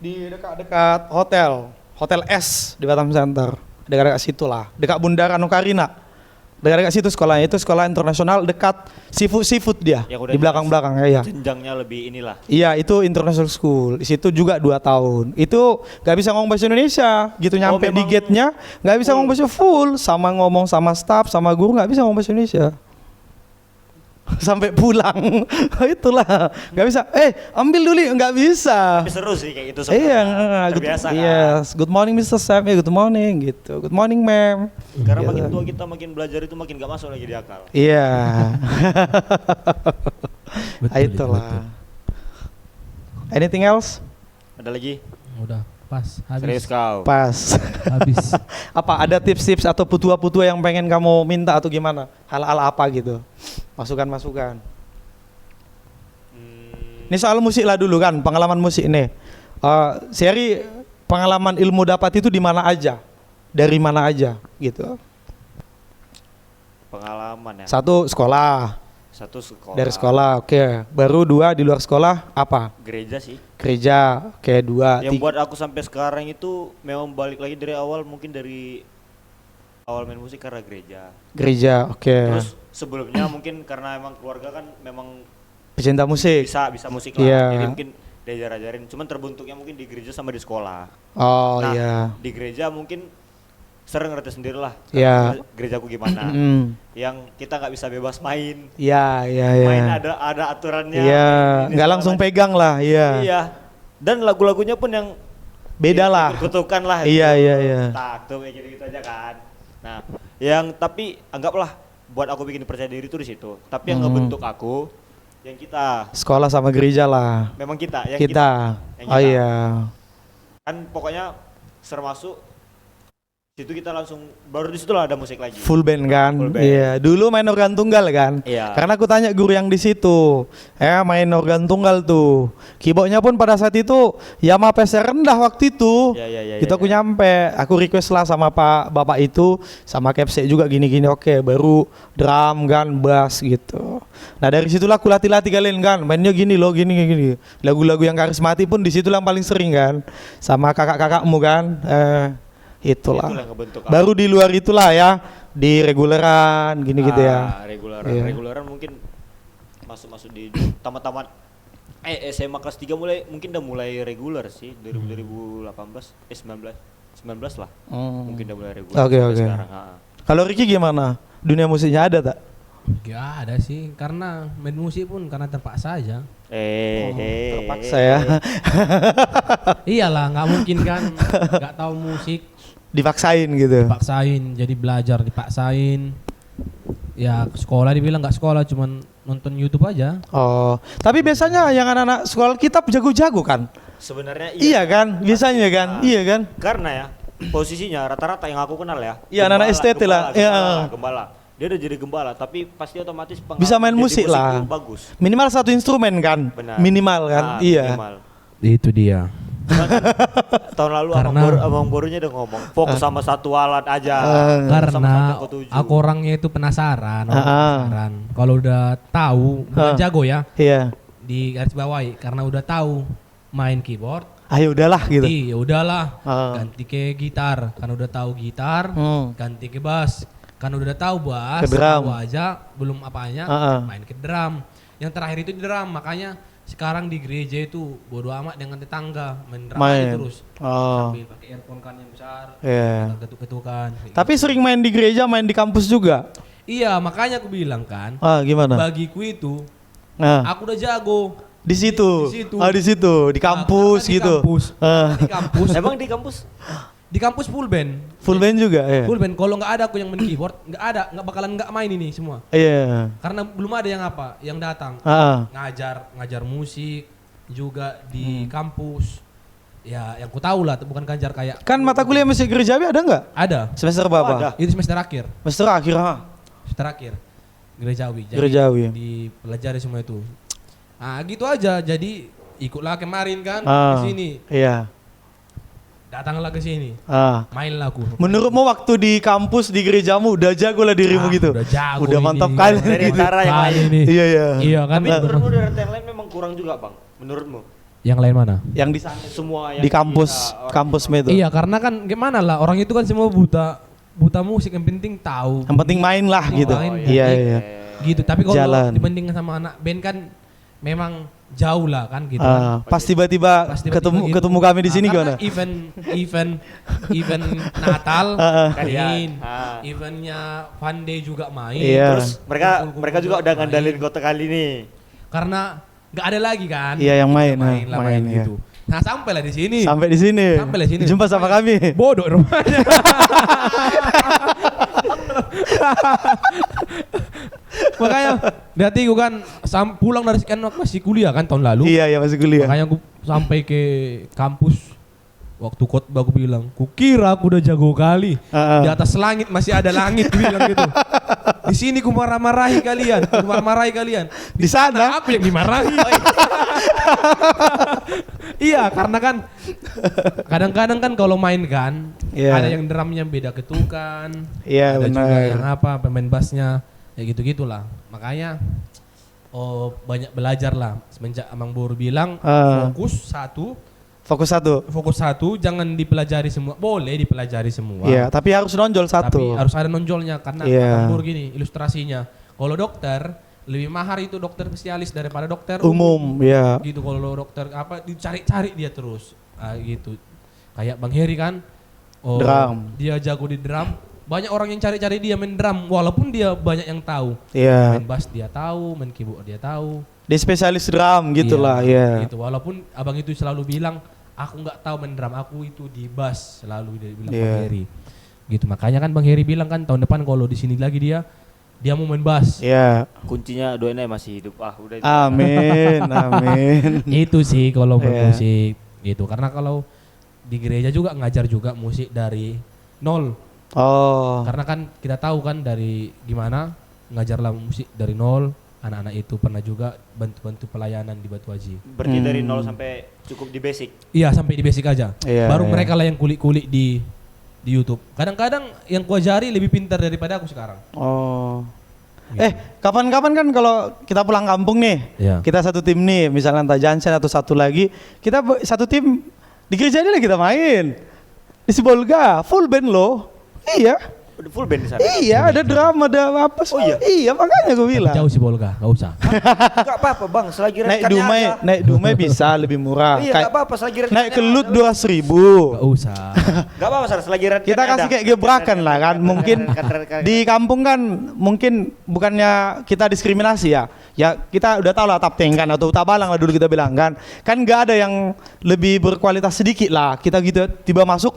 Speaker 1: Di dekat Hotel S di Batam Center. Dekat situ lah, dekat Bundaran Ocarina. Dekat situ sekolahnya, itu sekolah internasional dekat seafood dia.
Speaker 2: Yang udah
Speaker 1: Di belakang-belakang ya.
Speaker 2: jenjangnya lebih inilah.
Speaker 1: Iya, itu international school. Di situ juga 2 tahun. Itu gak bisa ngomong bahasa Indonesia. Gitu nyampe di
Speaker 2: memang
Speaker 1: gate-nya gak bisa ngomong bahasa full, sama ngomong sama staff, sama guru gak bisa ngomong bahasa Indonesia. Sampai pulang. Itulah. Gak bisa. Ambil dulu, nggak bisa.
Speaker 2: Tapi seru sih kayak gitu
Speaker 1: Iya,
Speaker 2: terbiasa kan.
Speaker 1: yes. Good morning Mr. Sam, ya good morning gitu. Good morning ma'am.
Speaker 2: Karena
Speaker 1: Gitu.
Speaker 2: makin tua kita makin belajar itu makin gak masuk lagi di akal.
Speaker 1: Iya.
Speaker 3: Betul,
Speaker 1: Itulah.
Speaker 3: betul.
Speaker 1: Anything else?
Speaker 2: Ada lagi?
Speaker 3: Udah pas
Speaker 2: Serius
Speaker 3: habis.
Speaker 2: kau.
Speaker 1: Pas.
Speaker 3: Habis.
Speaker 1: Apa ada tips-tips atau putua-putua yang pengen kamu minta atau gimana? Hal-hal apa gitu? Masukan-masukan. Ini soal musik lah dulu kan, pengalaman musik nih. Seri pengalaman ilmu dapat itu di mana aja? Dari mana aja gitu.
Speaker 2: Pengalaman ya.
Speaker 1: 1 sekolah.
Speaker 2: 1 sekolah.
Speaker 1: Dari sekolah, oke. Baru 2 di luar sekolah apa?
Speaker 2: Gereja sih.
Speaker 1: Gereja, oke 2.
Speaker 2: Yang buat aku sampai sekarang itu memang balik lagi dari awal, mungkin dari awal main musik karena gereja.
Speaker 1: Gereja, oke.
Speaker 2: Terus sebelumnya mungkin karena emang keluarga kan memang
Speaker 1: Pecinta musik.
Speaker 2: bisa musik lah.
Speaker 1: Iya.
Speaker 2: Jadi mungkin diajar-ajarin. Cuman terbentuknya mungkin di gereja sama di sekolah.
Speaker 1: Oh
Speaker 2: Nah,
Speaker 1: iya.
Speaker 2: di gereja mungkin sering ngerti sendiri lah.
Speaker 1: Iya.
Speaker 2: Gerejaku gimana.
Speaker 1: Mm.
Speaker 2: Yang kita nggak bisa bebas main.
Speaker 1: Iya, iya,
Speaker 2: Main
Speaker 1: iya.
Speaker 2: ada aturannya.
Speaker 1: Iya,
Speaker 2: Ini
Speaker 1: nggak
Speaker 2: segala
Speaker 1: langsung
Speaker 2: macam.
Speaker 1: pegang lah, iya.
Speaker 2: Iya. Dan lagu-lagunya pun yang
Speaker 1: Beda lah.
Speaker 2: kutukan lah.
Speaker 1: Iya, iya, iya.
Speaker 2: Tak tuh kayak gitu-gitu aja kan. Nah, yang tapi anggaplah buat aku bikin percaya diri itu di situ. Tapi yang ngebentuk aku yang kita,
Speaker 1: Sekolah sama gereja lah.
Speaker 2: memang kita, yang
Speaker 1: Kita.
Speaker 2: yang
Speaker 1: Oh
Speaker 2: kita.
Speaker 1: iya.
Speaker 2: Kan pokoknya masuk situ kita langsung baru di situ lah ada musik lagi.
Speaker 1: Full band kan?
Speaker 2: Full band.
Speaker 1: Iya. Dulu main organ tunggal kan?
Speaker 2: Iya.
Speaker 1: Karena aku tanya guru yang di situ, main organ tunggal tuh. Keyboardnya pun pada saat itu Yamaha PC rendah waktu itu.
Speaker 2: Iya.
Speaker 1: Gitu aku nyampe, aku request lah sama Pak Bapak itu, sama Kepse juga gini-gini, oke, baru drum kan, bass gitu. Nah dari situlah aku latih-latih kalian kan, mainnya gini loh, gini. Lagu-lagu yang karismatik pun di situ yang paling sering kan, sama kakak-kakakmu kan. Itulah.
Speaker 2: yang ngebentuk aku.
Speaker 1: Baru di luar itulah ya, di reguleran gini gitu ya.
Speaker 2: Reguleran.
Speaker 1: Iya.
Speaker 2: Reguleran mungkin masuk di tamat-tamat SMA kelas 3 mungkin udah mulai reguler sih 2018 19 lah. Mungkin udah mulai reguler.
Speaker 1: Oke.
Speaker 2: Sekarang.
Speaker 1: Kalau Ricky gimana? Dunia musiknya ada tak?
Speaker 3: Gak ada sih, karena main musik pun karena terpaksa aja.
Speaker 1: Terpaksa ya.
Speaker 3: Iyalah, nggak mungkin kan, nggak tahu musik,
Speaker 1: Dipaksain gitu.
Speaker 3: dipaksain, jadi belajar dipaksain. Ya ke sekolah dibilang nggak sekolah, cuman nonton YouTube aja.
Speaker 1: Oh, tapi biasanya yang anak-anak sekolah kita jago-jago kan?
Speaker 2: Sebenarnya
Speaker 1: Iya kan, biasanya kan, iya kan.
Speaker 2: Karena ya posisinya rata-rata yang aku kenal ya.
Speaker 1: Iya, anak-anak STT lah.
Speaker 2: Gembala. Dia udah jadi gembala, tapi pasti otomatis
Speaker 1: Bisa main
Speaker 2: jadi
Speaker 1: musik lah.
Speaker 2: tuh bagus.
Speaker 1: Minimal satu instrumen kan?
Speaker 2: Benar.
Speaker 1: Minimal kan? Iya.
Speaker 2: Minimal.
Speaker 3: Itu dia.
Speaker 2: Cuman kan, tahun lalu
Speaker 3: Karena-
Speaker 2: abang borunya udah ngomong fokus sama satu alat aja.
Speaker 3: Karena
Speaker 2: Sama satu ketujuh.
Speaker 3: aku orangnya itu penasaran,
Speaker 1: Ah.
Speaker 3: Kalau udah tahu, bukan jago ya,
Speaker 1: Iya.
Speaker 3: di garis bawahi. Karena udah tahu main keyboard,
Speaker 1: Ayo udahlah gitu.
Speaker 3: ya udahlah,
Speaker 1: Ah.
Speaker 3: ganti ke gitar. Karena udah tahu gitar, ganti ke bass. Karena udah tahu bass,
Speaker 1: Ke drum.
Speaker 3: tahu aja belum apanya, main ke drum. Yang terakhir itu di drum, makanya sekarang di gereja itu bodo amat dengan tetangga, main drum aja terus. Sambil pakai earphone kan yang besar,
Speaker 1: Iya.
Speaker 3: ketuk-ketukan. kayak
Speaker 1: Tapi sering main di gereja, main di kampus juga.
Speaker 3: Iya, makanya aku bilang kan,
Speaker 1: Gimana?
Speaker 3: bagiku itu
Speaker 1: Nah,
Speaker 3: aku udah jago
Speaker 1: di situ.
Speaker 3: Di situ.
Speaker 1: Di situ, di kampus
Speaker 3: Karena di
Speaker 1: gitu.
Speaker 3: kampus. Di kampus.
Speaker 2: Emang di kampus
Speaker 3: Di kampus full band.
Speaker 1: Full band juga ya.
Speaker 3: Full band. Kalau nggak ada aku yang main keyboard, nggak bakalan nggak main ini semua.
Speaker 1: Iya.
Speaker 3: Karena belum ada yang datang. Ngajar musik juga di kampus. Ya, yang ku tahu lah, bukan ngajar kayak.
Speaker 1: Kan mata kuliah musik gerejawi ada nggak?
Speaker 3: Ada.
Speaker 1: Semester berapa?
Speaker 2: ada.
Speaker 3: Itu semester akhir.
Speaker 1: Semester akhir.
Speaker 3: Semester akhir. Gerejawi. Jadi
Speaker 1: Gerejawi.
Speaker 3: dipelajari semua itu. Nah, gitu aja. Jadi ikutlah kemarin kan ke sini.
Speaker 1: Iya.
Speaker 3: Datanglah ke sini. Mainlah aku.
Speaker 1: Menurutmu waktu di kampus di gerejamu udah jago lah dirimu gitu?
Speaker 3: Udah jago.
Speaker 1: Udah
Speaker 3: ini.
Speaker 1: mantap kali.
Speaker 2: Dari
Speaker 1: gitu.
Speaker 2: antara yang
Speaker 3: Kali
Speaker 2: lain.
Speaker 3: ini.
Speaker 1: Iya iya.
Speaker 3: Iya kan.
Speaker 2: Tapi menurutmu dari yang lain memang kurang juga bang, menurutmu?
Speaker 3: Yang lain mana?
Speaker 1: Yang di
Speaker 2: Semua yang
Speaker 1: di kampus kampusmu itu.
Speaker 3: Iya, karena kan gimana lah, orang itu kan semua buta musik, yang penting tahu.
Speaker 1: Yang penting main lah gitu.
Speaker 3: Main.
Speaker 1: Iya iya.
Speaker 3: Gitu. Tapi kalau
Speaker 1: Jalan.
Speaker 3: dibandingkan sama anak band kan memang jauh lah kan gitu. Kan.
Speaker 1: Pas tiba-tiba
Speaker 3: Pas tiba-tiba gitu.
Speaker 1: ketemu kami di sini
Speaker 3: Karena
Speaker 1: gimana?
Speaker 3: event Natal main,
Speaker 2: Ah.
Speaker 3: eventnya Fun Day juga main.
Speaker 1: Iya.
Speaker 2: Terus mereka juga udah ngandalin kota kali nih.
Speaker 3: Karena nggak ada lagi kan.
Speaker 1: Iya, yang main,
Speaker 3: lah,
Speaker 1: main, iya.
Speaker 3: gitu. Nah sampailah di sini.
Speaker 1: Sampai di sini.
Speaker 3: Sampai di sini.
Speaker 1: Jumpa sama kami.
Speaker 3: Bodoh rumahnya. Makanya berarti gue kan pulang dari sekian waktu masih kuliah kan tahun lalu.
Speaker 1: Iya, masih kuliah.
Speaker 3: Makanya gue sampai ke kampus. Waktu khotbah gue bilang, kukira aku udah jago kali. Di atas langit masih ada langit, gue bilang gitu. Di sini ku marah-marahi kalian,
Speaker 1: Di sana
Speaker 3: aku yang dimarahi. Iya, karena kan kadang-kadang kan kalau main kan ada yang drumnya beda ketukan, ada juga yang pemain bassnya, ya gitu-gitulah. Makanya banyak belajar lah semenjak Amang Boru bilang fokus satu, jangan dipelajari semua. Boleh dipelajari semua.
Speaker 1: Iya, tapi harus nonjol satu.
Speaker 3: Tapi harus ada nonjolnya karena Amang Boru gini ilustrasinya. Kalau dokter lebih mahal itu dokter spesialis daripada dokter
Speaker 1: umum. Iya.
Speaker 3: Gitu, kalau dokter dicari-cari dia terus. Gitu. Kayak Bang Heri kan.
Speaker 1: Drum.
Speaker 3: Dia jago di drum. Banyak orang yang cari-cari dia main drum walaupun dia banyak yang tahu.
Speaker 1: Iya.
Speaker 3: Main bass dia tahu, main keyboard dia tahu.
Speaker 1: Dia spesialis drum gitulah, iya.
Speaker 3: Gitu. Walaupun abang itu selalu bilang, aku nggak tahu main drum, aku itu di bass, selalu dia bilang Bang Heri. Gitu, makanya kan Bang Heri bilang kan tahun depan kalau di sini lagi dia mau main bass.
Speaker 1: Iya.
Speaker 2: Kuncinya doain aja masih hidup. Udah itu.
Speaker 1: Amin, amin.
Speaker 3: Itu sih kalau bermusik gitu. Karena kalau di gereja juga ngajar juga musik dari nol. Karena kan kita tahu kan dari gimana ngajarlah musik dari nol. Anak-anak itu pernah juga bantu-bantu pelayanan di Batu Haji.
Speaker 2: Berarti dari nol sampai cukup di basic.
Speaker 3: Iya, sampai di basic aja. Baru mereka lah yang kulik-kulik di YouTube. Kadang-kadang yang kuajari lebih pintar daripada aku sekarang. Gitu.
Speaker 1: Kapan-kapan kan kalau kita pulang kampung nih, kita satu tim nih, misalnya entah Jansen atau satu lagi, kita satu tim di gereja ini lah kita main. Di Sibolga, full band loh. Iya.
Speaker 2: Udah full band di sana.
Speaker 1: Iya, ada drama, ada apa?
Speaker 2: Oh iya?
Speaker 1: Iya, makanya gue bilang.
Speaker 3: Jauh sih Bolga, gak usah.
Speaker 2: Enggak apa-apa bang, selagi
Speaker 1: Naik Dumai bisa lebih murah.
Speaker 2: Iya, enggak apa-apa selagi
Speaker 1: Naik ke Lut 200.000.
Speaker 3: Gak usah.
Speaker 2: Enggak apa-apa selagi
Speaker 1: Kita kasih kayak gebrakan lah kan. Mungkin di kampung kan mungkin bukannya kita diskriminasi ya. Ya kita udah tahu lah Tapteng kan atau Tabalang lah dulu kita bilang kan. Kan nggak ada yang lebih berkualitas sedikit lah. Kita gitu tiba masuk,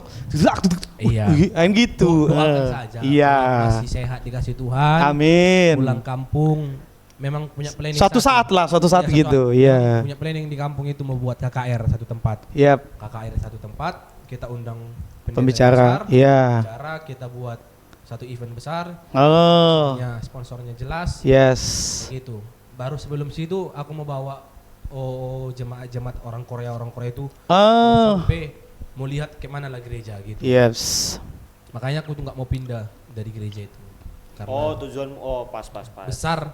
Speaker 3: Iya.
Speaker 1: gitu.
Speaker 3: Doakan saja.
Speaker 1: Iya.
Speaker 3: Masih sehat dikasih Tuhan.
Speaker 1: Amin.
Speaker 3: Pulang kampung memang punya planning.
Speaker 1: Suatu saat gitu. Iya.
Speaker 3: Punya planning di kampung itu membuat KKR satu tempat.
Speaker 1: Yap.
Speaker 3: KKR satu tempat, kita undang
Speaker 1: Pembicara.
Speaker 3: besar,
Speaker 1: Iya.
Speaker 3: pembicara, kita buat satu event besar.
Speaker 1: Oh.
Speaker 3: Sponsornya jelas.
Speaker 1: Yes.
Speaker 3: Gitu. Baru sebelum situ aku mau bawa jemaat orang Korea itu
Speaker 1: Oh.
Speaker 3: sampai mau lihat kemana lah gereja gitu.
Speaker 1: Yes.
Speaker 3: Makanya aku tuh nggak mau pindah dari gereja itu. Karena
Speaker 2: tujuan pas.
Speaker 3: besar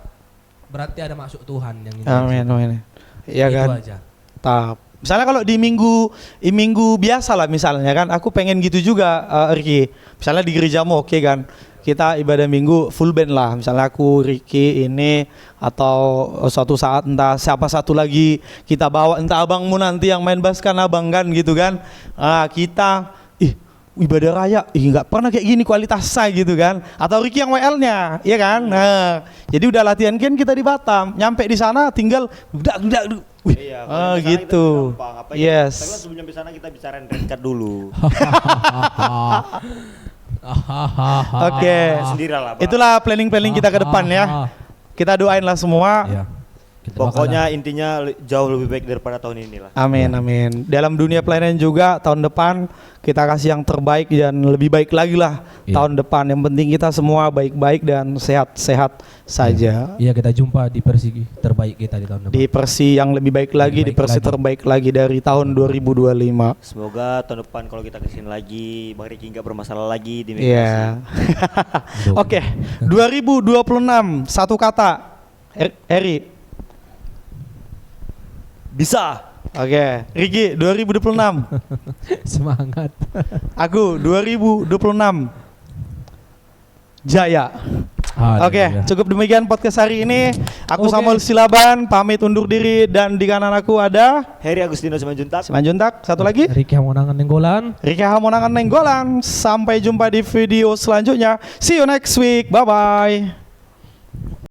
Speaker 3: berarti ada masuk Tuhan yang ini.
Speaker 1: Amin. Iya
Speaker 3: Itu
Speaker 1: kan.
Speaker 3: aja.
Speaker 1: Misalnya kalau di minggu biasa lah misalnya kan, aku pengen gitu juga Ricky. Misalnya di gerejamu oke kan, kita ibadah minggu full band lah. Misalnya aku, Ricky ini atau suatu saat entah siapa satu lagi kita bawa, entah abangmu nanti yang main bass kan abang kan gitu kan. Kita ibadah raya, nggak pernah kayak gini kualitasnya gitu kan. Atau Ricky yang WL-nya, iya kan. Nah, jadi udah latihan kan kita di Batam, nyampe di sana tinggal dudak.
Speaker 2: Iya,
Speaker 1: gitu. Yes.
Speaker 2: Tapi kan sebelum nyampe sana kita bicarain red card dulu.
Speaker 1: Oke.
Speaker 2: Sendirilah, Bang.
Speaker 1: Itulah planning kita ke depan ya. Kita doain lah semua.
Speaker 3: Iya.
Speaker 2: Pokoknya intinya jauh lebih baik daripada tahun ini lah.
Speaker 1: Amin. Dalam dunia pelayanan juga tahun depan kita kasih yang terbaik dan lebih baik lagi lah tahun depan. Yang penting kita semua baik-baik dan sehat-sehat saja.
Speaker 3: Iya, kita jumpa di versi terbaik kita di tahun depan.
Speaker 1: Di versi yang lebih baik lagi, di versi terbaik lagi dari tahun 2025.
Speaker 2: Semoga tahun depan kalau kita kesini lagi, Bang Riki nggak bermasalah lagi di migrasi.
Speaker 1: Iya. Oke, 2026 satu kata, Eri.
Speaker 2: Bisa.
Speaker 1: Oke, Riki 2026.
Speaker 3: Semangat.
Speaker 1: Aku 2026. Jaya. Oke, cukup demikian podcast hari ini. Aku Samuel Silaban pamit undur diri dan di kanan aku ada
Speaker 2: Heri Agustino Simanjuntak.
Speaker 1: Satu lagi
Speaker 3: Riki Hamonangan Nenggolan.
Speaker 1: Riki Hamonangan Nenggolan. Sampai jumpa di video selanjutnya. See you next week. Bye bye.